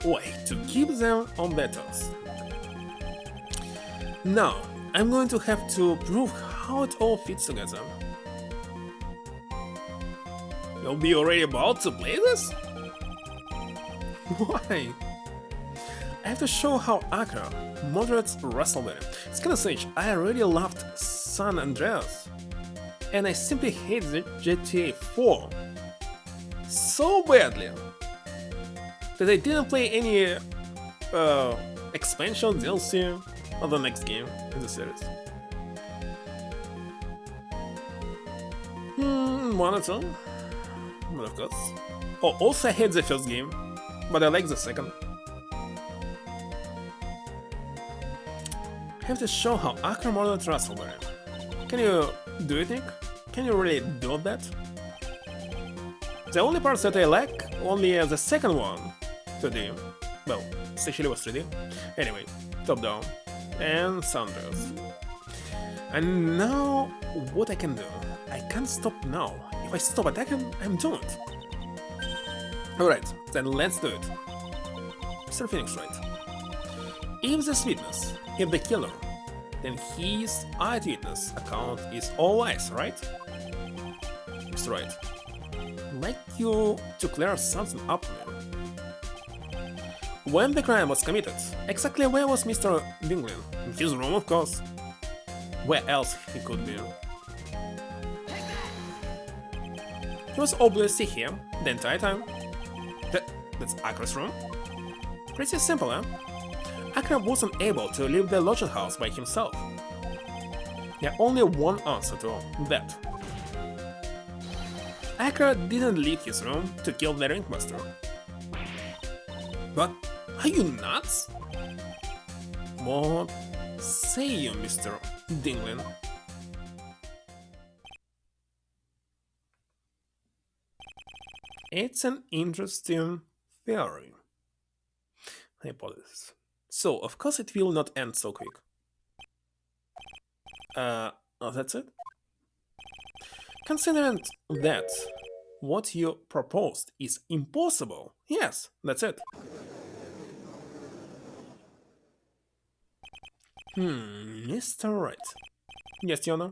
A: Why, to keep them on their toes. Now, I'm going to have to prove how it all fits together. You'll be already about to play this? Why? I have to show how Archer moderates WrestleMania. It's kinda strange, I really loved San Andreas. And I simply hate the GTA 4 so badly that I didn't play any expansion, DLC, or the next game in the series. One or two? But of course. Oh, also I hate the first game, but I like the second. I have to show how Archer moderates WrestleMania. Can you do it, Nick? Can you really do that? The only parts that I like, only the second one, 3D. Well, it actually was 3D. Anyway, top down. And Sanders. And now, what I can do? I can't stop now. If I stop attacking, I'm doomed. Alright, then let's do it. Mr. Phoenix, right? If this witness is the killer, then his eyewitness account is all lies, right? Mr. Wright, I'd like you to clear something up for me. When the crime was committed, exactly where was Mr. Dinglin? In his room, of course. Where else he could be? He was obviously here the entire time. That's Archer's room? Pretty simple, huh? Archer wasn't able to leave the lodging house by himself. There's only one answer to that. Archer didn't leave his room to kill the ringmaster. But are you nuts? What say you, Mr. Dinglin? It's an interesting theory. Hypothesis. So, of course it will not end so quick. Oh, that's it? Considering that what you proposed is impossible, yes, that's it. Mr. Wright. Yes, Your Honor.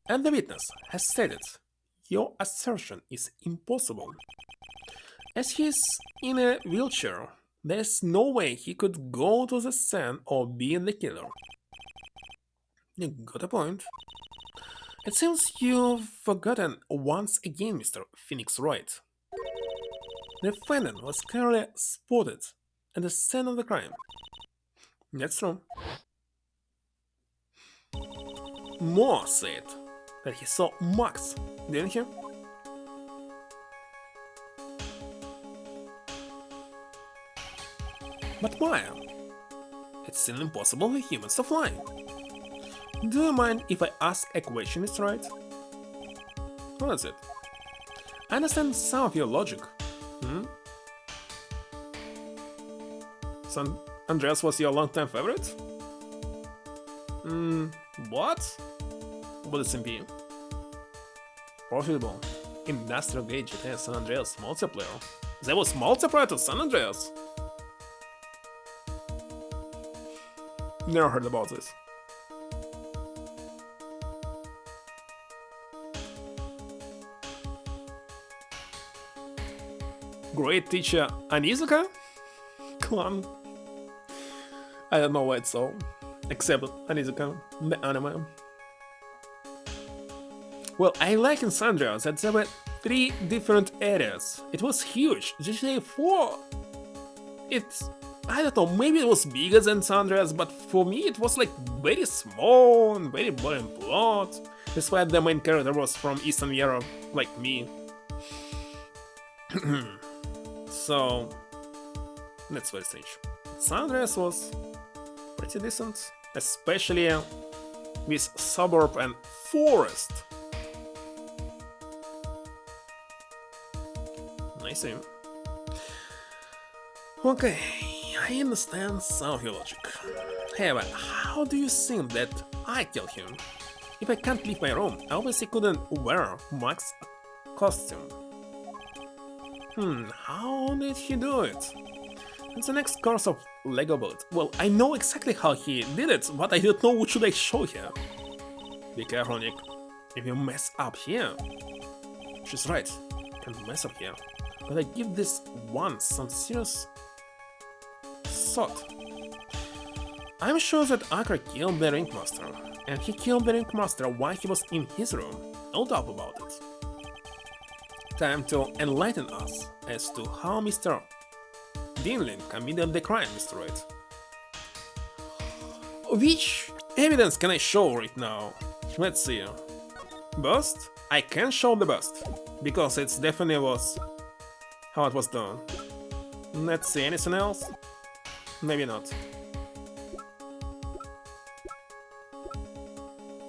A: And the witness has stated your assertion is impossible. As he's in a wheelchair, there's no way he could go to the scene or be the killer. You got a point. It seems you've forgotten once again, Mr. Phoenix Wright. The defendant was clearly spotted at the scene of the crime. That's true. Moore said that he saw Max, didn't he? But Maya, it's still impossible for humans to fly. Do you mind if I ask a question, Mr. Wright? What is it? I understand some of your logic. San Andreas was your long-time favorite? What? What is MP? Profitable. Industrial grade GTA San Andreas multiplayer. There was multiplayer to San Andreas? Never heard about this. Great teacher Anizuka? Clown. I don't know why it's so. Except Anizuka, the anime. Well, I like in San Andreas that there were 3 different areas. It was huge. GTA 4. I don't know, maybe it was bigger than San Andreas, but for me it was like very small and very boring plot. Despite the main character was from Eastern Europe, like me. So, that's very strange. San Andreas was pretty decent, especially with suburb and forest. I see. Okay, I understand some of your logic. However, how do you think that I killed him? If I can't leave my room, I obviously couldn't wear Max's costume. How did he do it? It's the next course of Lego build. Well, I know exactly how he did it, but I don't know what should I show here. Be careful, Nick. If you mess up here... She's right, you can mess up here. But I give this one some serious thought. I'm sure that Akra killed the Ringmaster, and he killed the Ringmaster while he was in his room. No doubt about it. Time to enlighten us as to how Mr. Dinlin committed the crime, Mr. Wright. Which evidence can I show right now? Let's see. Bust? I can show the bust, because it definitely was how it was done. Let's see, anything else? Maybe not.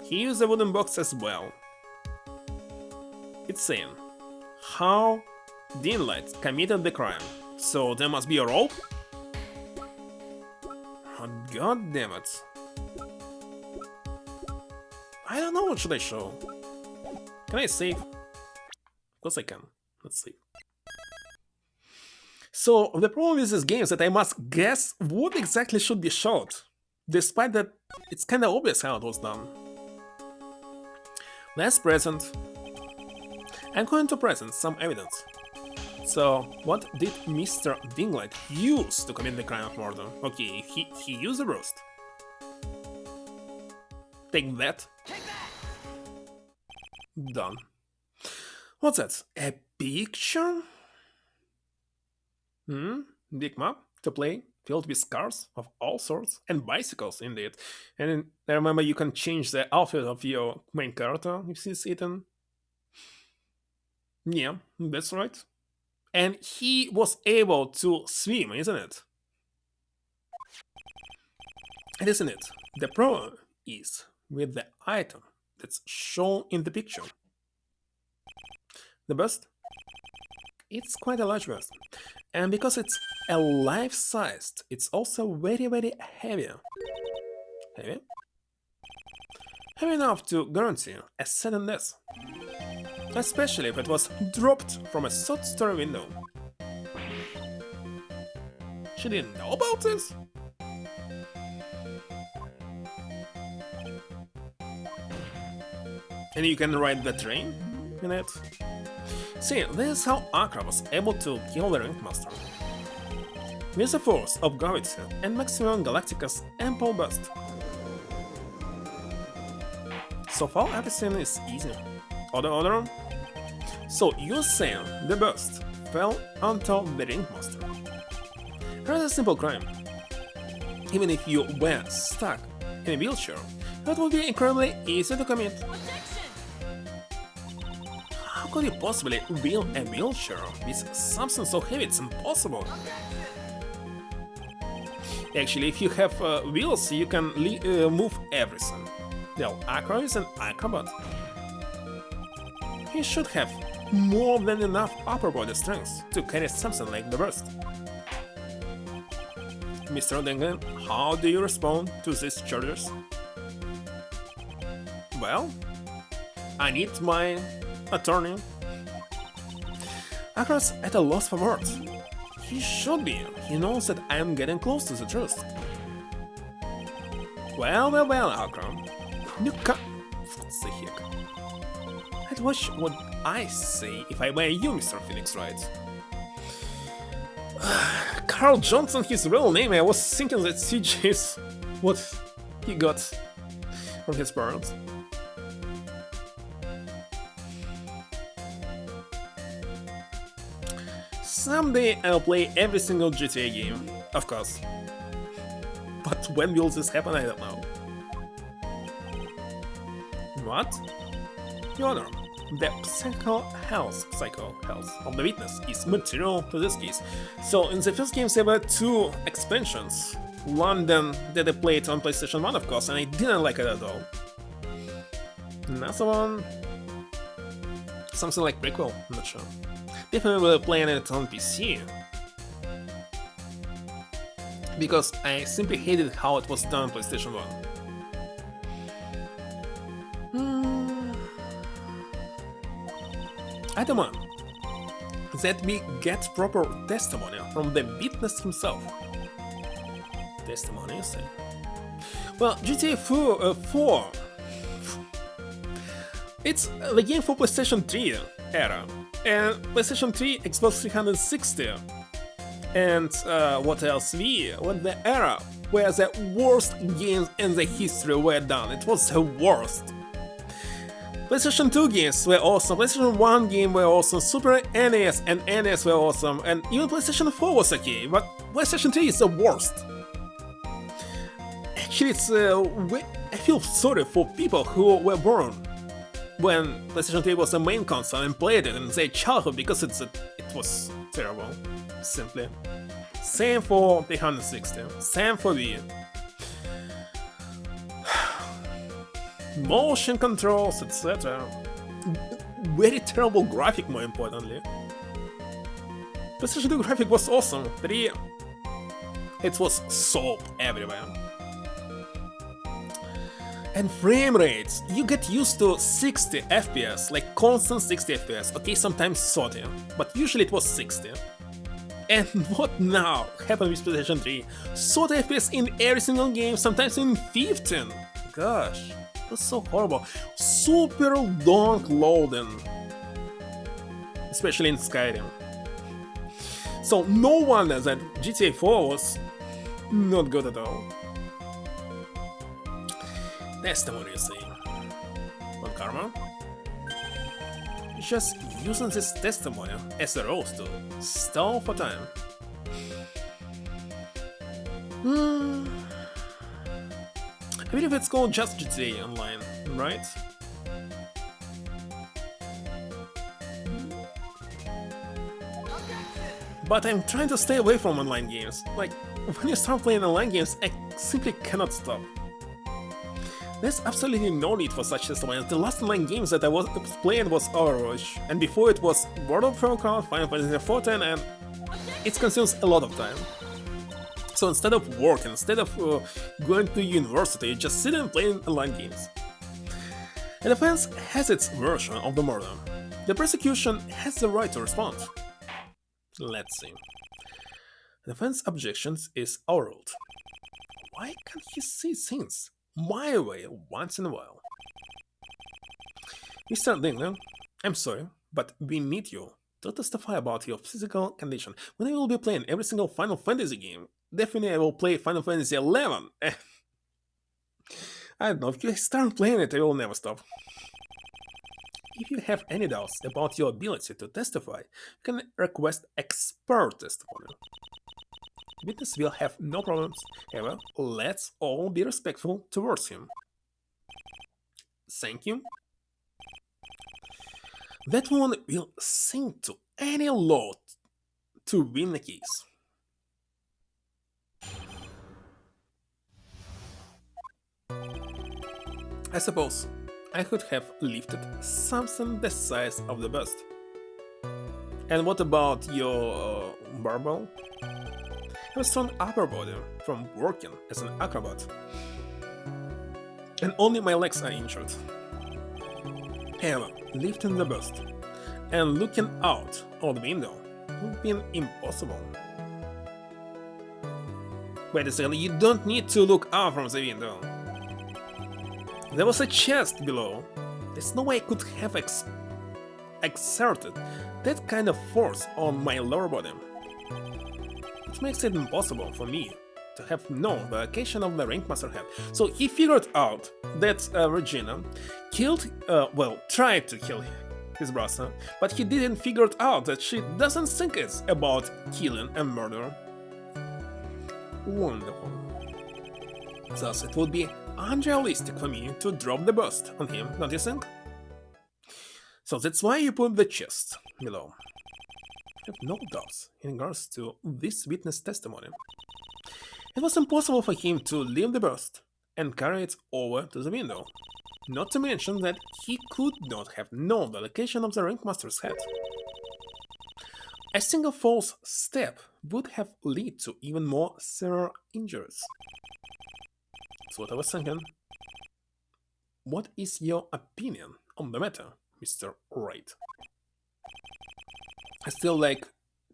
A: He used a wooden box as well. It's saying how Dinlight committed the crime. So there must be a rope? Oh, God damn it. I don't know, what should I show? Can I save? Of course I can. Let's see. So the problem with this game is that I must guess what exactly should be shot, despite that it's kinda obvious how it was done. Let's present. I'm going to present some evidence. So, what did Mr. Dinglight use to commit the crime of murder? Okay, he used a roast. Take that. Done. What's that? A picture? Big map to play, filled with cars of all sorts, and bicycles indeed. And I remember you can change the outfit of your main character if he's eaten. Yeah, that's right. And he was able to swim, isn't it? And isn't it? The problem is with the item that's shown in the picture. The bust? It's quite a large bust. And because it's a life-sized, it's also very, very heavy. Heavy? Heavy enough to guarantee a sudden death. especially if it was dropped from a soft store window. She didn't know about this? And you can ride the train in it? See, this is how Akra was able to kill the Ringmaster. With the force of gravity and Maximum Galactica's ample burst. So far everything is easy. Order. So you're saying the burst fell onto the Ringmaster. Rather simple crime. Even if you were stuck in a wheelchair, that would be incredibly easy to commit. How could you possibly wheel a wheelchair with something so heavy it's impossible? Actually, if you have wheels, you can move everything. Well, Akra is an acrobat. He should have more than enough upper body strength to carry something like the burst. Mr. Dingen, how do you respond to these charges? Well, I need my attorney. Akra's at a loss for words. He should be. He knows that I am getting close to the truth. Well, Akra. You can't... What the heck? I'd watch what I say if I were you, Mr. Phoenix Wright. Carl Johnson, his real name. I was thinking that CJ is what he got from his parents. Someday I'll play every single GTA game, of course. But when will this happen, I don't know. What? Your Honor, the psycho health of the witness is material to this case. So in the first games there were 2 expansions. One then that I played on PlayStation 1, of course, and I didn't like it at all. Another one... something like prequel, I'm not sure. Definitely will playing it on PC. Because I simply hated how it was done on PlayStation 1. I demand that we get proper testimony from the witness himself. Testimony, you say? Well, GTA 4... it's the game for PlayStation 3 era, and PlayStation 3, Xbox 360, and what else? Wii, when the era where the worst games in the history were done. It was the worst. PlayStation 2 games were awesome, PlayStation 1 game were awesome, Super NES and NES were awesome, and even PlayStation 4 was okay, but PlayStation 3 is the worst. Actually, it's I feel sorry for people who were born when PlayStation 3 was the main console and played it in their childhood because it was terrible, simply. Same for 360, same for Wii. Motion controls, etc. Very terrible graphic, more importantly. PlayStation 2 graphic was awesome, 3... it was soap everywhere. And frame rates, you get used to 60 FPS, like constant 60 FPS, okay, sometimes 30, but usually it was 60. And what now happened with PlayStation 3? 30 FPS in every single game, sometimes in 15. Gosh, that's so horrible. Super long loading, especially in Skyrim. So no wonder that GTA 4 was not good at all. Testimony, you see. On Karma? Just using this testimony as a rose to stall for time. I believe it's called just GTA Online, right? But I'm trying to stay away from online games. Like, when you start playing online games, I simply cannot stop. There's absolutely no need for such testimonies. The last online games that I was playing was Overwatch, and before it was World of Warcraft, Final Fantasy XIV, and it consumes a lot of time. So instead of working, instead of going to university, you just sit and play online games. And the fans has its version of the murder. The prosecution has the right to respond. Let's see. The defense objections is overruled. Why can't he see things my way once in a while? Mr. Dingle, I'm sorry, but we need you to testify about your physical condition. When I will be playing every single Final Fantasy game, definitely I will play Final Fantasy 11. I don't know, if you start playing it, I will never stop. If you have any doubts about your ability to testify, you can request expert testimony. Witness will have no problems, however, let's all be respectful towards him. Thank you. That one will sing to any law to win the case. I suppose I could have lifted something the size of the bust. And what about your barbell? I have a strong upper body from working as an acrobat. And only my legs are injured. However, lifting the bust and looking out of the window would have been impossible. Wait a second, you don't need to look out from the window. There was a chest below. There's no way I could have exerted that kind of force on my lower body. It makes it impossible for me to have known the location of the Ringmaster head. So he figured out that Regina tried to kill his brother, but he didn't figure out that she doesn't think it's about killing and murder. Wonderful. Thus, it would be unrealistic for me to drop the bust on him, don't you think? So that's why you put the chest below. I have no doubts in regards to this witness testimony. It was impossible for him to leave the bust and carry it over to the window, not to mention that he could not have known the location of the Ringmaster's head. A single false step would have led to even more severe injuries. That's what I was thinking. What is your opinion on the matter, Mr. Wright? I still like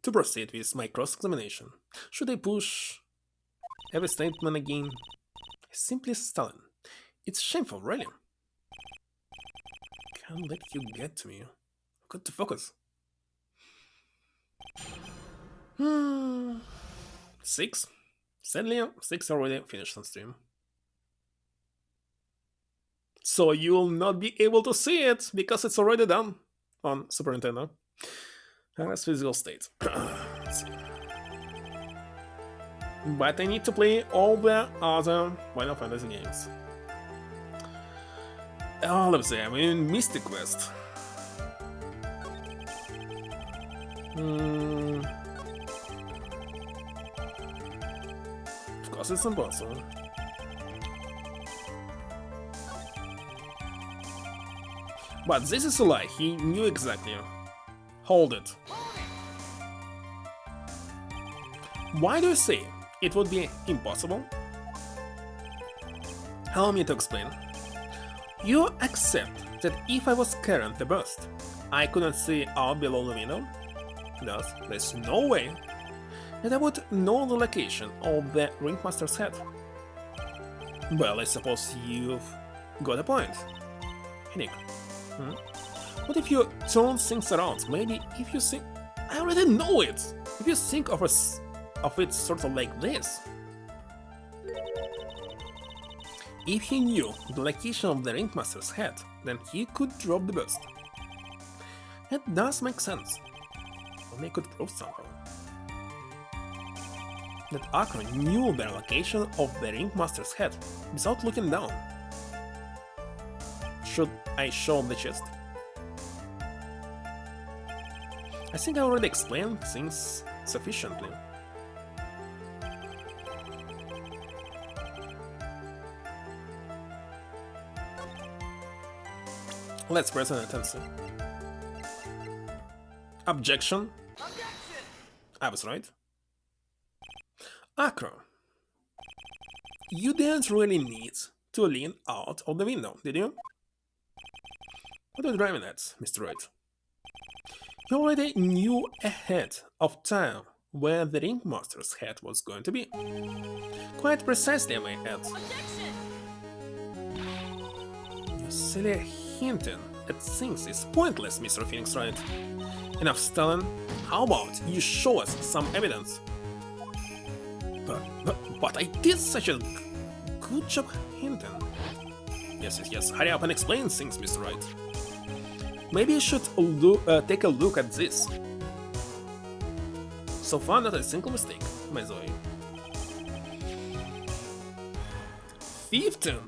A: to proceed with my cross-examination. Should I push every statement again? Simply stunning. It's shameful, really. Can't let you get to me. I've got to focus. 6. Sadly, 6 already finished on stream. So you will not be able to see it because it's already done on Super Nintendo. That's physical state. But I need to play all the other Final Fantasy games. All of them in Mystic Quest. Of course it's impossible. But this is a lie, he knew exactly. Hold it. Why do you say it would be impossible? Allow me to explain. You accept that if I was carrying the bust, I couldn't see out below the window? Thus, there's no way that I would know the location of the Ringmaster's head. Well, I suppose you've got a point. Nick. What if you turn things around? Maybe if you think... I already know it! If you think of it sort of like this. If he knew the location of the Ringmaster's head, then he could drop the bust. That does make sense. Only could prove somehow. That Akron knew the location of the Ringmaster's head without looking down. Should I show the chest? I think I already explained things sufficiently. Let's present attention. Objection. I was right. Akro, you didn't really need to lean out of the window, did you? What are you driving at, Mr. Wright? You already knew ahead of time where the ringmaster's head was going to be. Quite precisely, I may add. Your silly hinting at things is pointless, Mr. Phoenix Wright. Enough stalling. How about you show us some evidence? But I did such a good job hinting. Yes. Hurry up and explain things, Mr. Wright. Maybe you should take a look at this. So far, not a single mistake, by the way. 15.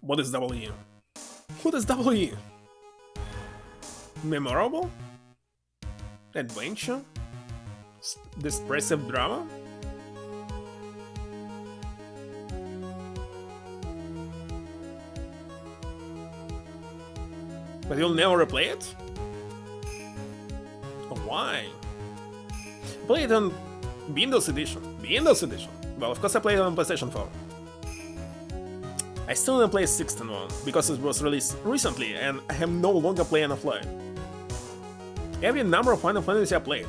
A: What is W? What is W? Memorable? Adventure? Expressive drama? But you'll never replay it? Why? Play it on Windows Edition. Well, of course I played it on PlayStation 4. I still didn't play 16.1 because it was released recently and I am no longer playing offline. Every number of Final Fantasy I played,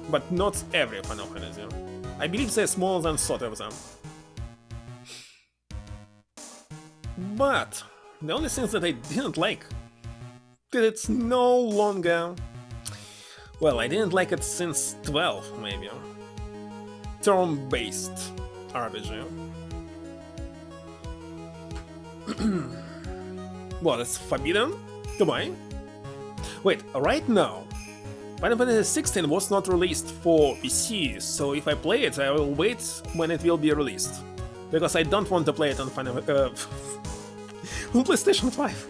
A: but not every Final Fantasy. I believe there's more than sort of them. But the only things that I didn't like, that it's no longer... Well, I didn't like it since 12, maybe. Turn-based RPG. What, it's forbidden to buy? Wait, right now, Final Fantasy 16 was not released for PC, so if I play it, I will wait when it will be released. Because I don't want to play it on on PlayStation 5.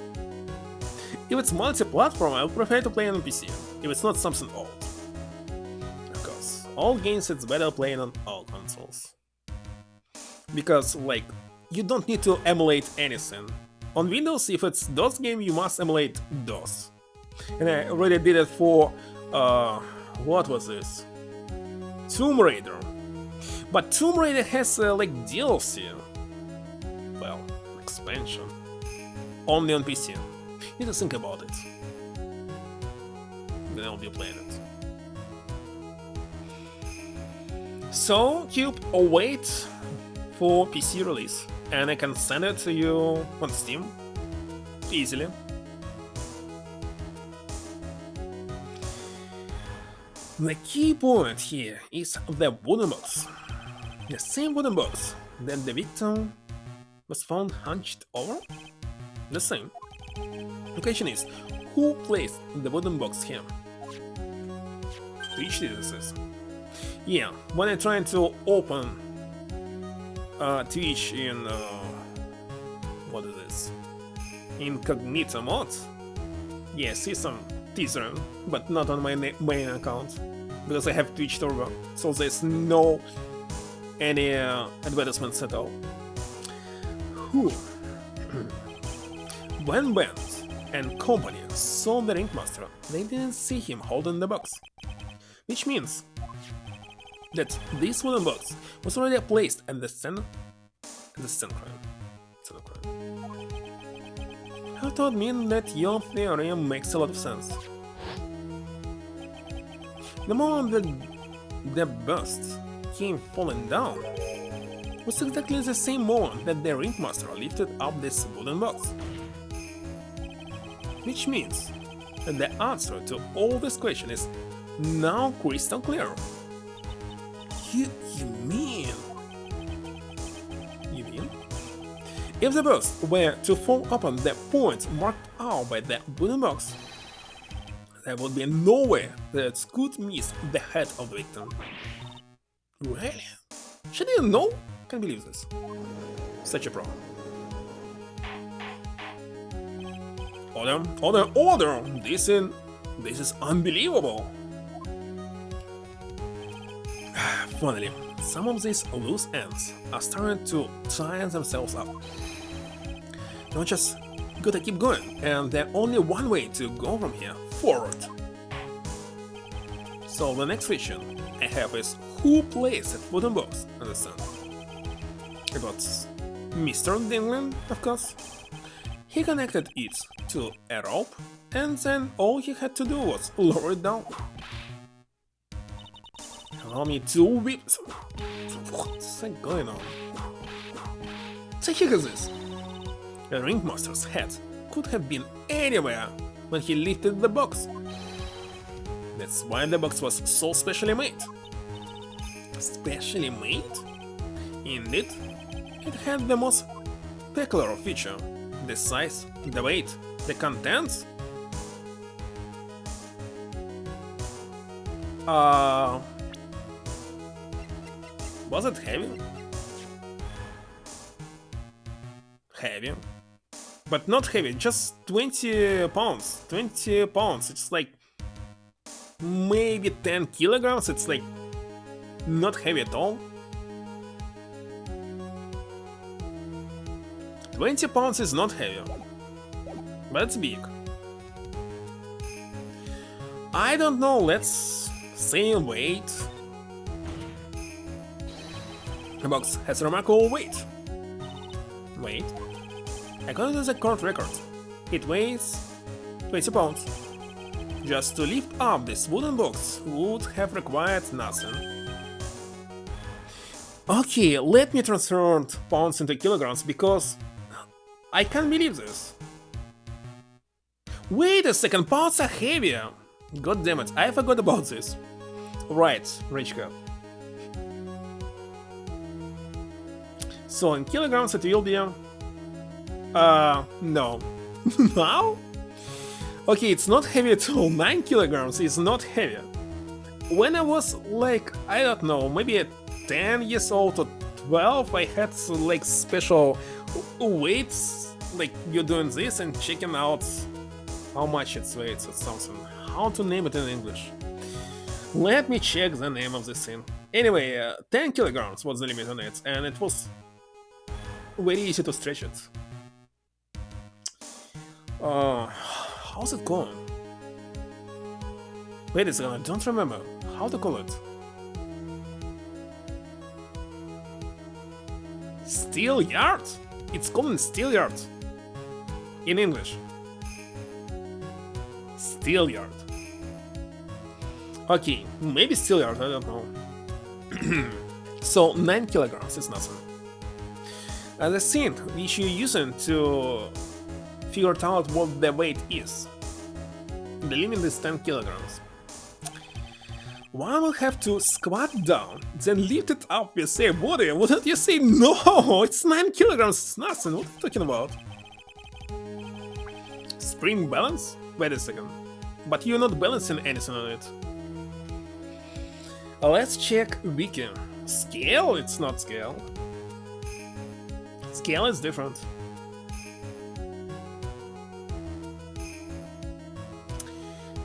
A: If it's multi-platform, I would prefer to play it on PC, if it's not something old. Of course, all games it's better playing on all consoles. Because, like, you don't need to emulate anything. On Windows, if it's DOS game, you must emulate DOS. And I already did it for, what was this? Tomb Raider. But Tomb Raider has, like, DLC. Well, expansion. Only on PC. You need to think about it. Then I'll be playing it. So, Cube, await for PC release. And I can send it to you on Steam. Easily. The key point here is the wooden box. The same wooden box that the victim was found hunched over? The same. The question is, who placed the wooden box here? Twitch this. Yeah, when I tried to open Twitch in what is this? Incognito mode? Yeah, see some teaser, but not on my main account because I have Twitch Turbo, so there's no any advertisements at all. Who? When Bent and company saw the Ringmaster, they didn't see him holding the box, which means that this wooden box was already placed at the scene crime. That would mean that your theory makes a lot of sense. The moment that the bust came falling down was exactly the same moment that the Ringmaster lifted up this wooden box. Which means that the answer to all this question is now crystal clear. You mean? If the bust were to fall upon the point marked out by the wooden box, there would be no way that it could miss the head of the victim. Really? She didn't know? Can't believe this. Such a pro. Order! This is unbelievable! Finally, some of these loose ends are starting to tie themselves up. Now just gotta keep going, and there's only one way to go from here, forward. So the next question I have is, who placed that wooden box in the sun? It was Mr. Dinglin, of course. He connected it to a rope, and then all he had to do was lower it down. Allow me to whip. What's going on? The heck is this? The ringmaster's head could have been anywhere when he lifted the box. That's why the box was so specially made. Specially made? Indeed, it had the most peculiar feature: the size, the weight, the contents. Was it heavy? Heavy. But not heavy, just 20 pounds. 20 pounds, it's like maybe 10 kilograms, it's like not heavy at all. 20 pounds is not heavy, but it's big. I don't know, let's say weight. The box has remarkable weight. Wait. According to the court record, it weighs 20 pounds. Just to lift up this wooden box would have required nothing. Okay, let me transfer pounds into kilograms because I can't believe this. Wait a second, pounds are heavier. God damn it, I forgot about this. Right, Richka. So in kilograms it will be... no. Now? Okay, it's not heavy at all. 9 kilograms is not heavy. When I was like, I don't know, maybe 10 years old or 12, I had like special weights, like you're doing this and checking out how much it weighs or something. How to name it in English? Let me check the name of this thing. Anyway, 10 kilograms was the limit on it, and it was very easy to stretch it. How's it going? Wait a second, I don't remember how to call it. Steel yard? It's called steel yard. In English. Steel yard. Okay, maybe steel yard, I don't know. So 9 kilograms is nothing. And the thing which you're using to figure out what the weight is. The limit is 10 kilograms. One will have to squat down, then lift it up with their body. What did you say? No, it's 9 kilograms, it's nothing. What are you talking about? Spring balance? Wait a second. But you're not balancing anything on it. Let's check wiki. Scale? It's not scale. Scale is different.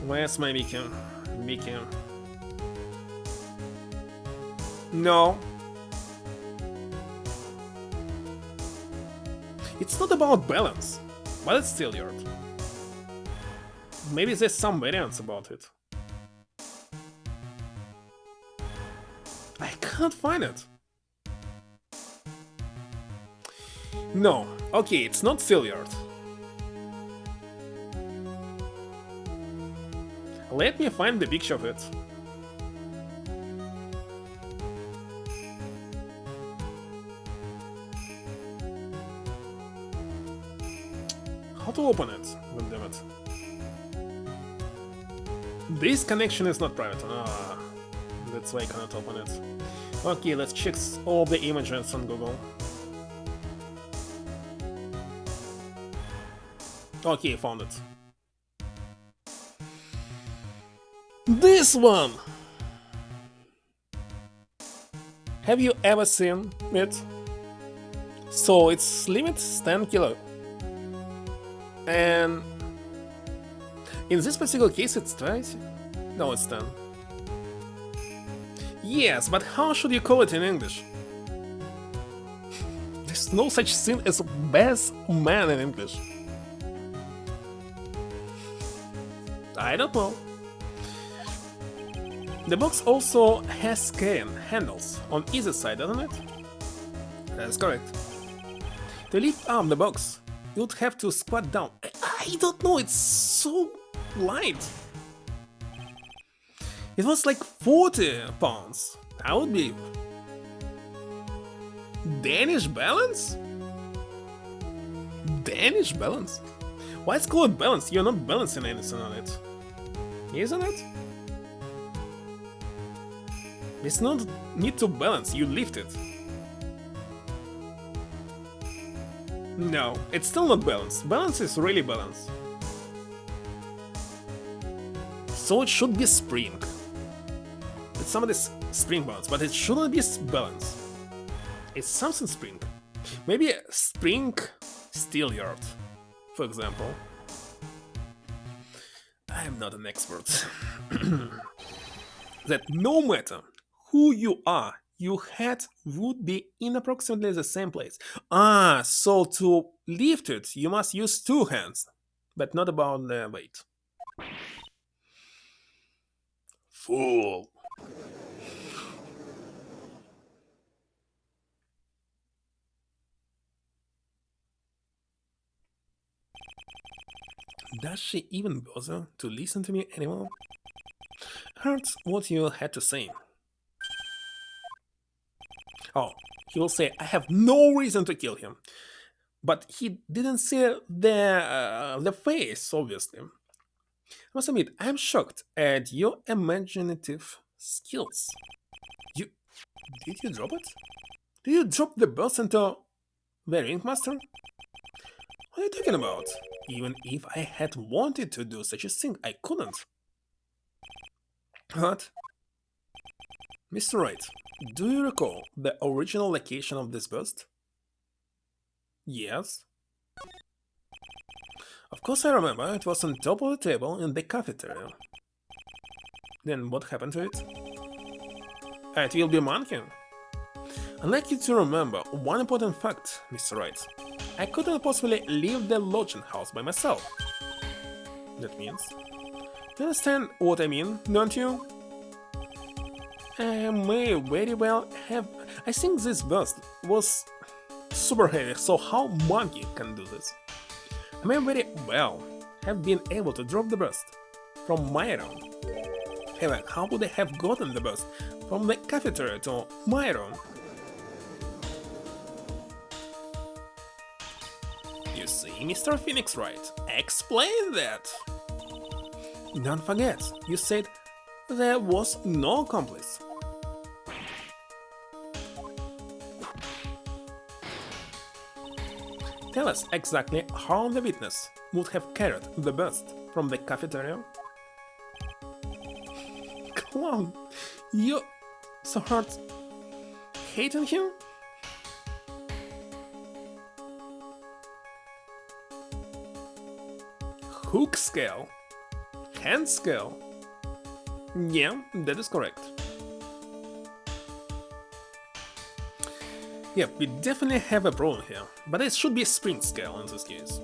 A: Where's my wiki? Wiki. No. It's not about balance, but it's still yard. Maybe there's some variance about it. I can't find it. No, okay, it's not Silliard. Let me find the picture of it. How to open it? God damn it. This connection is not private. Ah, that's why I cannot open it. Okay, let's check all the images on Google. Okay, found it. This one! Have you ever seen it? So its limit is 10 kilo. And in this particular case it's 20? No, it's 10. Yes, but how should you call it in English? There's no such thing as best man in English. I don't know. The box also has cane handles on either side, doesn't it? That's correct. To lift up the box, you'd have to squat down. I don't know, it's so light. It was like 40 pounds. That would be... Danish balance? Danish balance? Why it's called balance? You're not balancing anything on it. Isn't it? It's not need to balance, you lift it. No, it's still not balanced. Balance is really balanced. So it should be spring. It's some of this spring balance, but it shouldn't be balance. It's something spring. Maybe a spring steel yard, for example. I am not an expert. That no matter who you are, your head would be in approximately the same place. Ah, so to lift it, you must use two hands, but not about the weight. Fool. Does she even bother to listen to me anymore? Heard what you had to say. Oh, he will say, I have no reason to kill him. But he didn't see the face, obviously. I must admit, I'm shocked at your imaginative skills. Did you drop it? Did you drop the burst into the Ringmaster? What are you talking about? Even if I had wanted to do such a thing, I couldn't. What? Mr. Wright, do you recall the original location of this burst? Yes. Of course I remember, it was on top of the table in the cafeteria. Then what happened to it? It will be monkey. I'd like you to remember one important fact, Mr. Wright. I couldn't possibly leave the lodging house by myself. That means... You understand what I mean, don't you? I may very well have... I think this burst was super heavy, so how monkey can do this? I may very well have been able to drop the burst from my room. However, how would I have gotten the burst from the cafeteria to my room? You see, Mr. Phoenix Wright, explain that! Don't forget, you said there was no accomplice. Tell us exactly how the witness would have carried the burst from the cafeteria. Clown, you so hard hating him? Hook scale? Hand scale? Yeah, that is correct. Yeah, we definitely have a problem here, but it should be a spring scale in this case.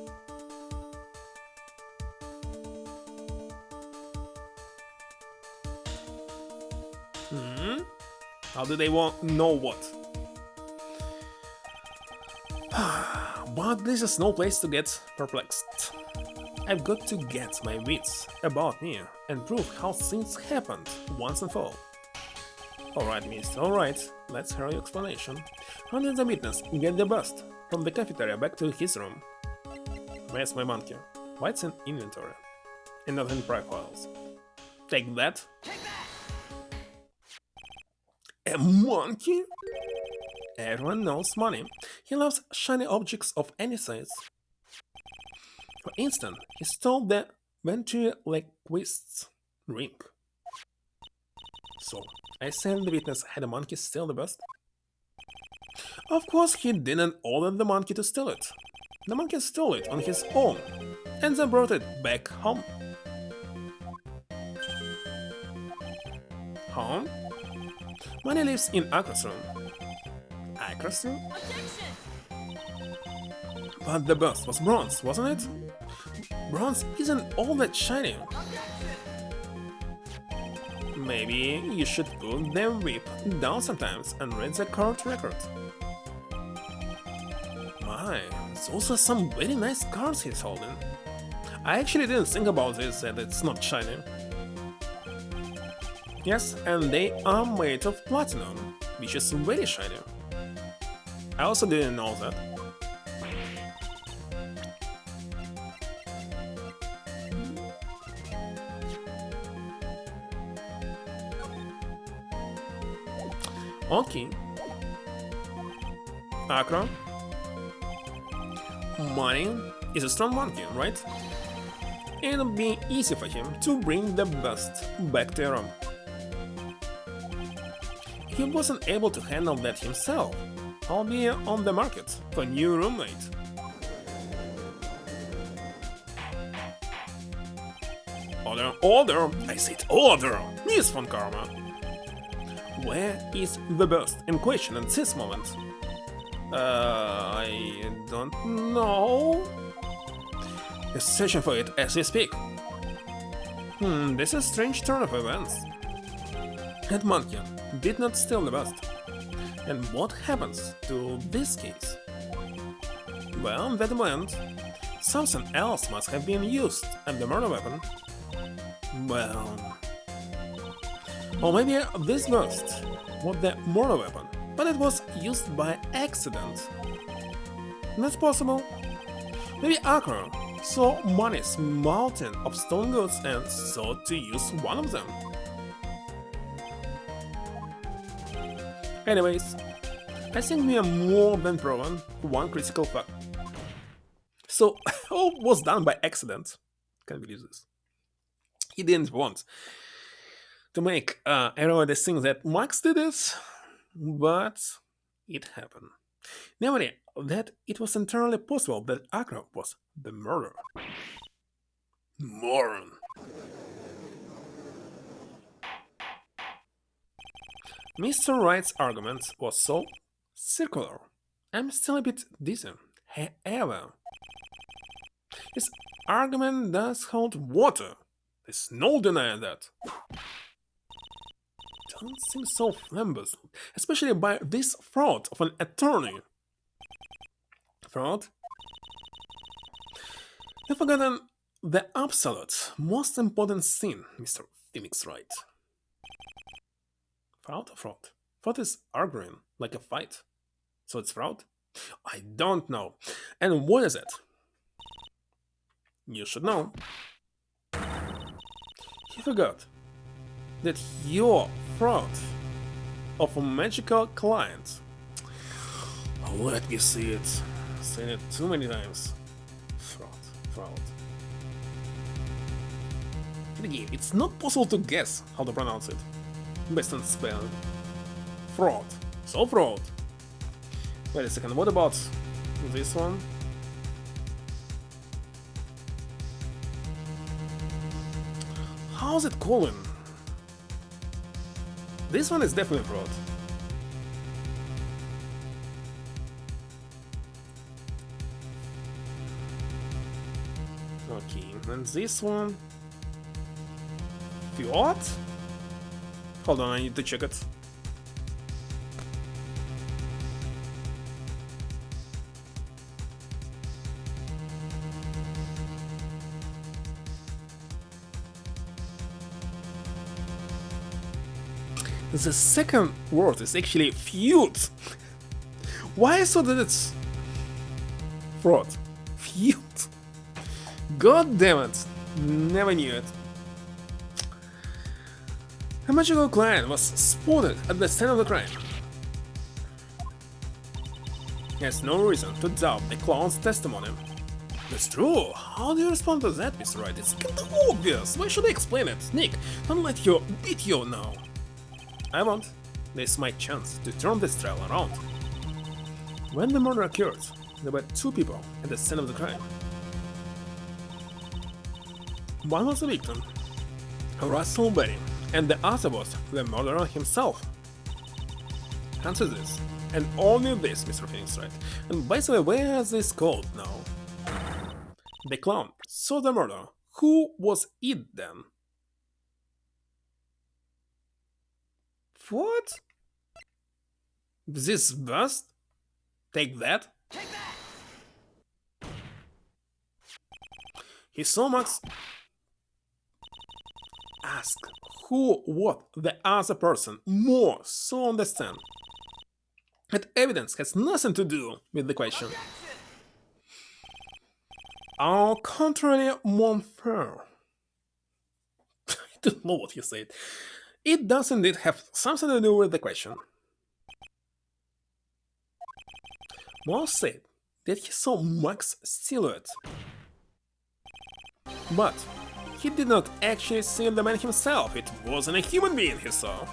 A: How do they want know what? But this is no place to get perplexed. I've got to get my wits about me and prove how things happened once and for all. Alright, mister, alright, let's hear your explanation. How did the witness get the bust from the cafeteria back to his room? Where's my monkey? What's in inventory? And not in profiles. Take that. A monkey? Everyone knows money. He loves shiny objects of any size. For instance, he stole the ventriloquist's ring. So, I said the witness had a monkey steal the bust? Of course he didn't order the monkey to steal it. The monkey stole it on his own, and then brought it back home. Home? Money lives in Akra's room. Akra's room? But the bust was bronze, wasn't it? Bronze isn't all that shiny. Maybe you should put the whip down sometimes and read the court record. my, those are some very nice cards he's holding. I actually didn't think about this, that it's not shiny. Yes, and they are made of platinum, which is very shiny. I also didn't know that. Okay. Acro. Money is a strong monkey, right? And it'll be easy for him to bring the best back to Rome. He wasn't able to handle that himself. I'll be on the market for a new roommate. Order! I said order! Miss von Karma! Where is the burst in question at this moment? I don't know. He's searching for it as we speak. This is a strange turn of events. That monkey did not steal the burst. And what happens to this case? Well, that meant something else must have been used as the murder weapon. Well... Or maybe this burst was the murder weapon, but it was used by accident. That's possible. Maybe Akro saw Money's mountain of stone goods and thought to use one of them. Anyways, I think we are more than proven one critical fact. So, all was done by accident. Can't believe this. He didn't want to make everyone think that Max did it, but it happened. Namely, that it was entirely possible that Akra was the murderer. Moron. Mr. Wright's argument was so circular. I'm still a bit dizzy. However, his argument does hold water. There's no denying that. Don't seem so flamboyant, especially by this fraud of an attorney. Fraud? You've forgotten the absolute most important thing, Mr. Phoenix Wright. Fraud or fraud? Fraud is arguing, like a fight. So it's fraud? I don't know. And what is it? You should know. You forgot that your fraud of a magical client. Let me see it. Said it too many times. Fraud. And again, it's not possible to guess how to pronounce it based on spelling. Fraud. So fraud. Wait a second, what about this one? How's it calling? This one is definitely fraud. Okay, and this one... What? Hold on, I need to check it. The second word is actually feud. Why so that it's fraud? Feud. God damn it. Never knew it. A magical client was spotted at the scene of the crime. He has no reason to doubt the clown's testimony. That's true. How do you respond to that, Mr. Wright? It's kinda obvious. Why should I explain it? Nick, don't let you beat you now. I won't. This is my chance to turn this trial around. When the murder occurred, there were two people at the scene of the crime. One was the victim, Russell Berry, and the other was the murderer himself. Answer this, and only this, Mr. Phoenix Wright. And by the way, where is this code now? The clown saw the murder. Who was it then? What? This bust? Take that? He saw Max ask who what the other person more so understand. That evidence has nothing to do with the question. Au contrary, mon frère. I don't know what he said. It does indeed have something to do with the question. Moore said that he saw Max's silhouette, but he did not actually see the man himself. It wasn't a human being he saw.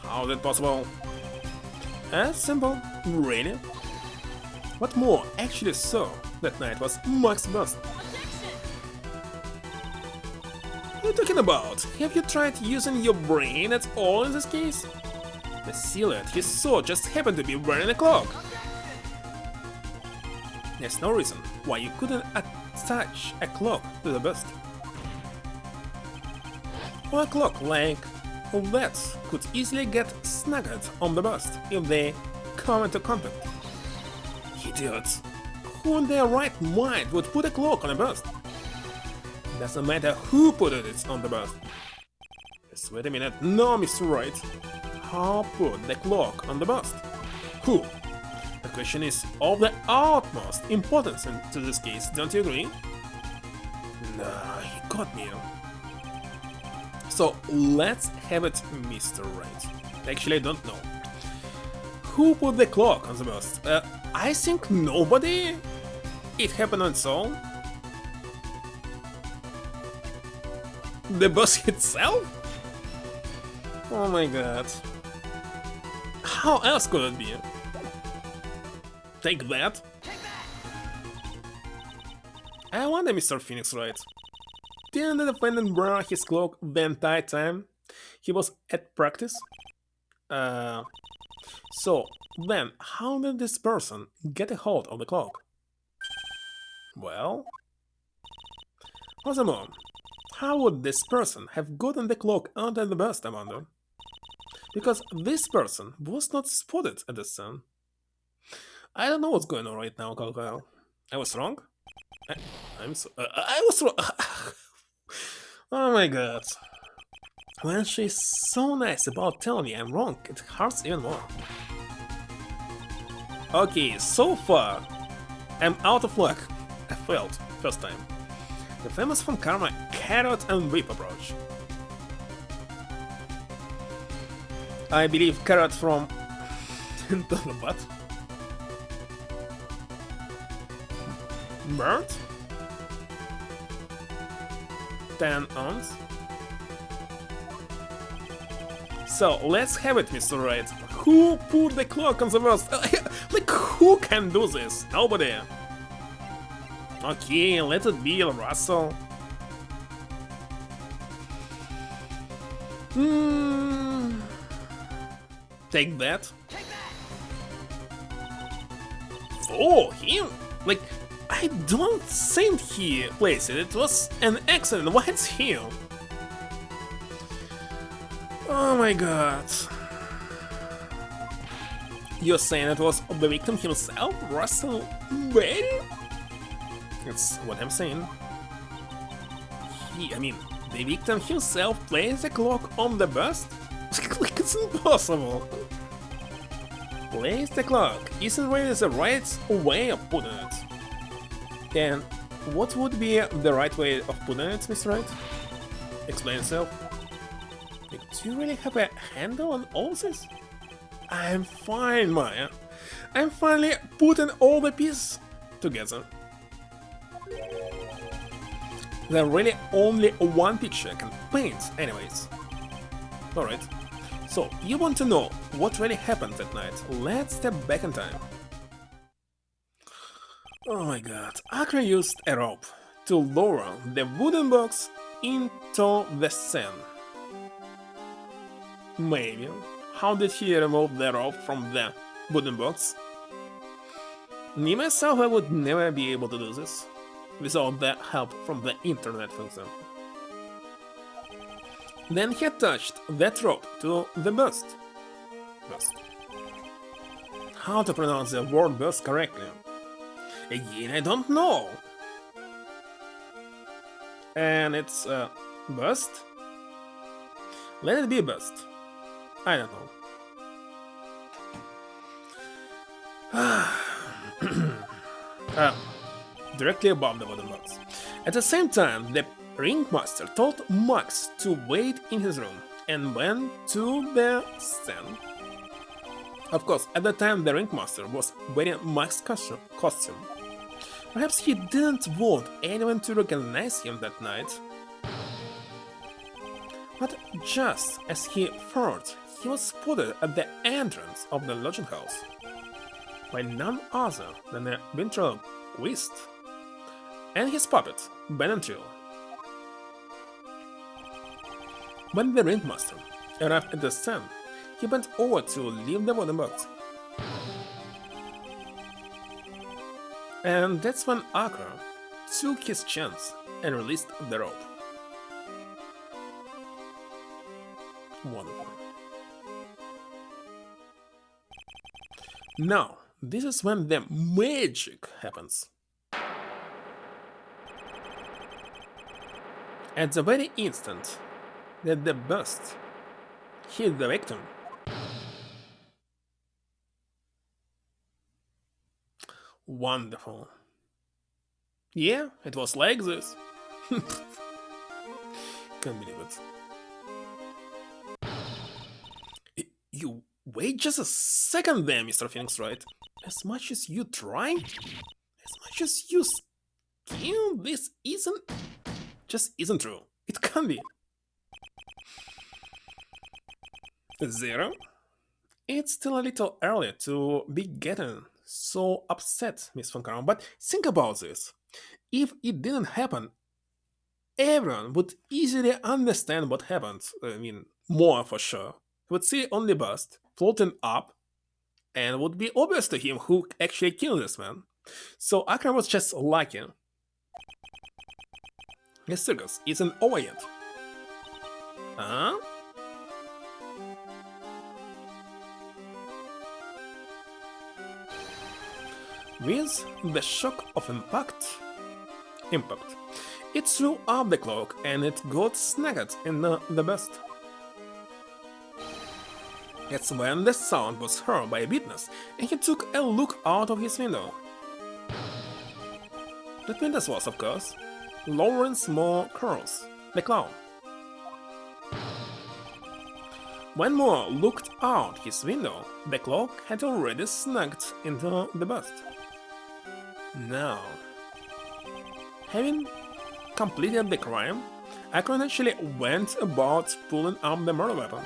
A: How is that possible? As simple, really. What Moore actually saw that night was Max's bust. What are you talking about? Have you tried using your brain at all in this case? The silhouette he saw just happened to be wearing a clock. There's no reason why you couldn't attach a clock to the bust. Or a clock like that could easily get snuggled on the bust if they come into contact. Idiots! Who in their right mind would put a clock on a bust? Doesn't matter who put it on the bust. Just wait a minute, no, Mr. Wright. How put the clock on the bust? Who? The question is of the utmost importance to this case, don't you agree? Nah, he got me. So let's have it, Mr. Wright. Actually, I don't know. Who put the clock on the bust? I think nobody. It happened on its own. The bust itself? Oh my god. How else could it be? Take that? I wonder, Mr. Phoenix Wright. Didn't the defendant wear his cloak the entire time he was at practice? So, then, how did this person get a hold of the clock? Well... Furthermore, how would this person have gotten the cloak under the bust, I wonder? Because this person was not spotted at the scene. I don't know what's going on right now, Kyle. I was wrong? I was wrong! Oh my god. When she's so nice about telling me I'm wrong, it hurts even more. Okay, so far, I'm out of luck. I failed, first time. The famous from Karma carrot and whip approach. I believe carrot from into the butt. Bird? 10 ounce. So let's have it, Mr. Wright. Who put the clock on the bust? Like, who can do this? Nobody. Okay, let it be Russell. Take that. Oh, him? Like, I don't think he placed it. It was an accident. Why it's him? Oh my god. You're saying it was the victim himself, Russell Berry? That's what I'm saying. The victim himself placed the clock on the bust? Like, it's impossible. Place the clock isn't really the right way of putting it. Then, what would be the right way of putting it, Mr. Wright? Explain yourself. Like, do you really have a handle on all this? I'm fine, Maya. I'm finally putting all the pieces together. There's really only one picture I can paint, anyways. Alright, so you want to know what really happened that night? Let's step back in time. Oh my god, Akra used a rope to lower the wooden box into the sand. Maybe. How did he remove the rope from the wooden box? Me myself, I would never be able to do this without the help from the internet, for example. Then he attached that rope to the bust. how to pronounce the word burst correctly. Again, I don't know. And it's burst? Let it be burst. I don't know. Directly above the wooden box. At the same time, the ringmaster told Max to wait in his room and went to the stand. Of course, at the time the ringmaster was wearing Max's costume. Perhaps he didn't want anyone to recognize him that night. But just as he thought, he was spotted at the entrance of the lodging house by none other than a ventriloquist and his puppet, Ben and Jill. When the ringmaster arrived at the stand, he bent over to leave the wooden box. And that's when Akra took his chance and released the rope. Wonderful. Now, this is when the magic happens. At the very instant that the burst hit the victim, wonderful. Yeah, it was like this. Can't believe it. You wait just a second there, Mr. Phoenix Wright. As much as you try, as much as you scheme, this isn't true. It can't be. 0? It's still a little early to be getting so upset, Miss Von Kraun, but think about this. If it didn't happen, everyone would easily understand what happened. I mean, more for sure. He would see only Bust floating up, and it would be obvious to him who actually killed this man. So Akra was just lucky. The circus isn't over yet. Huh? With the shock of impact, it threw up the cloak and it got snagged in the bust. That's when the sound was heard by a witness and he took a look out of his window. That witness was, of course, Lawrence Moore Curls, the clown. When Moore looked out his window, the cloak had already snagged into the bust. Now, having completed the crime, Akron actually went about pulling up the murder weapon,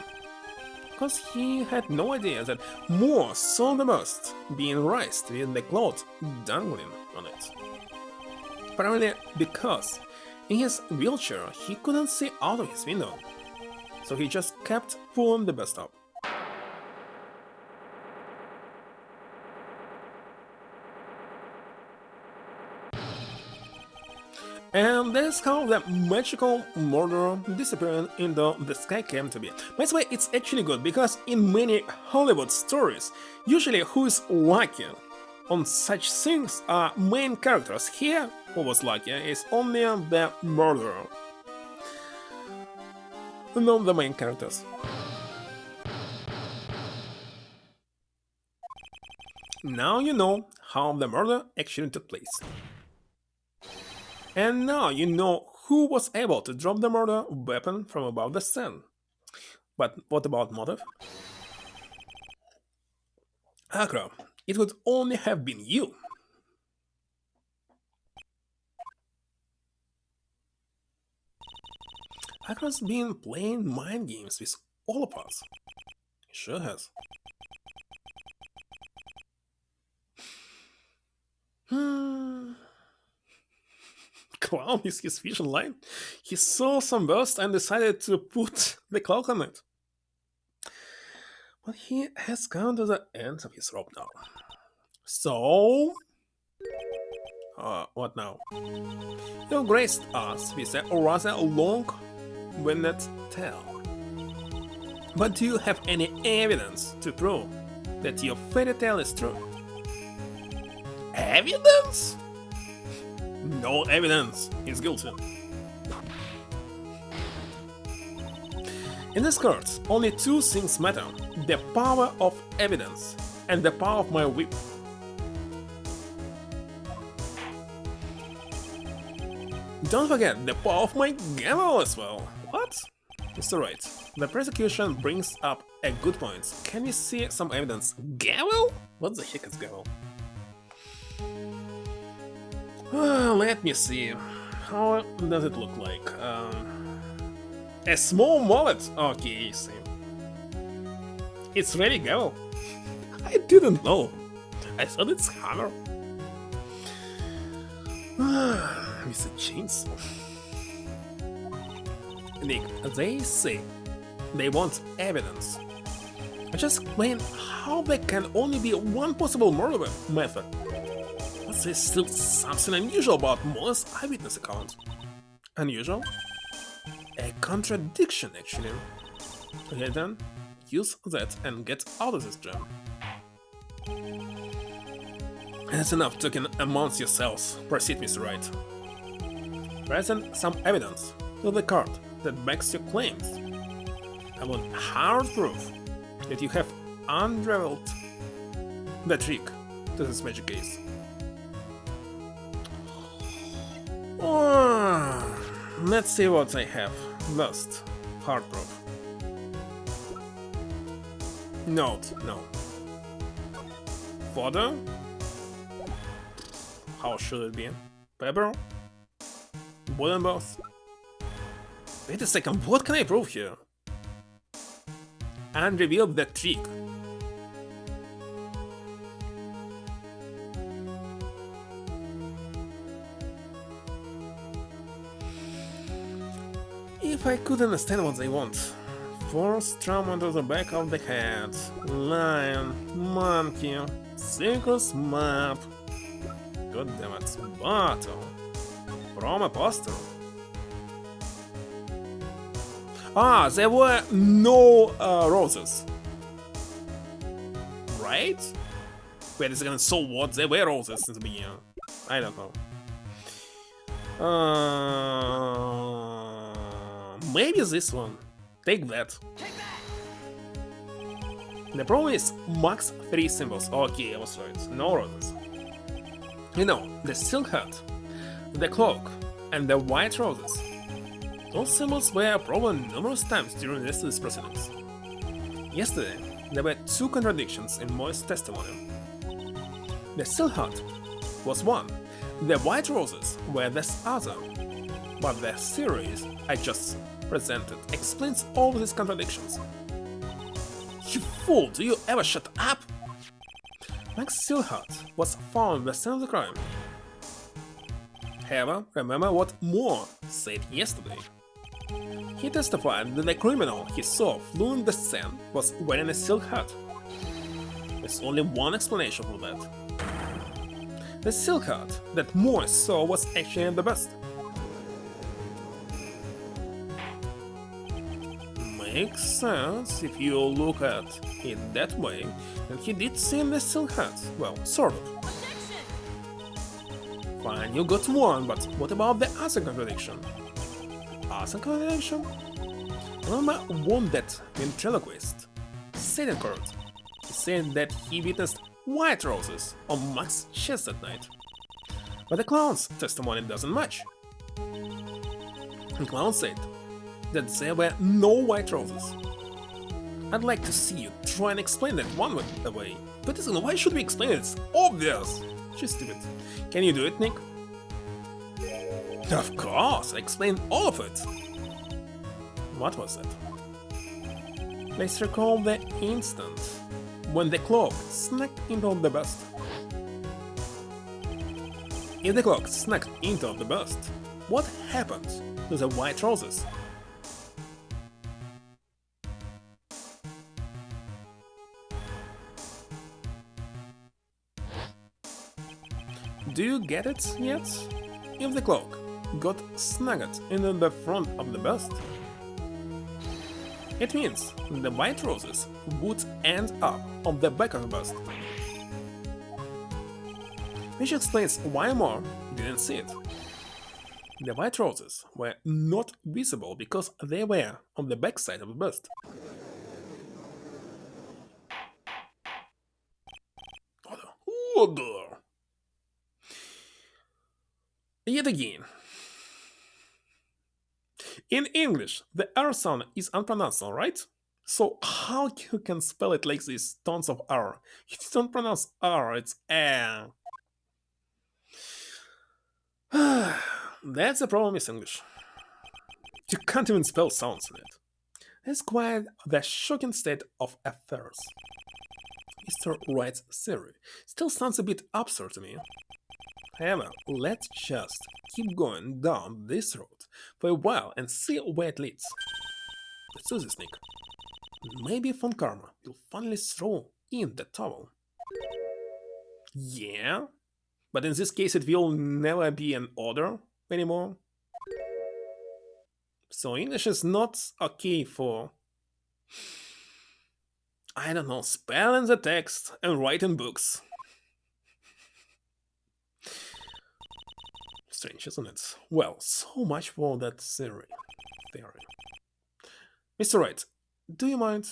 A: because he had no idea that Moore saw the bust being raised with the cloth dangling on it. Primarily because in his wheelchair he couldn't see out of his window, so he just kept pulling the bust up. And that's how the magical murderer disappearing into the sky came to be. By the way, it's actually good, because in many Hollywood stories, usually who is lucky on such things are main characters. Here, who was lucky is only the murderer, not the main characters. Now you know how the murder actually took place. And now you know who was able to drop the murder weapon from above the stand. But what about motive? Akra, it would only have been you. Akra's been playing mind games with all of us. He sure has. Clown is his vision line. He saw some burst and decided to put the cloak on it. But he has come to the end of his rope now. So... what now? You graced us with a rather long-winded tale. But do you have any evidence to prove that your fairy tale is true. Evidence? No evidence. He's guilty. In this court, only two things matter: the power of evidence and the power of my whip. Don't forget the power of my gavel as well. What? Mr. Wright, the prosecution brings up a good point. Can we see some evidence? Gavel? What the heck is gavel? Let me see. How does it look like? A small mallet. Okay, I see. It's really gavel. I didn't know. I thought it's hammer. With a chainsaw. Nick, they say they want evidence. I just explain how there can only be one possible murder method. But there's still something unusual about Molly's eyewitness account. Unusual? A contradiction, actually. Okay then, use that and get out of this jam. That's enough talking amongst yourselves. Proceed, Mr. Wright. Present some evidence to the court that backs your claims. I want hard proof that you have unraveled the trick to this magic case. Let's see what I have. First, hard proof. Note, no. Fodder? How should it be? Pepper? Wooden both? Wait a second, what can I prove here? And reveal the trick. If I could understand what they want. Force trauma to the back of the head. Lion, monkey, circus map. God damn it, bottle. From a poster. Ah, there were no roses. Right? Wait a second, so what? There were roses in the beginning. I don't know. Maybe this one. Take that. The problem is max 3 symbols. Okay, I was right. No roses. You know, the silk hat, the cloak, and the white roses. Those symbols were a problem numerous times during yesterday's proceedings. Yesterday, there were 2 contradictions in Moy's testimony. The silk hat was one, the white roses were the other, but the theories I just presented explains all these contradictions. You fool, do you ever shut up? Max Silhart was found at the scene of the crime. However, remember what Moore said yesterday. He testified that the criminal he saw fleeing the scene was wearing a silk hat. There's only one explanation for that. The silk hat that Moore saw was actually the best. Makes sense if you look at it that way, and he did see the silk hat, well, sort of. Fine, you got one, but what about the other contradiction? Other contradiction? Remember one that ventriloquist said in court. He said that he witnessed white roses on Max's chest that night. But the clown's testimony doesn't match. The clown said that there were no white roses. I'd like to see you try and explain that one away. But listen, why should we explain it? It's obvious! She's stupid. Can you do it, Nick? Of course, I explained all of it. What was it? Let's recall the instant when the clock snuck into the bust. If the clock snuck into the bust, what happened to the white roses? Do you get it yet? If the clock got snuggled into the front of the bust, It means the white roses would end up on the back of the bust. Which explains why Moore didn't see it. The white roses were not visible because they were on the backside of the bust. Order. Yet again. In English, the R sound is unpronounceable, right? So how you can spell it like these tones of R? You don't pronounce R, it's A. That's the problem with English. You can't even spell sounds in it. That's quite the shocking state of affairs. Mr. Wright's theory still sounds a bit absurd to me. However, let's just keep going down this road for a while and see where it leads. Let's do this, Nick. Maybe Von Karma will finally throw in the towel. Yeah, but in this case it will never be an order anymore. So English is not okay for, I don't know, spelling the text and writing books. Strange, isn't it? Well, so much for that theory. Mr. Wright, do you mind?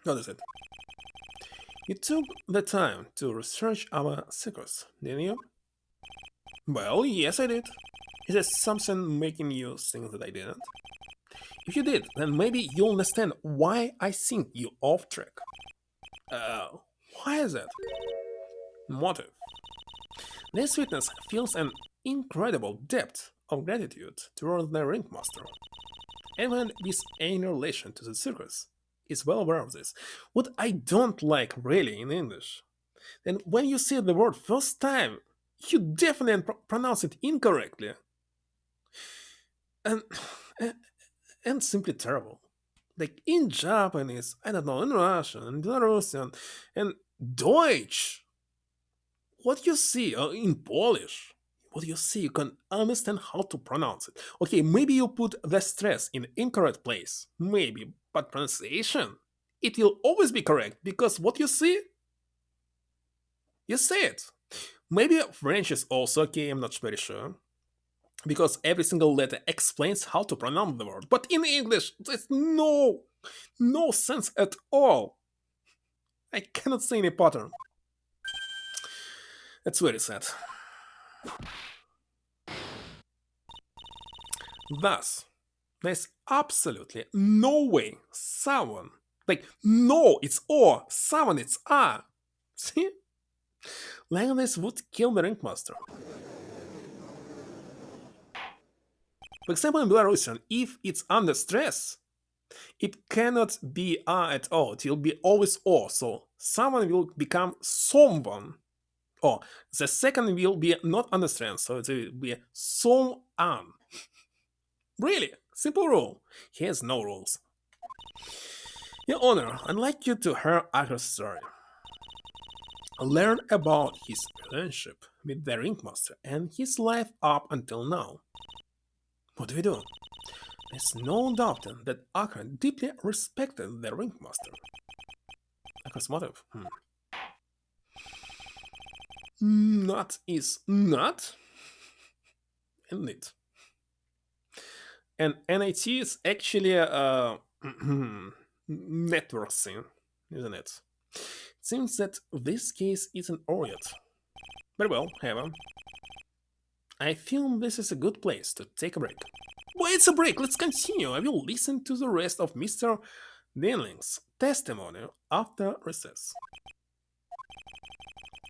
A: What is it? You took the time to research our secrets, didn't you? Well, yes, I did. Is there something making you think that I didn't? If you did, then maybe you'll understand why I think you off track. Why is that? Motive. This witness feels an incredible depth of gratitude towards the ringmaster. Anyone with any relation to the circus is well aware of this. What I don't like really in English, then when you see the word first time, you definitely pronounce it incorrectly. And simply terrible. Like in Japanese, I don't know, in Russian, in Belarusian, and Deutsch. What you see in Polish, what you see, you can understand how to pronounce it. Okay, maybe you put the stress in the incorrect place, maybe, but pronunciation, it will always be correct because what you see, you say it. Maybe French is also okay, I'm not very sure, because every single letter explains how to pronounce the word. But in English, there's no sense at all. I cannot see any pattern. That's very sad. Thus, there's absolutely no way someone, like no, it's or, someone, it's a. See? Like this would kill the ringmaster. For example, in Belarusian, if it's under stress, it cannot be a at all. It will be always o. So someone will become someone. Or the second will be not under stress, so it will be someone. Really, simple rule. He has no rules. Your Honor, I'd like you to hear Arthur's story. Learn about his relationship with the ringmaster and his life up until now. What do we do? There's no doubting that Akra deeply respected the ringmaster. Akra's motive? Not is not? Indeed. And NIT is actually a network thing, isn't it? It seems that this case isn't over yet. Very well, however. I feel this is a good place to take a break. Well, it's a break, let's continue. I will listen to the rest of Mr. Denling's testimony after recess.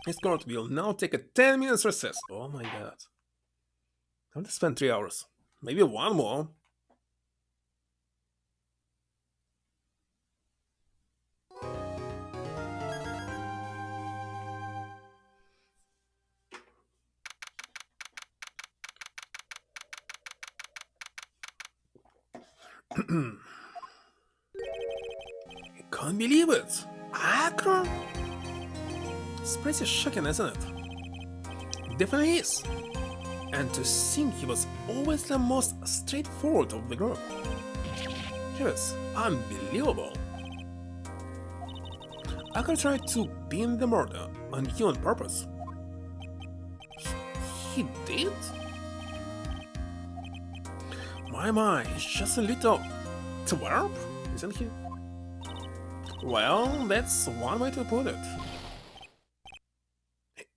A: This court will now take a 10 minutes recess. Oh my god. I have to spend 3 hours. Maybe one more. I can't believe it. Akron? It's pretty shocking, isn't it? Definitely is. And to think he was always the most straightforward of the group. It was unbelievable. Acker tried to pin the murder on you on purpose. He did? My, he's just a little twerp, isn't he? Well, that's one way to put it.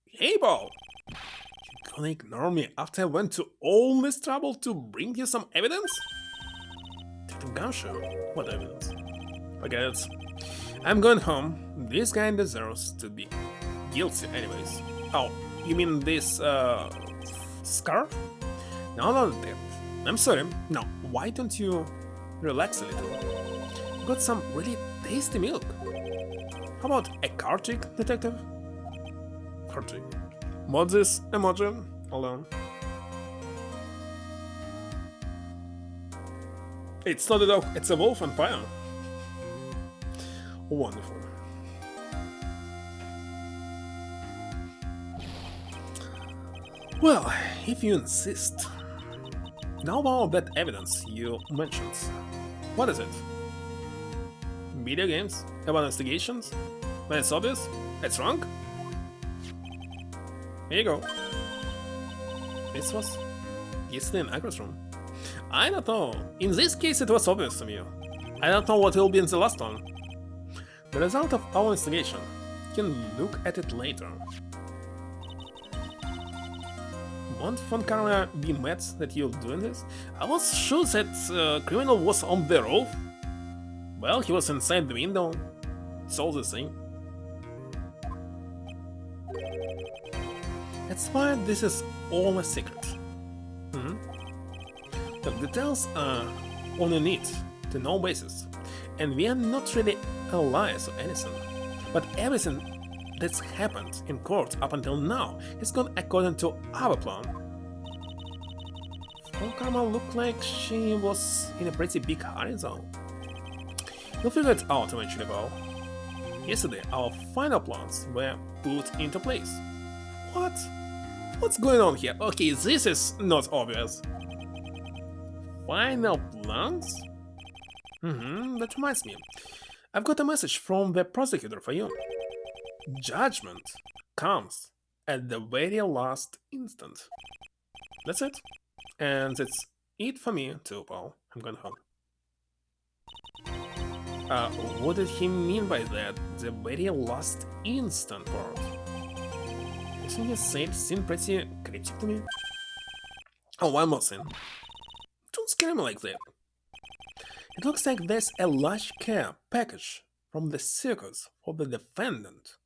A: Hey, Paul! You gonna ignore me after I went to all this trouble to bring you some evidence? Gotcha. What evidence? Forget it. I'm going home. This guy deserves to be guilty anyways. Oh, you mean this, scarf? No, David. I'm sorry. No, why don't you relax a little? I got some really tasty milk. How about a card trick, detective? Card trick. What's this emoji? Hold on. It's not a dog, it's a wolf on fire. Wonderful. Well, if you insist. Now about that evidence you mentioned. What is it? Video games? About investigations? When it's obvious? It's wrong? Here you go. This was yesterday in Agros room. I don't know. In this case it was obvious to me. I don't know what will be in the last one. The result of our investigation. You can look at it later. Won't Von Karma be mad that you're doing this? I was sure that criminal was on the roof. Well, he was inside the window. It's all the same. That's why this is all a secret. The details are on a need-to-know basis, and we are not really allies or anything. But everything that's happened in court up until now has gone according to our plan. Von Karma looked like she was in a pretty big hurry though. You'll figure it out eventually, Paul. Yesterday, our final plans were put into place. What? What's going on here? Okay, this is not obvious. Final plans? That reminds me. I've got a message from the prosecutor for you. Judgment comes at the very last instant. That's it. And that's it for me too, Paul. I'm going home. What did he mean by that? The very last instant part? I think he said it seemed pretty cryptic to me. Oh, one more thing. Don't scare me like that. It looks like there's a large care package from the circus for the defendant.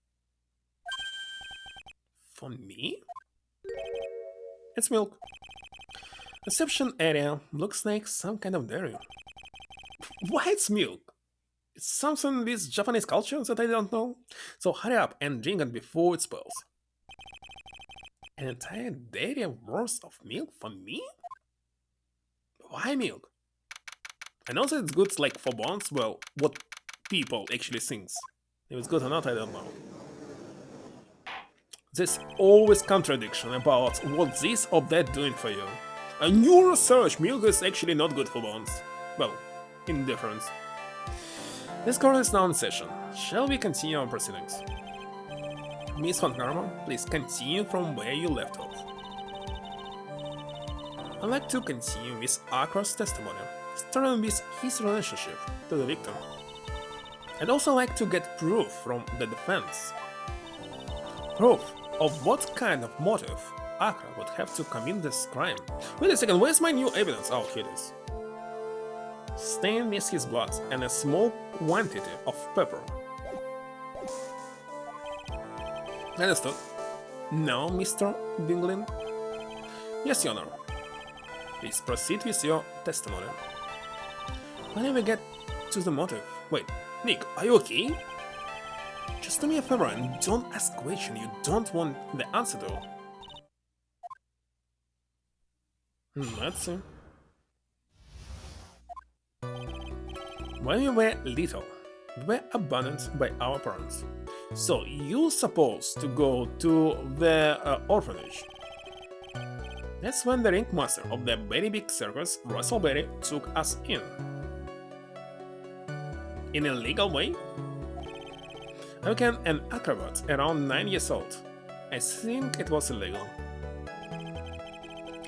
A: For me? It's milk. Reception area looks like some kind of dairy. Why it's milk? It's something with Japanese culture that I don't know. So hurry up and drink it before it spoils. An entire dairy worth of milk for me? Why milk? I know that it's good like for bones, well, what people actually think. If it's good or not, I don't know. There's always contradiction about what this or that doing for you. A new research, milk is actually not good for bones. Well, indifference. This court is now in session. Shall we continue our proceedings? Miss Von Karma, please continue from where you left off. I'd like to continue with Akra's testimony, starting with his relationship to the victim. I'd also like to get proof from the defense. Proof of what kind of motive Akra would have to commit this crime. Wait a second, where's my new evidence? Oh, here it is. Stained with his blood and a small quantity of pepper. Understood. Now, Mr. Dinglin? Yes, Your Honor. Please proceed with your testimony. When we get to the motive... Wait, Nick, are you okay? Just do me a favor and don't ask questions you don't want the answer to. Let's see. When we were little, we were abandoned by our parents. So you're supposed to go to the orphanage. That's when the ringmaster of the very big circus, Russell Berry, took us in. In a legal way? I became an acrobat around 9 years old. I think it was illegal.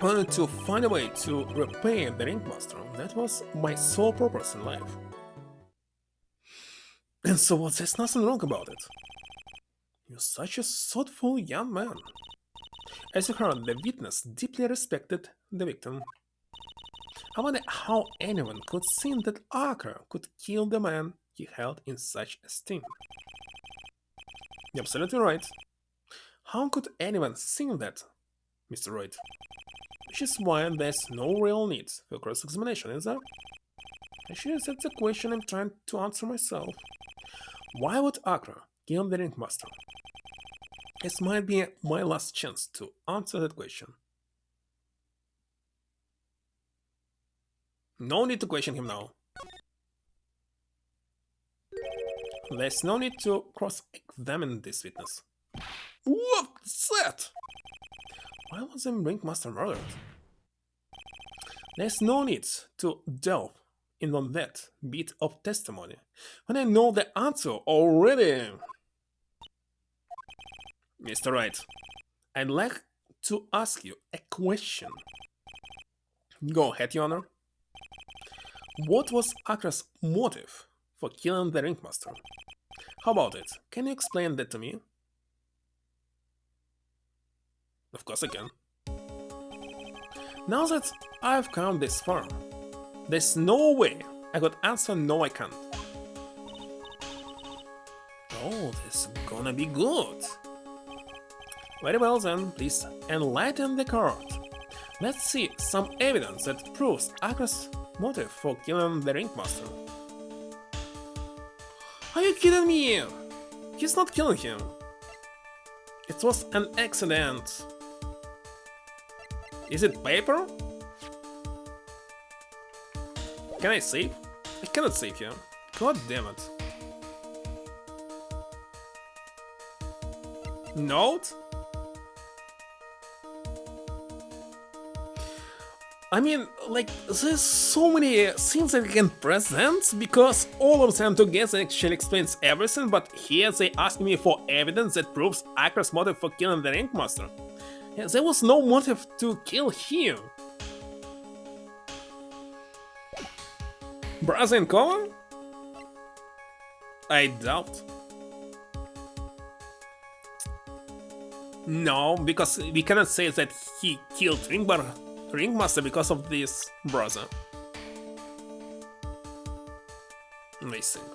A: I wanted to find a way to repay the ringmaster. That was my sole purpose in life. And so there's nothing wrong about it. You're such a thoughtful young man. As you heard, the witness deeply respected the victim. I wonder how anyone could think that Akra could kill the man he held in such esteem. You're absolutely right. How could anyone think that, Mr. Wright? Which is why there's no real need for cross-examination, is there? Actually, that's the question I'm trying to answer myself. Why would Akra kill the ringmaster? This might be my last chance to answer that question. No need to question him now. There's no need to cross-examine this witness. What's that? Why was the ringmaster murdered? There's no need to delve in on that bit of testimony when I know the answer already. Mr. Wright, I'd like to ask you a question. Go ahead, Your Honor. What was Akra's motive for killing the ringmaster? How about it? Can you explain that to me? Of course I can. Now that I've come this far, there's no way I could answer no I can't. Oh, this is gonna be good. Very well then, please enlighten the court. Let's see some evidence that proves Akra's motive for killing the ringmaster. Are you kidding me? He's not killing him. It was an accident. Is it paper? Can I save? I cannot save here. God damn it. Note? I mean, like, there's so many things that I can present, because all of them together actually explains everything, but here they ask me for evidence that proves Akra's motive for killing the ringmaster. Yeah, there was no motive to kill him. Brother in common? I doubt. No, because we cannot say that he killed Ringmaster because of this brother. I think.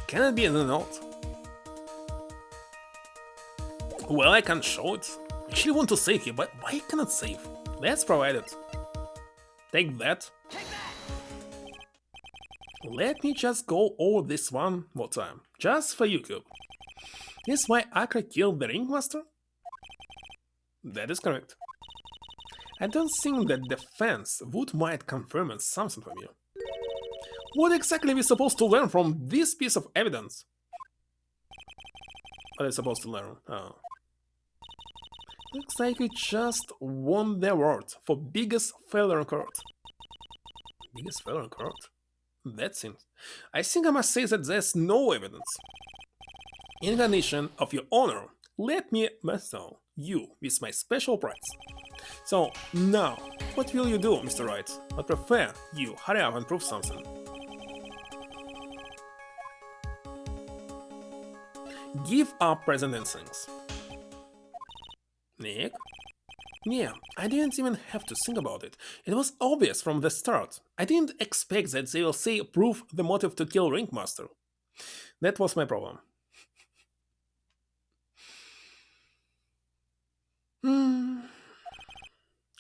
A: Can it be in the note? Well, I can show it. I actually want to save here, but why cannot save? Let's provide it. Take that. Let me just go over this one more time, just for YouTube. This is why Akra killed the ringmaster? That is correct. I don't think that defense would mind confirming something from you. What exactly are we supposed to learn from this piece of evidence? What are we supposed to learn? Oh. Looks like we just won the award for biggest failure in court. Biggest failure in court? That seems... I think I must say that there's no evidence. In recognition of your honor, let me bestow you with my special prize. So, now, what will you do, Mr. Wright? I prefer you hurry up and prove something. Give up present instincts. Nick? Yeah, I didn't even have to think about it. It was obvious from the start. I didn't expect that they will say prove the motive to kill Ringmaster. That was my problem.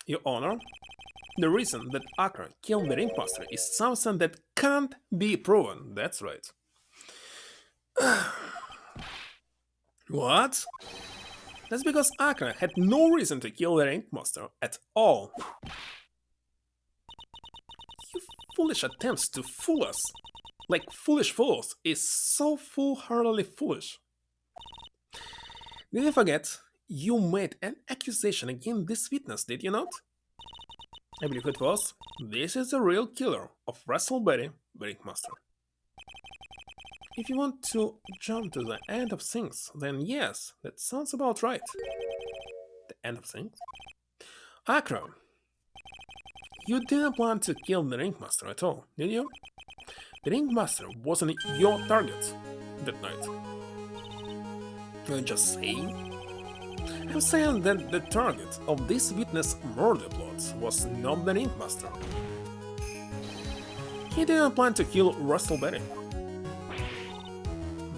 A: Your Honor, the reason that Akra killed the Ringmaster is something that can't be proven. That's right. What? That's because Akra had no reason to kill the Ringmaster at all. Your foolish attempts to fool us, like foolish fools, is so foolhardily foolish. Did you forget? You made an accusation against this witness, did you not? I believe it was. This is the real killer of Russell Berry, the Ringmaster. If you want to jump to the end of things, then yes, that sounds about right. The end of things? Akra, you didn't plan to kill the Ringmaster at all, did you? The Ringmaster wasn't your target that night. You're just saying? I'm saying that the target of this witness murder plot was not the Ringmaster. He didn't plan to kill Russell Berry.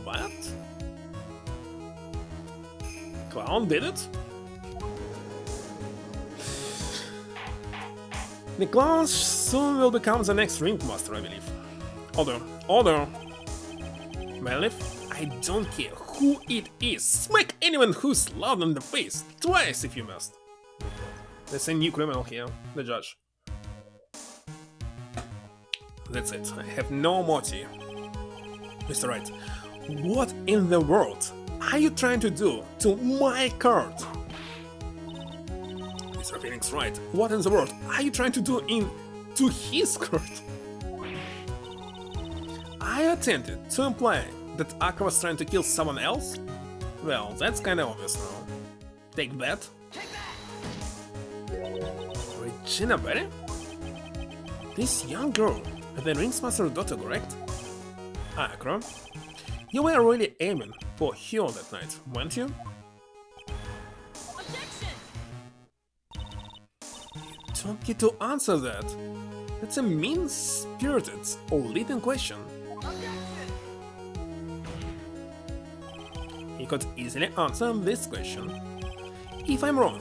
A: But Clown did it? The Clown soon will become the next Ringmaster, I believe. Order! Malif, I don't care who it is. Smack anyone who's loud in the face, twice if you must. There's a new criminal here, the judge. That's it, I have no more tea. Mr. Wright, what in the world are you trying to do to my card? Mr. Phoenix Wright, what in the world are you trying to do to his card? I attempted to imply that Akra was trying to kill someone else? Well, that's kinda obvious now. Take that. Regina Berry? This young girl, the Ringmaster's daughter, correct? Akra, you were really aiming for her that night, weren't you?
B: Objection!
A: You don't get to answer that. That's a mean-spirited or leading question. He could easily answer this question. If I'm wrong,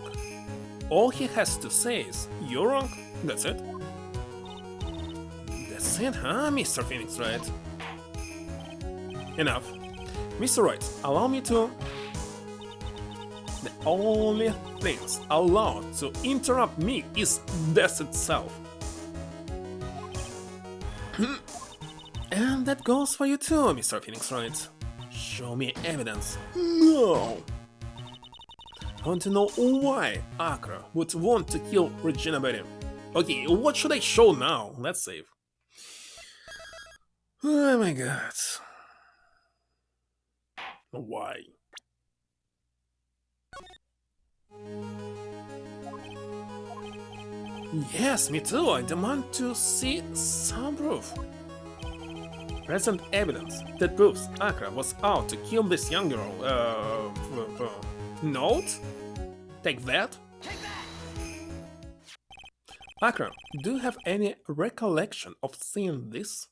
A: all he has to say is, you're wrong, that's it. That's it, huh, Mr. Phoenix Wright? Enough. Mr. Wright, allow me to... The only things allowed to interrupt me is death itself. And that goes for you too, Mr. Phoenix Wright. Show me evidence. No! I want to know why Akra would want to kill Regina Berry. Okay, what should I show now? Let's save. Oh my god. Why? Yes, me too. I demand to see some proof. Present evidence that proves Akra was out to kill this young girl. Note? Take that? Akra, do you have any recollection of seeing this?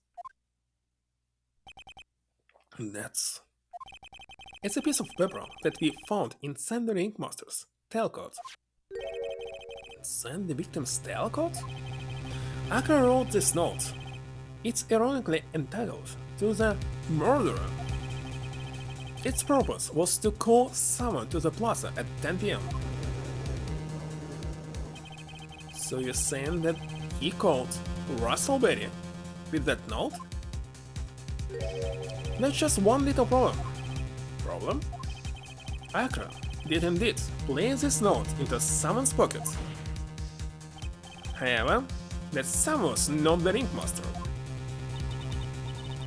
A: It's a piece of paper that we found in Sandy Ringmaster's tailcoat. Send the victim's tailcoat? Akra wrote this note. It's ironically entitled to the murderer. Its purpose was to call someone to the plaza at 10 p.m. So you're saying that he called Russell Berry with that note? That's just one little problem. Problem? Akra did indeed place this note into someone's pocket. However, that someone was not the Ringmaster.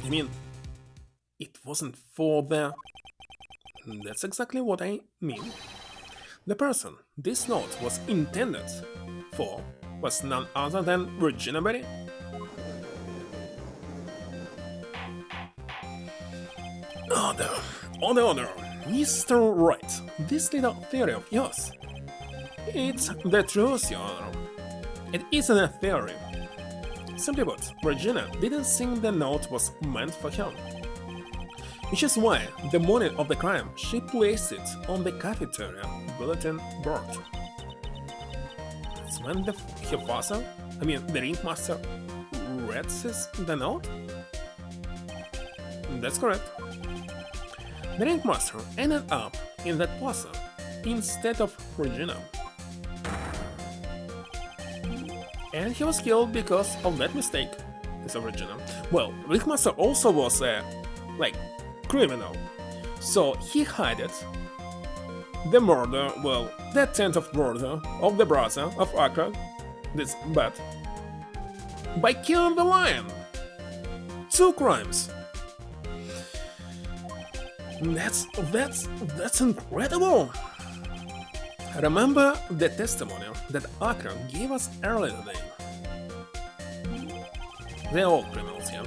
A: I mean, it wasn't for the... That's exactly what I mean. The person this note was intended for was none other than Regina Berry. Order, Mr. Wright, this little theory of yours. It's the truth, Your Honor. It isn't a theory. Simply put, Regina didn't think the note was meant for her. Which is why, the morning of the crime, she placed it on the cafeteria bulletin board. That's when her father, the Ringmaster, read the note? That's correct. The Ringmaster ended up in that plaza instead of Regina. And he was killed because of that mistake, said Regina. Well, Ringmaster also was a, criminal. So he hid it the murder, well, the attempt of murder of the brother of Akra, this bad, by killing the lion. 2 crimes. That's incredible. Remember the testimony that Akra gave us earlier today. They're all criminals here.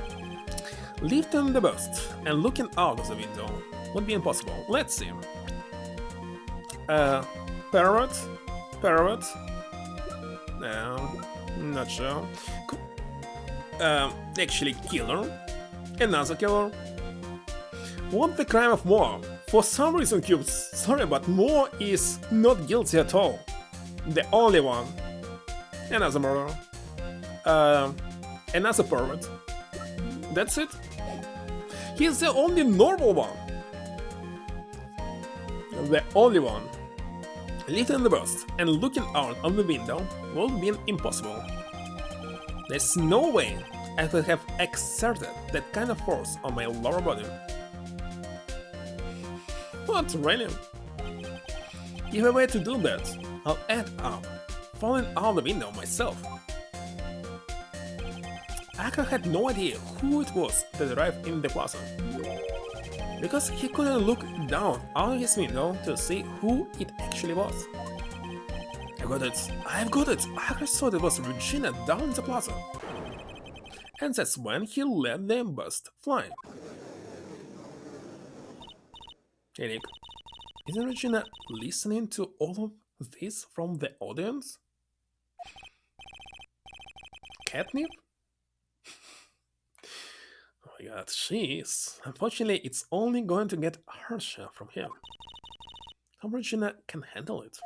A: Lifting the bust and looking out of the window would be impossible. Let's see. Parrot? Parrot? No, not sure. Actually, killer? Another killer? What the crime of Moore? For some reason, Cubes, sorry, but Moore is not guilty at all. The only one. Another murderer. Another pervert. That's it. He's the only normal one. The only one. Lifting the bust and looking out of the window would be impossible. There's no way I could have exerted that kind of force on my lower body. What, really? If I were to do that, I'll end up falling out the window myself. Aka had no idea who it was that arrived in the plaza, because he couldn't look down out of his window to see who it actually was. I've got it! Aka thought it was Regina down in the plaza. And that's when he let the bust fly. Hey Nick, isn't Regina listening to all of this from the audience? Catnip? Oh my god, she is. Unfortunately, it's only going to get harsher from here. How Regina can handle it.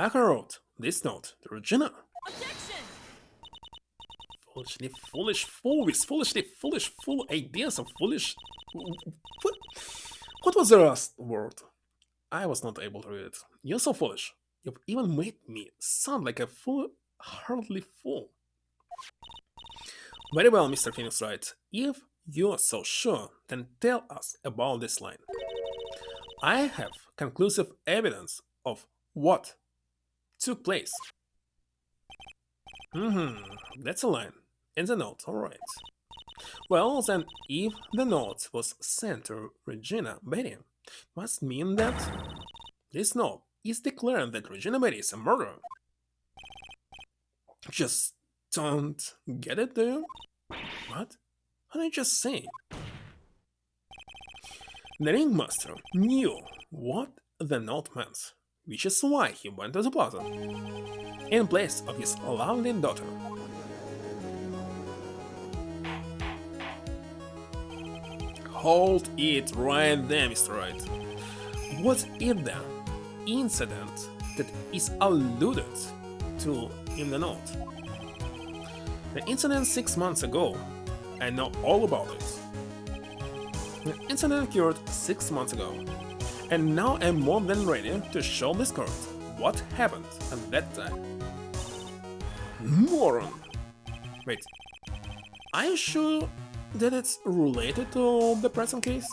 A: Aka wrote this note to Regina.
B: Objection!
A: Foolishly foolish fool with foolishly foolish fool ideas of foolish... What was the last word? I was not able to read it. You're so foolish. You've even made me sound like a foolhardy fool. Very well, Mr. Phoenix Wright. If you're so sure, then tell us about this line. I have conclusive evidence of what took place. That's a line. In the note, alright. Well, then, if the note was sent to Regina Betty, must mean that this note is declaring that Regina Betty is a murderer. Just don't get it, do you? What? What did I just say? The ringmaster knew what the note meant, which is why he went to the plaza in place of his lovely daughter. Hold it right there, Mr. Wright. What is the incident that is alluded to in the note? The incident 6 months ago. I know all about it. The incident occurred 6 months ago, and now I'm more than ready to show this court what happened at that time. Moron! Wait, are you sure that it's related to the present case?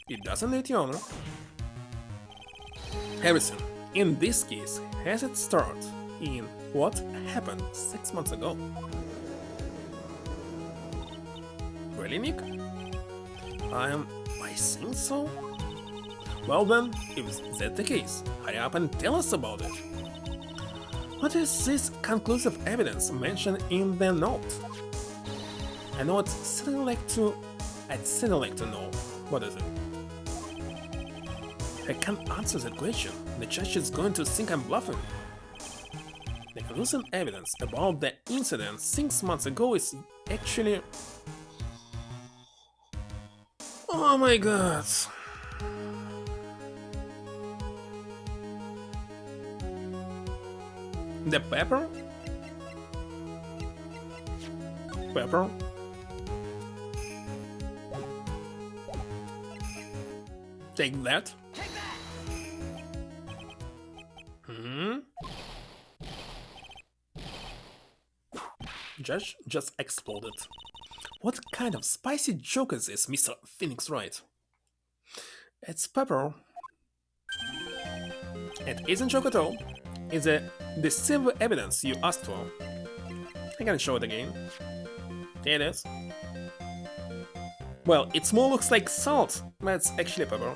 A: It doesn't need your honor. Everything in this case has its start in what happened 6 months ago. Really, Nick? I think so? Well then, if that's the case, hurry up and tell us about it. What is this conclusive evidence mentioned in the note? I know I'd certainly like to know. What is it? I can't answer that question. The judge is going to think I'm bluffing. The conclusive evidence about the incident 6 months ago is actually... Oh my god. The pepper? Pepper? Take that.
B: Take that!
A: Judge just exploded. What kind of spicy joke is this, Mr. Phoenix Wright? It's pepper. It isn't chalk at all. It's the silver evidence you asked for. I can show it again. Here it is. Well, it more looks like salt, but it's actually pepper.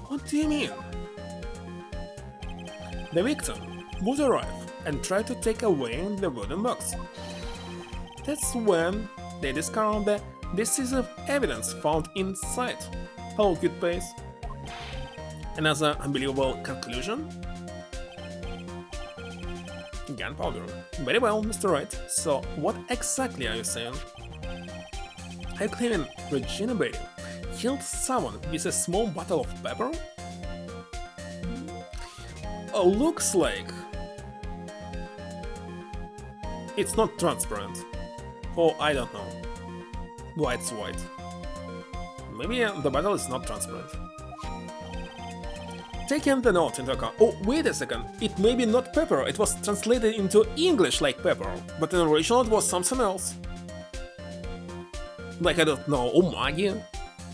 A: What do you mean? The victim would arrive and try to take away the wooden box. That's when they discovered the decisive evidence found inside. Hello, cute face. Another unbelievable conclusion? Gunpowder. Very well, Mr. Wright. So, what exactly are you saying? Are you claiming Regina Betty killed someone with a small bottle of pepper? Looks like it's not transparent. Or I don't know. Why it's white. Maybe the bottle is not transparent. Taking the note into account. Oh, wait a second. It may be not pepper. It was translated into English like pepper, but in the original it was something else. Like, I don't know, umagi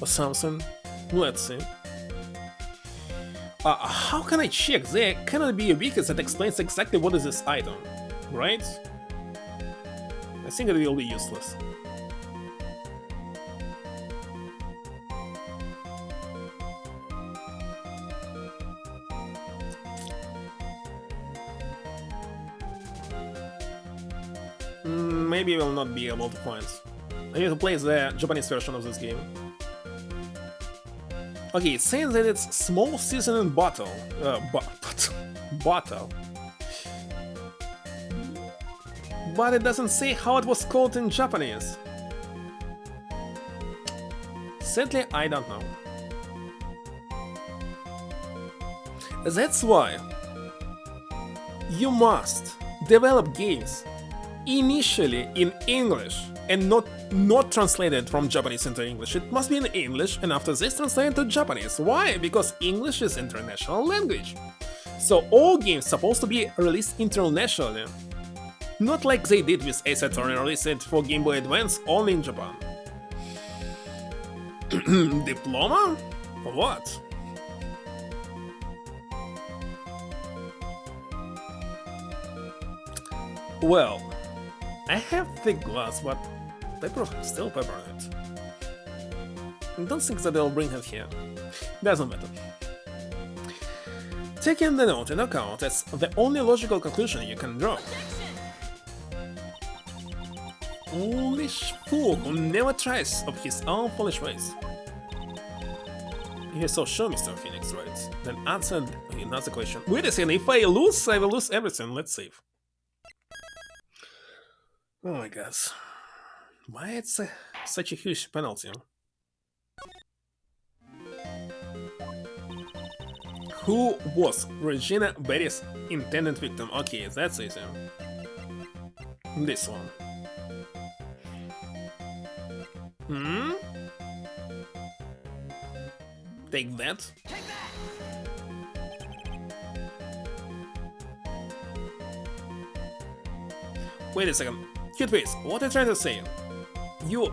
A: or something. Let's see. How can I check? There cannot be a wiki that explains exactly what is this item, right? I think it will be useless. Maybe I will not be able to find. I need to play the Japanese version of this game. Okay, it says that it's small seasoning bottle. Bottle. But it doesn't say how it was called in Japanese. Sadly, I don't know. That's why you must develop games initially in English and not translated from Japanese into English. It must be in English and after this translated to Japanese. Why? Because English is international language. So all games supposed to be released internationally. Not like they did with Ace Attorney, released it for Game Boy Advance only in Japan. Diploma? For what? Well, I have thick glass, but pepper, still pepper on it. I don't think that they'll bring it here. Doesn't matter. Taking the note into account, that's the only logical conclusion you can draw. Foolish fool who never tries of his own foolish ways. If you're so sure, Mr. Phoenix, right? Then answer another question. Wait a second, if I lose, I will lose everything. Let's save. Oh my god. Why it's such a huge penalty? Who was Regina Betty's intended victim? Okay, that's easy. This one. Take that. Wait a second. Cute face, what are you trying to say? You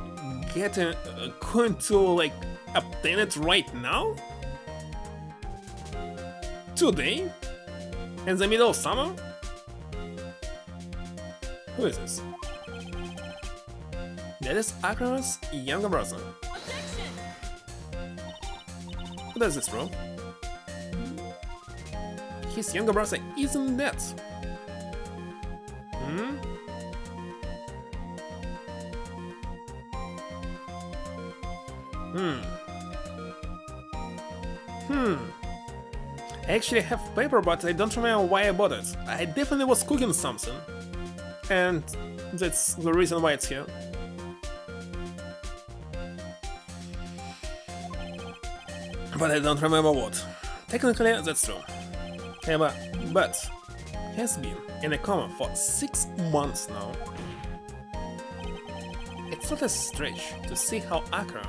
A: going to, like, obtain it right now? Today? In the middle of summer? Who is this? That is Akira's younger brother. What does this prove? His younger brother isn't dead. I actually have paper, but I don't remember why I bought it. I definitely was cooking something. And that's the reason why it's here. But I don't remember what. Technically, that's true. But has been in a coma for 6 months now. It's not a stretch to see how Akira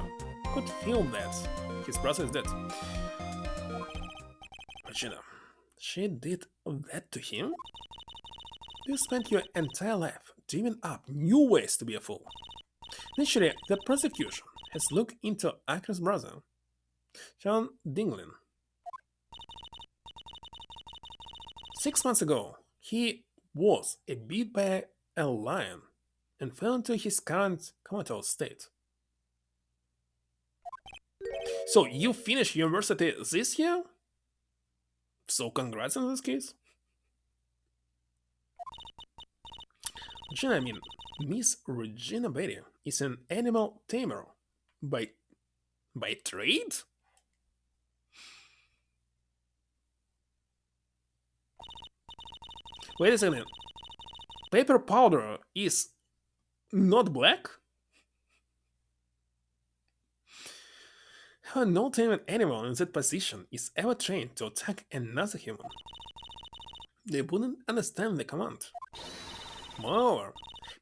A: could feel that his brother is dead. Regina, she did that to him? You spent your entire life dreaming up new ways to be a fool. Naturally, the prosecution has looked into Akira's brother, John Dinglin. 6 months ago, he was bit by a lion and fell into his current comatose state. So you finished university this year? So congrats in this case. Regina, I mean, Miss Regina Betty is an animal tamer by trade? Wait a second. Paper powder is not black? How no tamed animal in that position is ever trained to attack another human? They wouldn't understand the command. Moreover,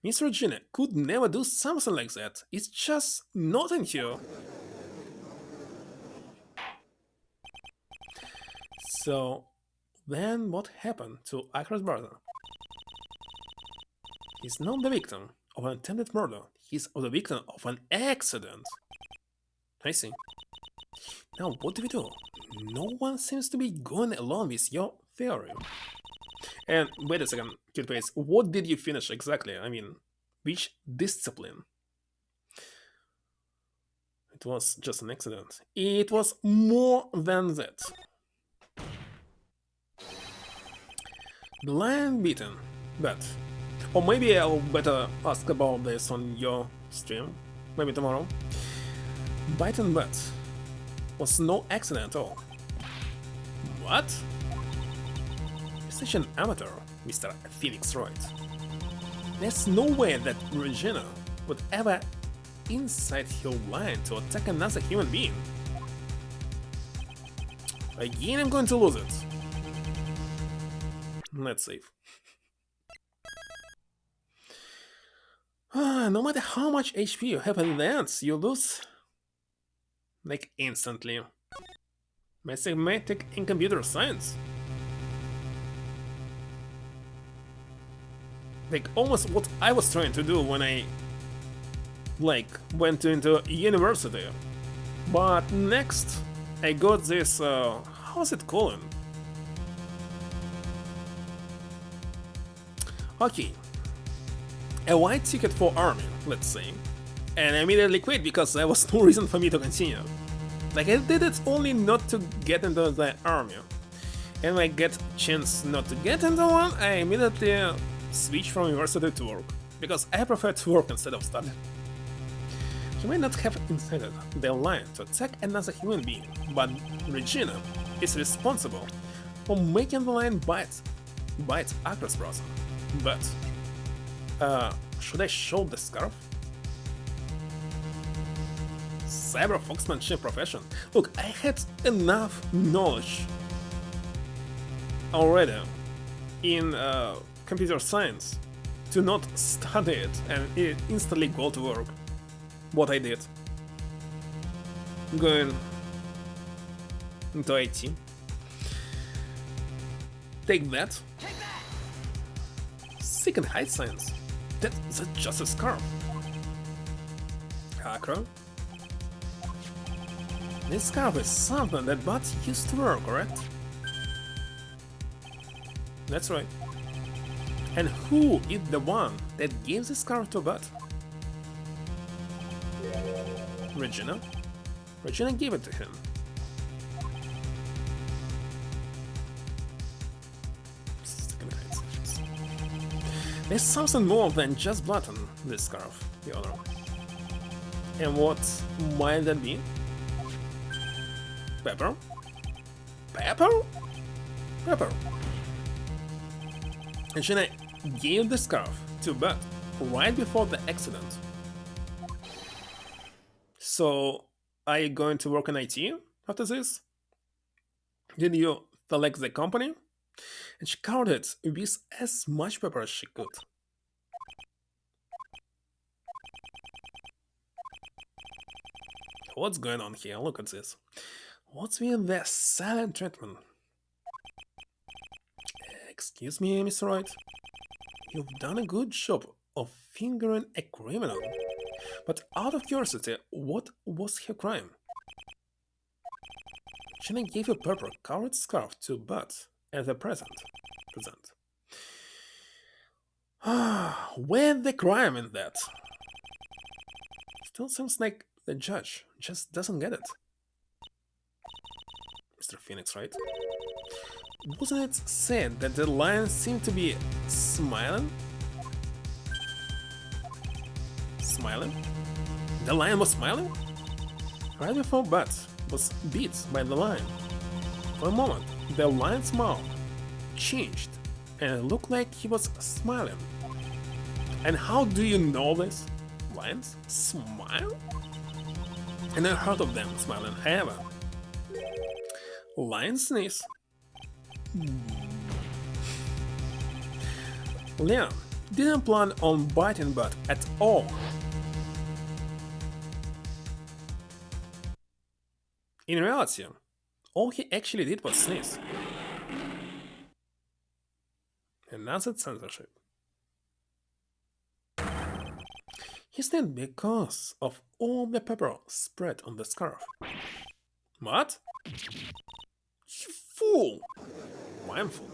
A: Miss Regina could never do something like that. It's just not in her. So, then what happened to Akra's brother? He's not the victim of an attempted murder. He's the victim of an accident. I see. Now, what do we do? No one seems to be going along with your theory. And wait a second, Cute Face, what did you finish exactly? I mean, which discipline? It was just an accident. It was more than that. Blind beaten, but... Or maybe I'll better ask about this on your stream, maybe tomorrow. Bite butt was no accident at all. What? You're such an amateur, Mr. Phoenix Wright. There's no way that Regina would ever incite her line to attack another human being. Again, I'm going to lose it. Let's save. No matter how much HP you have in the ends, you lose like instantly. Mathematics in computer science. Like almost what I was trying to do when I went into university. But next I got this how's it called? Okay. A white ticket for army, let's say. And I immediately quit because there was no reason for me to continue. Like I did it only not to get into the army. And when I get chance not to get into one, I immediately switch from university to work. Because I prefer to work instead of study. You may not have incited the line to attack another human being, but Regina is responsible for making the lion bite Akra's brother. But should I show the scarf? Cyber foxmanship profession. Look, I had enough knowledge already in computer science to not study it and instantly go to work. What I did. Going into IT. Take that. Sick and hide science. That's just a scarf. Akra? This scarf is something that Bud used to wear, correct? That's right. And who is the one that gave the scarf to Bud? Regina? Regina gave it to him. There's something more than just blood on this scarf, the other. And what might that be? Pepper? Pepper? Pepper. Regina gave the scarf to Bud right before the accident. So, are you going to work in IT after this? Did you select the company? And she covered it with as much pepper as she could. What's going on here? Look at this. What's with the silent treatment? Excuse me, Mr. Wright. You've done a good job of fingering a criminal. But out of curiosity, what was her crime? Jenna gave a purple-covered scarf to Bud as a present. present. Where's the crime in that? Still seems like the judge just doesn't get it. Mr. Phoenix, right? Wasn't it said that the lion seemed to be smiling? Smiling? The lion was smiling? Right before Bud was beat by the lion. For a moment, the lion's mouth changed and it looked like he was smiling. And how do you know this? Lions smile? I never heard of them smiling, however. Lions sneeze. Leon didn't plan on biting Bud at all. In reality, all he actually did was sneeze. And that's it, censorship. He sneezed because of all the pepper spread on the scarf. What? You fool! Why I'm fool?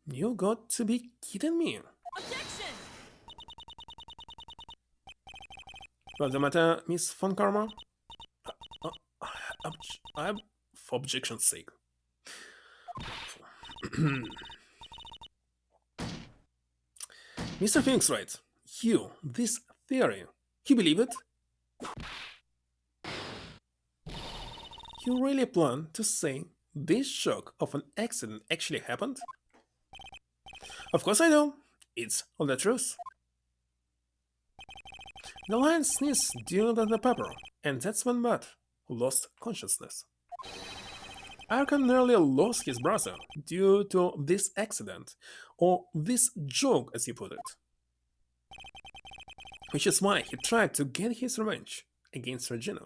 A: You got to be kidding me.
B: Objection!
A: What's the matter, Miss Von Karma? For objection's sake. Mr. Phoenix, right? This theory, you believe it? You really plan to say this shock of an accident actually happened? Of course I do. It's all the truth. The lion sneezed during the pepper, and that's when Bud lost consciousness. Arkham nearly lost his brother due to this accident, or this joke as you put it. Which is why he tried to get his revenge against Regina.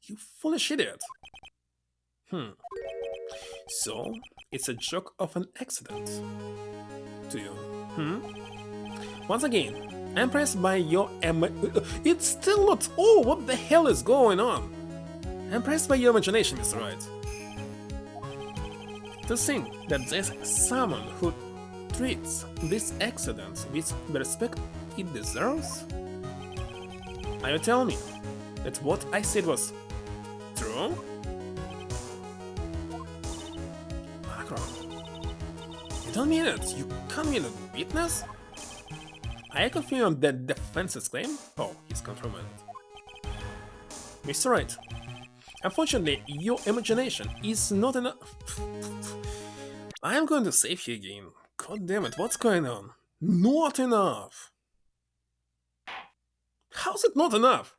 A: You foolish idiot! So, it's a joke of an accident to you, Once again, impressed by your it's still not. Oh, what the hell is going on? Impressed by your imagination, Mr. Wright. To think that there's someone who treats this accident with the respect it deserves? Are you telling me that what I said was true? Macron, you don't mean it? You can't mean a witness? I confirm that defense's claim? Oh, he's confirming it. Mr. Wright, unfortunately, your imagination is not enough. I am going to save you again. God damn it, what's going on? Not enough! How's it not enough?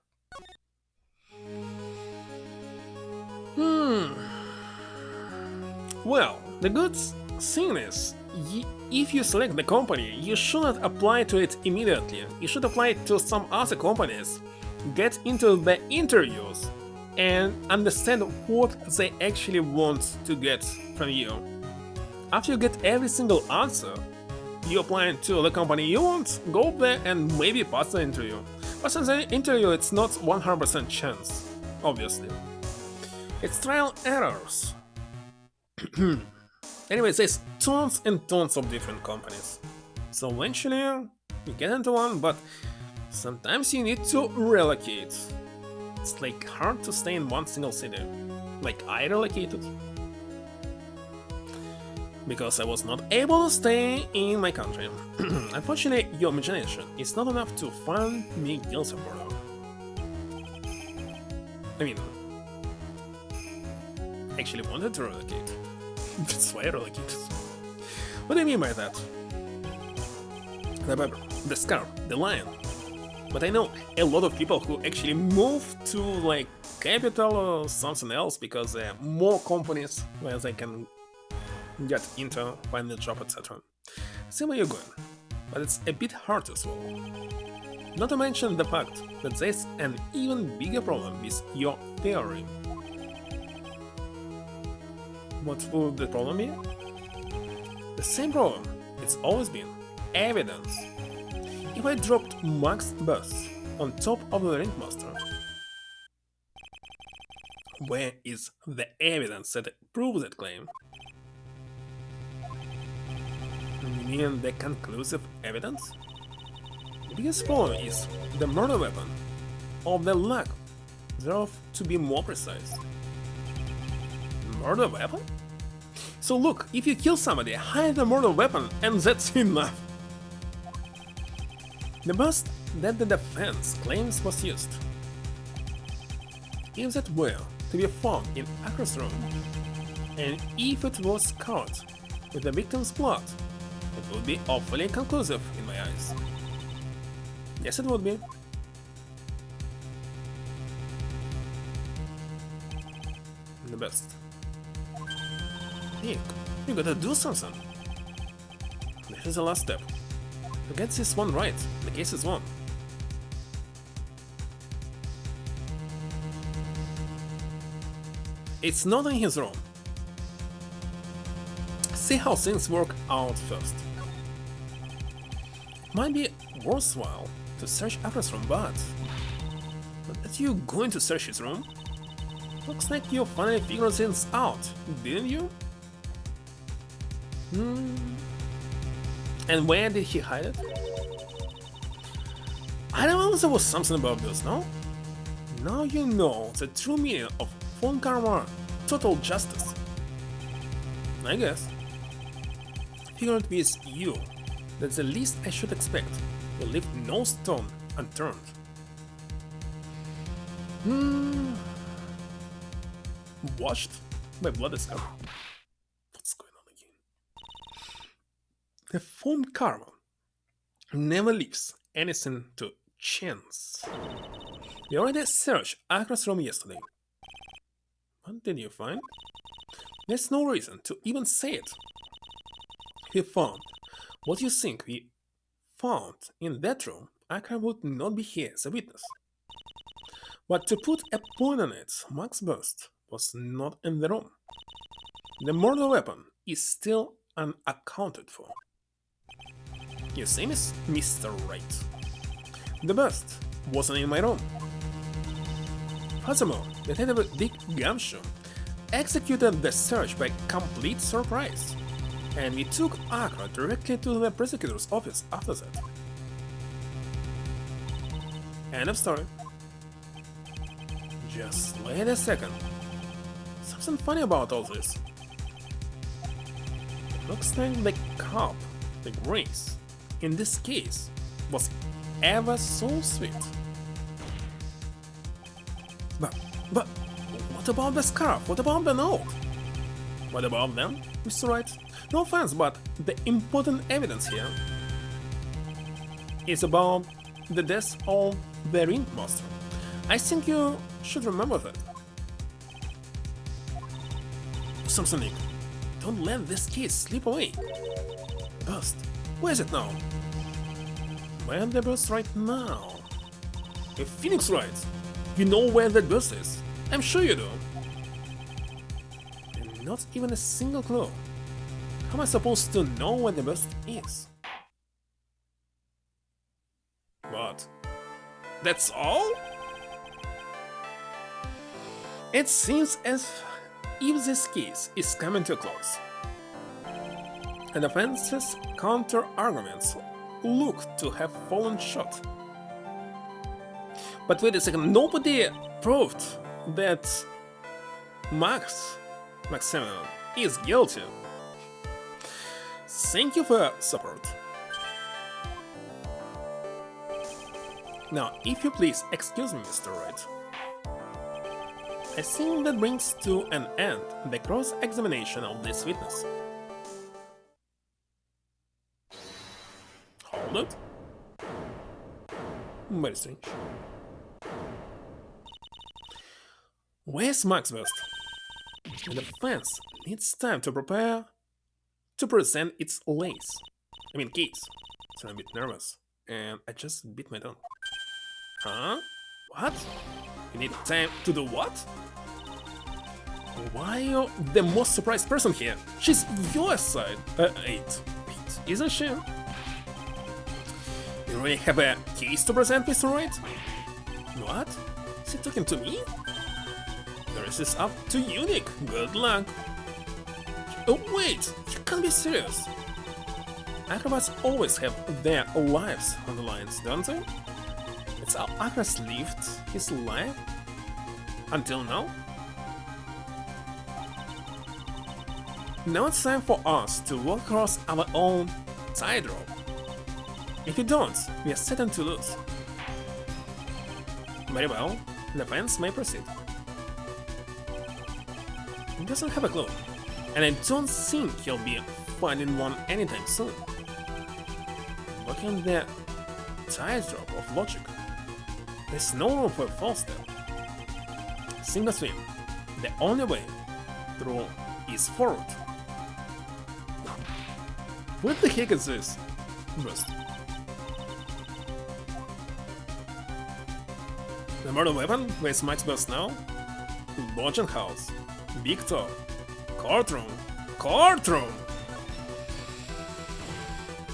A: Well, the good thing is, if you select the company, you shouldn't apply to it immediately. You should apply it to some other companies, get into the interviews, and understand what they actually want to get from you. After you get every single answer, you apply to the company you want, go there and maybe pass the interview. Passing the interview, it's not 100% chance, obviously. It's trial errors. Anyways, there's tons and tons of different companies. So eventually, you get into one, but sometimes you need to relocate. It's like hard to stay in one single city. Like I relocated. Because I was not able to stay in my country. Unfortunately, your imagination is not enough to find me guilty for that. I mean, actually wanted to relocate. That's why I relocated. What do you mean by that? The pepper, the scarf, the lion. But I know a lot of people who actually move to like capital or something else because there are more companies where they can get into, find a job, etc. See where you're going, but it's a bit hard to swallow. Not to mention the fact that there's an even bigger problem with your theory. What would the problem be? The same problem it's always been: evidence. If I dropped Max Bus on top of the Ringmaster, Where is the evidence that proves that claim? You mean the conclusive evidence? The biggest problem is the murder weapon, or the lack thereof, to be more precise. Murder weapon? So look, if you kill somebody, hide the murder weapon and that's enough. The bust that the defense claims was used. If that were to be found in Akra's room, and if it was caught with the victim's blood, it would be awfully conclusive in my eyes. Yes, it would be. The best. Nick, you gotta do something. This is the last step. To get this one right, the case is won. It's not in his room. See how things work out first. It might be worthwhile to search Akra's room, but are you going to search his room? Looks like you finally figured things out, didn't you? And where did he hide it? I don't know, there was something about this, no? Now you know the true meaning of phone karma, total justice. I guess. Figured with you that the least I should expect will leave no stone unturned. Washed by blood scar. What's going on again? The phone karma never leaves anything to chance. We already searched Akra's room yesterday. What did you find? There's no reason to even say it. We found what you think we found in that room. Akra would not be here as a witness. But to put a point on it, Max Burst was not in the room. The murder weapon is still unaccounted for. You see, Mr. Wright? The bust wasn't in my room. Furthermore, Detective Dick Gumshoe executed the search by complete surprise, and we took Akra directly to the prosecutor's office after that. End of story. Just wait a second. Something funny about all this. Looks like the cop, the Grace, in this case, was ever so sweet. But, what about the scarf? What about the note? What about them, Mr. Wright? No offense, but the important evidence here is about the death of the ringmaster. I think you should remember that. Something, Nick. Don't let this case slip away. Burst. Where is it now? Where the burst right now? If Phoenix Wright, you know where that burst is. I'm sure you do. And not even a single clue. How am I supposed to know where the burst is? What? That's all? It seems as if this case is coming to a close. And the defense's counter-arguments look to have fallen short. But wait a second, nobody proved that Maximilian is guilty. Thank you for your support. Now, if you please excuse me, Mr. Wright. I think that brings to an end the cross-examination of this witness. Hold it. Very strange. Where's Max West? The defense needs time to prepare to present its case. So I'm a bit nervous, and I just bit my tongue. Huh? What? You need time to do what? Why are you the most surprised person here? She's your side. Wait, isn't she? You really have a case to present, Mr. Wright? What? Is he talking to me? The rest is up to Unique. Good luck. Oh wait, you can't be serious. Acrobats always have their lives on the lines, don't they? It's how Acrobat lived his life until now. Now it's time for us to walk across our own tightrope. If we don't, we are certain to lose. Very well, the fans may proceed. He doesn't have a clue, and I don't think he'll be finding one anytime soon. Walking on the tightrope of logic, there's no room for a false step. Sink or swim, the only way through is forward. What the heck is this? Burst. The murder weapon weighs max burst now? Lodging house, big top, courtroom, courtroom!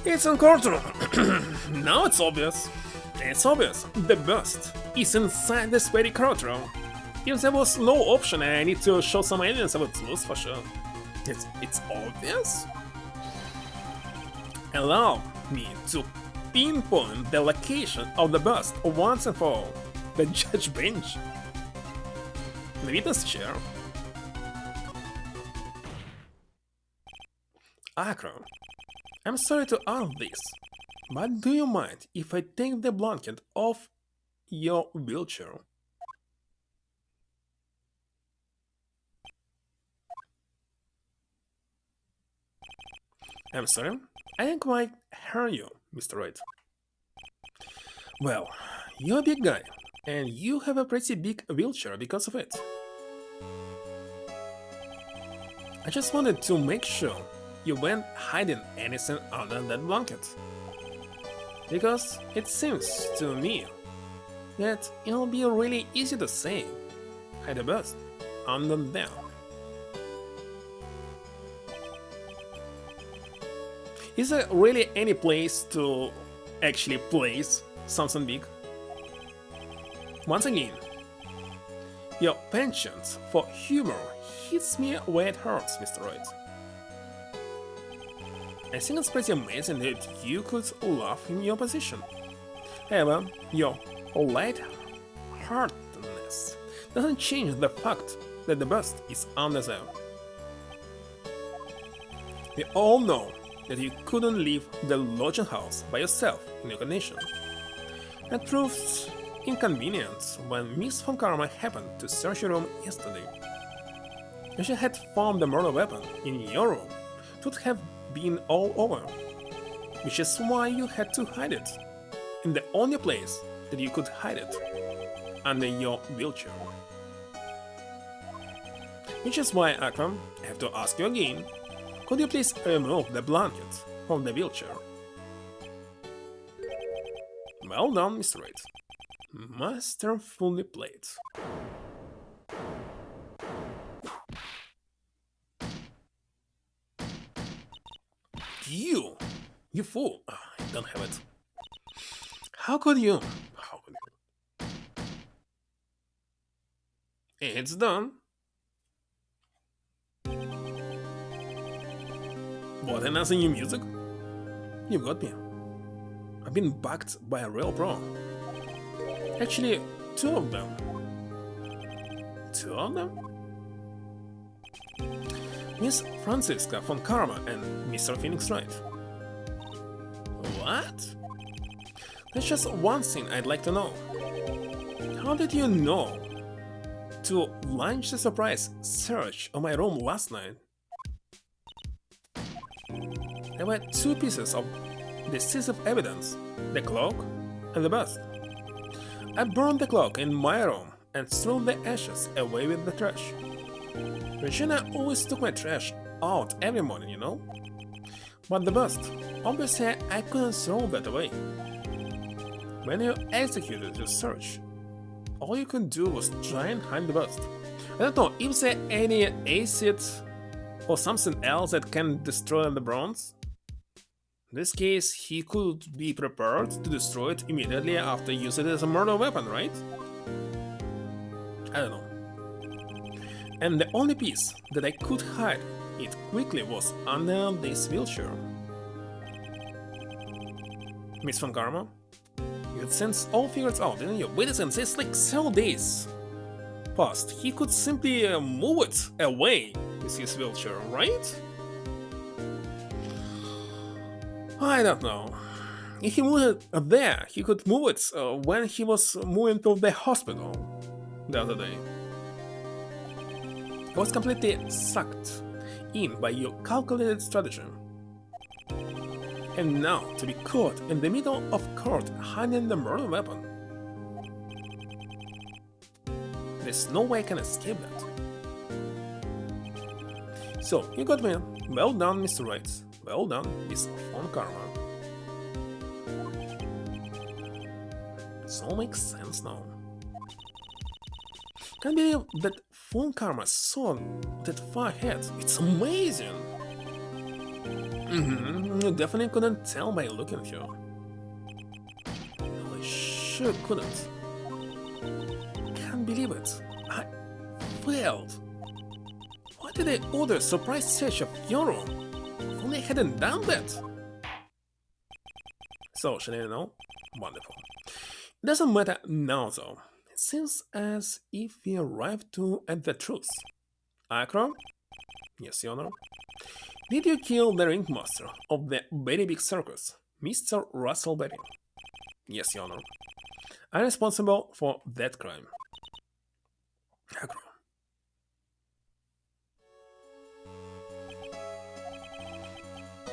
A: It's in courtroom! Now it's obvious. It's obvious. The burst is inside this very courtroom. If there was no option, I need to show some evidence I would lose for sure. It's obvious? Allow me to pinpoint the location of the bust once and for all. The judge bench. The witness chair. Akron, I'm sorry to ask this, but do you mind if I take the blanket off your wheelchair? I'm sorry, I didn't quite hear you, Mr. Wright. Well, you're a big guy, and you have a pretty big wheelchair because of it. I just wanted to make sure you weren't hiding anything under that blanket. Because it seems to me that it'll be really easy to say, hide a bust under there. Is there really any place to actually place something big? Once again, your penchant for humor hits me where it hurts, Mr. Wright. I think it's pretty amazing that you could laugh in your position. However, your light-heartedness doesn't change the fact that the bust is under there. We all know that you couldn't leave the lodging house by yourself in your condition. That proves inconvenient when Miss Von Karma happened to search your room yesterday. If she had found the murder weapon in your room, it would have been all over, which is why you had to hide it in the only place that you could hide it, under your wheelchair. Which is why, Akram, I have to ask you again, could you please remove the blanket from the wheelchair? Well done, Mr. Wright. Masterfully played. You fool! I don't have it. How could you? How could you? It's done. What, another new music? You got me. I've been backed by a real pro. Actually, two of them. Two of them? Miss Franziska von Karma and Mr. Phoenix Wright. What? There's just one thing I'd like to know. How did you know to launch the surprise search on my room last night? There were two pieces of decisive evidence, the clock and the bust. I burned the clock in my room and threw the ashes away with the trash. Regina always took my trash out every morning, you know? But the bust, obviously I couldn't throw that away. When you executed your search, all you could do was try and hide the bust. I don't know if there any acid or something else that can destroy the bronze. In this case, he could be prepared to destroy it immediately after using it as a murder weapon, right? I don't know. And the only piece that I could hide it quickly was under this wheelchair. Miss Von Karma? You had since all figured out, didn't you? Wait a second, it's like several days passed. He could simply move it away with his wheelchair, right? I don't know. If he moved it there, he could move it when he was moving to the hospital the other day. I was completely sucked in by your calculated strategy. And now, to be caught in the middle of court hiding the murder weapon. There's no way I can escape that. So, you got me. Well done, Mr. Wright. Well done, Miss Von Karma. This all makes sense now. Can't believe that Von Karma saw that far ahead. It's amazing! You definitely couldn't tell by looking at you. No, I sure couldn't. Can't believe it. I failed. Why did I order a surprise search of your room? If only I hadn't done that. So, should I know? Wonderful. It doesn't matter now though. It seems as if we arrived at the truth. Akro? Yes, Your Honor. Did you kill the ringmaster of the very big circus, Mr. Russell Baby? Yes, Your Honor. I'm responsible for that crime. Akro.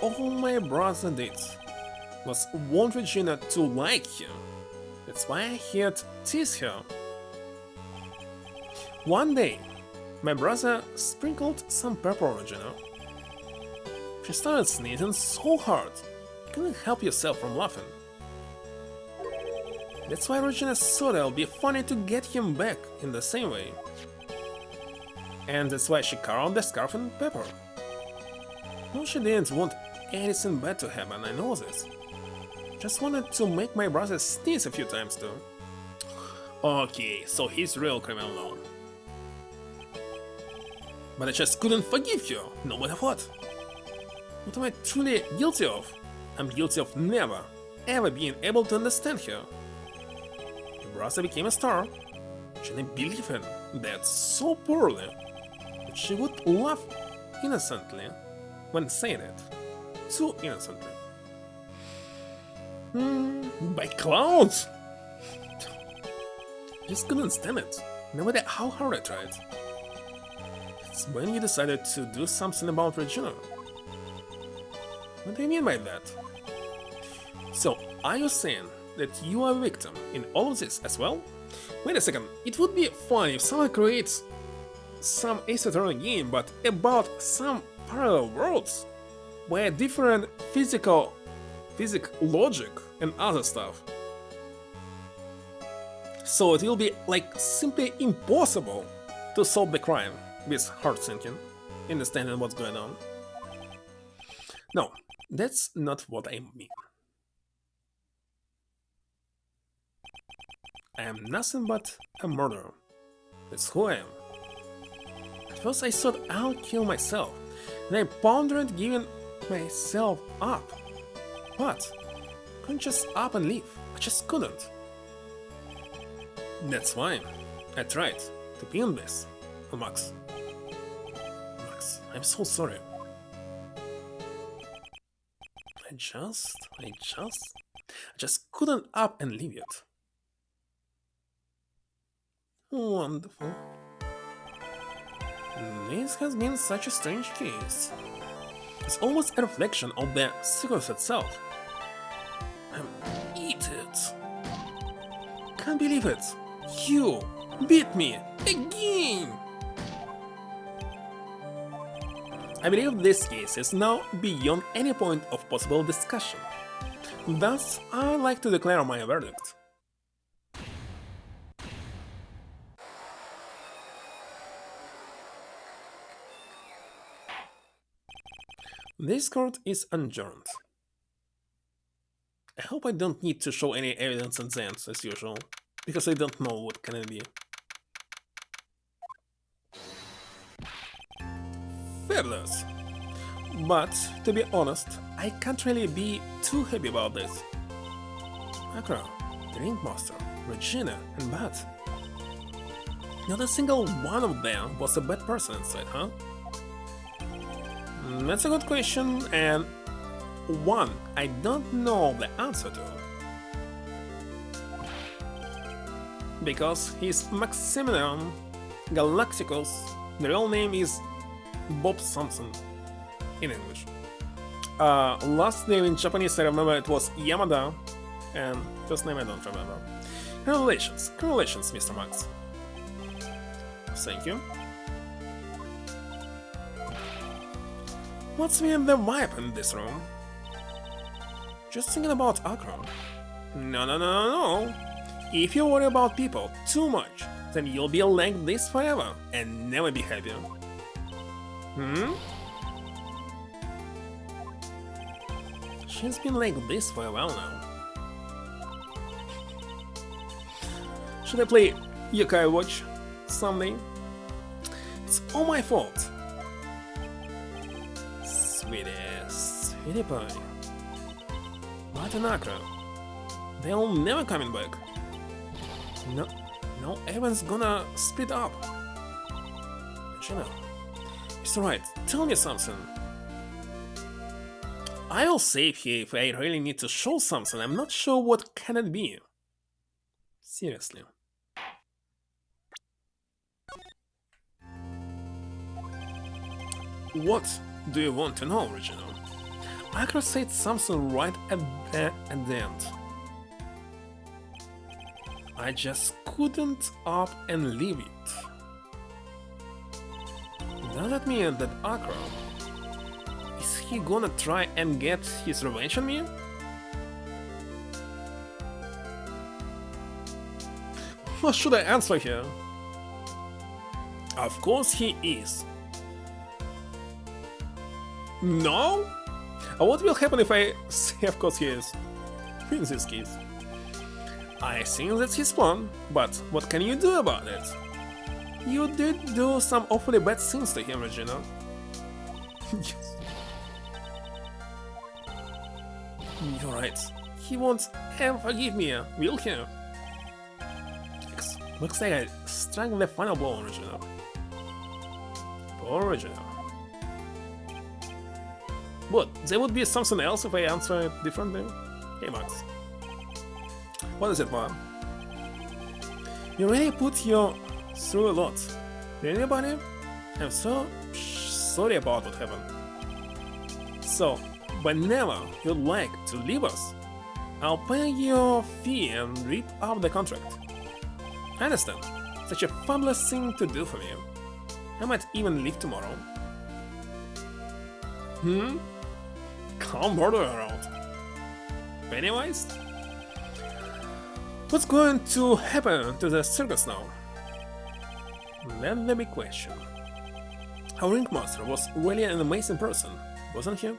A: All my brother did was want Regina to like him. That's why I had to tease her. One day, my brother sprinkled some pepper on Regina. She started sneezing so hard, you couldn't help yourself from laughing. That's why Regina thought it would be funny to get him back in the same way. And that's why she carved the scarf in pepper. No, she didn't want anything bad to happen, I know this. Just wanted to make my brother sneeze a few times too. Okay, so he's real criminal now. But I just couldn't forgive you, no matter what. What am I truly guilty of? I'm guilty of never, ever being able to understand her. Your brother became a star. She didn't believe in that so poorly that she would laugh innocently when saying it. Too innocently. By clowns! Just couldn't stand it, no matter how hard I tried. It's when you decided to do something about Regina. What do you mean by that? So, are you saying that you are a victim in all of this as well? Wait a second, it would be fun if someone creates some Ace Attorney game, but about some parallel worlds, where different physics logic and other stuff. So it will be like simply impossible to solve the crime with hard thinking, understanding what's going on. No, that's not what I mean. I am nothing but a murderer. That's who I am. At first I thought I'll kill myself, and I pondered giving myself up. But I couldn't just up and leave. I just couldn't. That's why I tried to pin this on Max. Max, I'm so sorry. I just couldn't up and leave it. Wonderful. This has been such a strange case. It's almost a reflection of the circus itself. Eat it. Can't believe it. You beat me again. I believe this case is now beyond any point of possible discussion. Thus, I like to declare my verdict. This court is adjourned. I hope I don't need to show any evidence at the end, as usual, because I don't know what can it be. fabulous. But, to be honest, I can't really be too happy about this. Akra, the Ringmaster, Regina, and Bat. Not a single one of them was a bad person inside, huh? That's a good question, and one I don't know the answer to. Because he's Maximilian Galacticus, the real name is Bob Samson in English. Last name in Japanese I remember it was Yamada, and first name I don't remember. Congratulations, Mr. Max. Thank you. What's with the vibe in this room? Just thinking about Akron. No. If you worry about people too much, then you'll be like this forever and never be happy. She's been like this for a while now. Should I play Yokai Watch someday? It's all my fault. Sweetie pie. But an Akra. They'll never coming back. No, everyone's gonna split up. Shut up. Mr. Wright, tell me something. I will save here if I really need to show something. I'm not sure what can it be. Seriously. What do you want to know, Reginald? Akra said something right at the end. I just couldn't up and leave it. Does that mean that Akra, is he gonna try and get his revenge on me? What should I answer here? Of course he is. No? What will happen if I say of course he is? In this case. I think that's his plan, but what can you do about it? You did do some awfully bad things to him, Regina. Yes. You're right. He won't ever forgive me, will he? Looks like I struck the final blow, Regina. Poor Regina. But there would be something else if I answer it differently. Hey Max. What is it, man? You really put you through a lot. Really, buddy? I'm so sorry about what happened. So, whenever you'd like to leave us, I'll pay your fee and rip up the contract. I understand. Such a fabulous thing to do for me. I might even leave tomorrow. Calm border around. Pennywise? What's going to happen to the circus now? That's the big question. Our ringmaster was really an amazing person, wasn't he?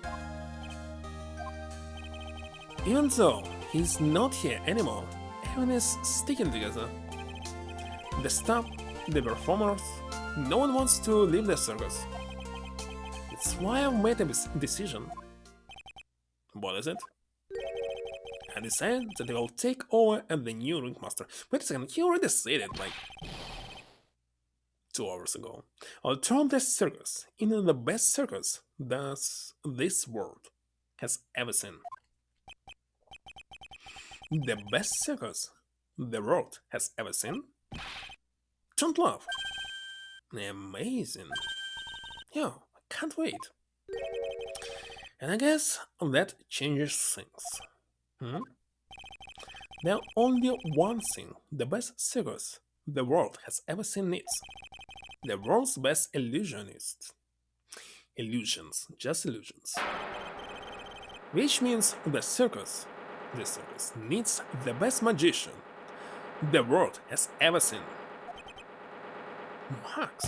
A: Even though he's not here anymore, everyone is sticking together. The staff, the performers, no one wants to leave the circus. It's why I've made a decision. What is it? I decided that I will take over as the new ringmaster. Wait a second, he already said it like 2 hours ago. I'll turn this circus into the best circus that this world has ever seen. The best circus the world has ever seen? Don't laugh. Amazing. Yeah, I can't wait. And I guess that changes things. There's only one thing the best circus the world has ever seen needs. The world's best illusionist. Illusions, just illusions. Which means this circus needs the best magician the world has ever seen. Max,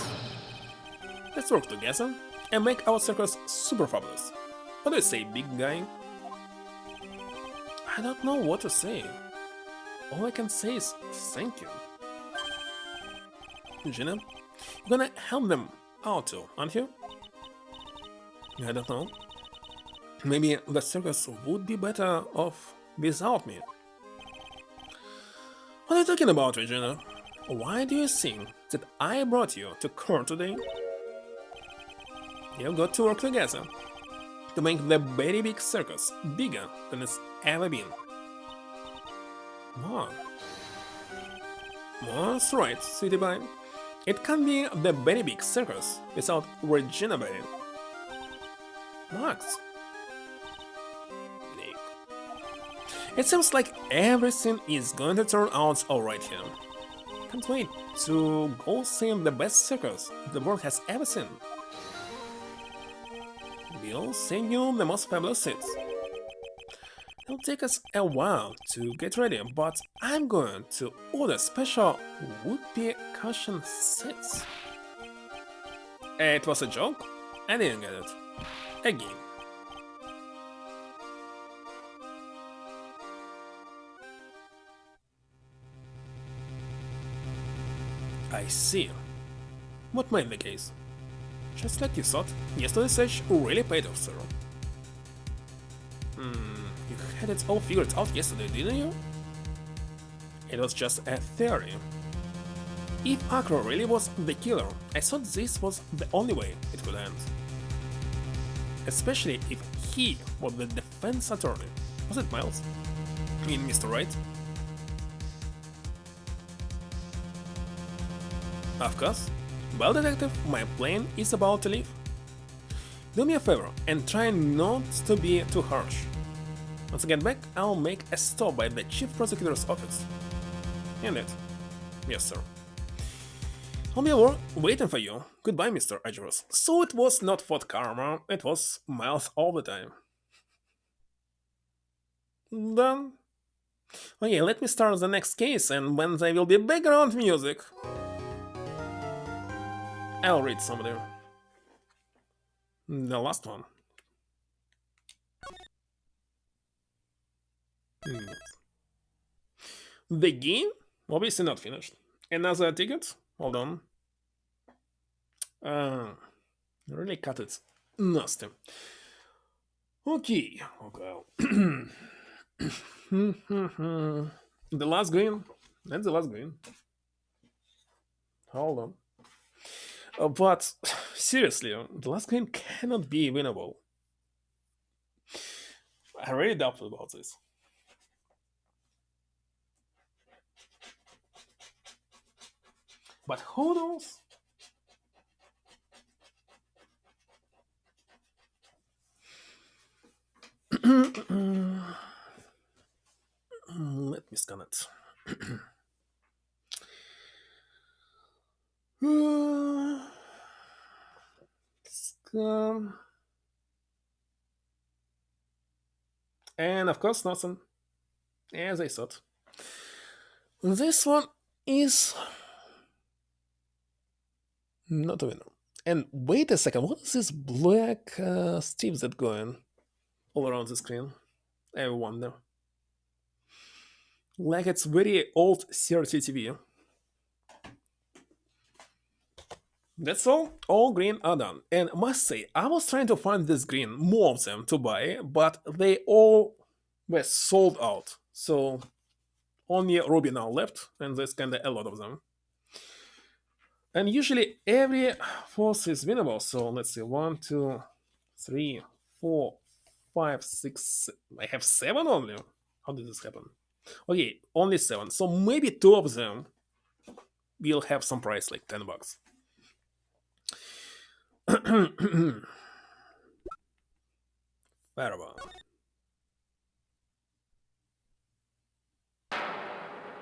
A: let's work together and make our circus super fabulous. What do you say, big guy? I don't know what to say. All I can say is thank you. Gina, you're gonna help them out too, aren't you? I don't know. Maybe the circus would be better off without me. What are you talking about, Regina? Why do you think that I brought you to court today? You've got to work together to make the very big circus bigger than it's ever been. More. That's right, sweetie pie. It can't be the very big circus without Regina Berry. Max. Nick. It seems like everything is going to turn out alright here. Can't wait to go see the best circus the world has ever seen. We'll sing you the most fabulous seats. It'll take us a while to get ready, but I'm going to order special whoopee cushion seats. It was a joke? I didn't get it. Again. I see. What might be the case? Just like you thought, yesterday's search really paid off, sir. You had it all figured out yesterday, didn't you? It was just a theory. If Akro really was the killer, I thought this was the only way it could end. Especially if he was the defense attorney. Was it Miles? I mean, Mr. Wright? Of course. Well, detective, my plane is about to leave. Do me a favor and try not to be too harsh. Once I get back, I'll make a stop by the chief prosecutor's office. Indeed. Yes, sir. I'll be waiting for you. Goodbye, Mr. Agerus. So it was not Fort Karma, it was Miles all the time. Done. Okay, let me start the next case, and when there will be background music, I'll read some there. The last one. The game? Obviously not finished. Another ticket? Hold on. Really cut it. Nasty. Okay. The last green. That's the last green. Hold on. But seriously, the last green cannot be winnable. I really doubt about this. But who knows? Let me scan it. Scan. And of course, nothing. As I thought. This one is not a winner. And wait a second, what is this black strip that going all around the screen? I wonder. Like it's very old CRT TV. That's all green are done. And must say, I was trying to find this green, more of them to buy, but they all were sold out. So only Ruby now left, and there's kinda a lot of them. And usually every force is winnable, so let's see, 1, 2, 3, 4, 5, 6, I have 7 only? How did this happen? Okay, only 7, so maybe 2 of them will have some price, like $10. Fireball.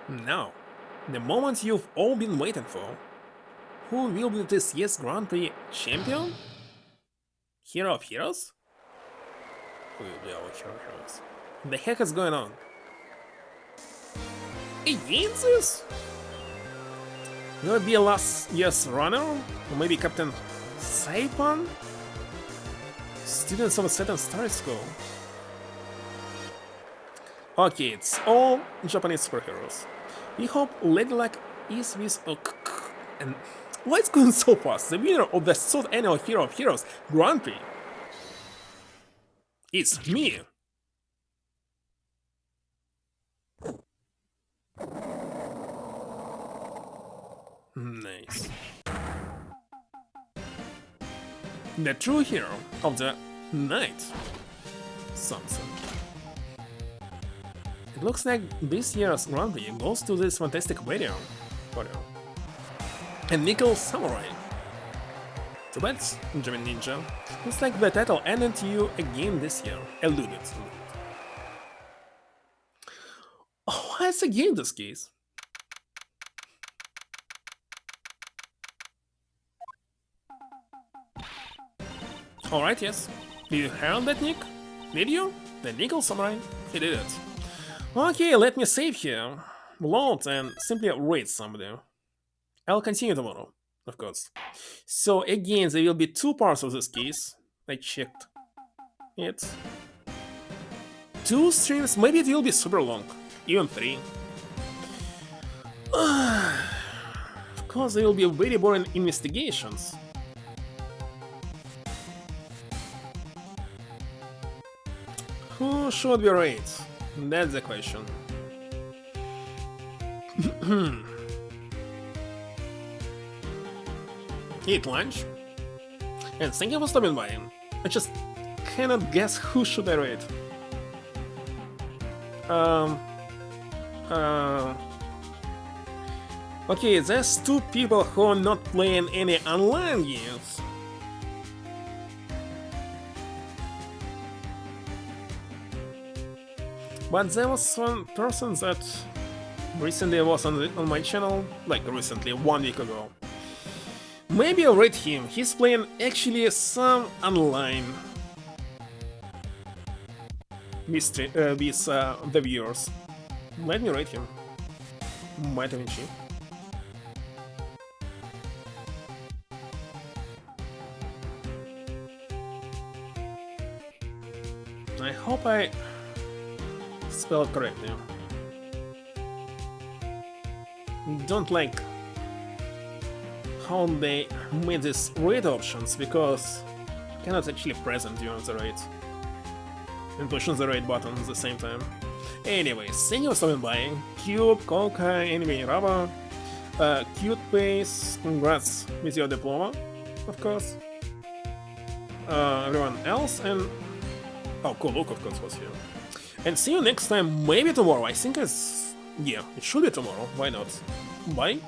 A: Now, the moment you've all been waiting for. Who will be this year's Grand Prix champion? Hero of Heroes? Who will be our Hero of Heroes? The heck is going on? Again this? Will it be a last year's runner? Or maybe Captain Saipan? Students of a certain star school. Okay, it's all Japanese superheroes. We hope Lady Luck is with and why it's going so fast? The winner of the third annual Hero of Heroes Grand Prix. It's me! Nice. The true hero of the night. Something. It looks like this year's Grand Prix goes to this fantastic video. And Nickel Samurai. So that's German Ninja. Looks like the title ended to you again this year. Eluded. Oh, why is again this case? Alright, yes. Did you hear that, Nick? Did you? The Nickel Samurai? He did it. Okay, let me save here. Load and simply rate somebody. I'll continue tomorrow, of course. So again, there will be 2 parts of this case. I checked it. 2 streams, maybe it will be super long. Even 3. Of course, there will be very boring investigations. Who should we rate? That's the question. Eat lunch. And thank you for stopping by. I just cannot guess who should I rate. Okay, there's 2 people who are not playing any online games. But there was one person that recently was on my channel, like recently, 1 week ago. Maybe I'll rate him. He's playing actually some online with the viewers. Let me rate him. Might have been cheap. I hope I spell it correctly. Don't like how they made these rate options, because you cannot actually present during the rate and pushing the rate button at the same time. Anyways, thank you for stopping by. Cube, Kolka, Enemy, Rubber, Cute Pace, congrats with your diploma, of course. Everyone else, and oh, cool, Luke of course was here. And see you next time, maybe tomorrow. I think it's... yeah, it should be tomorrow, why not? Bye.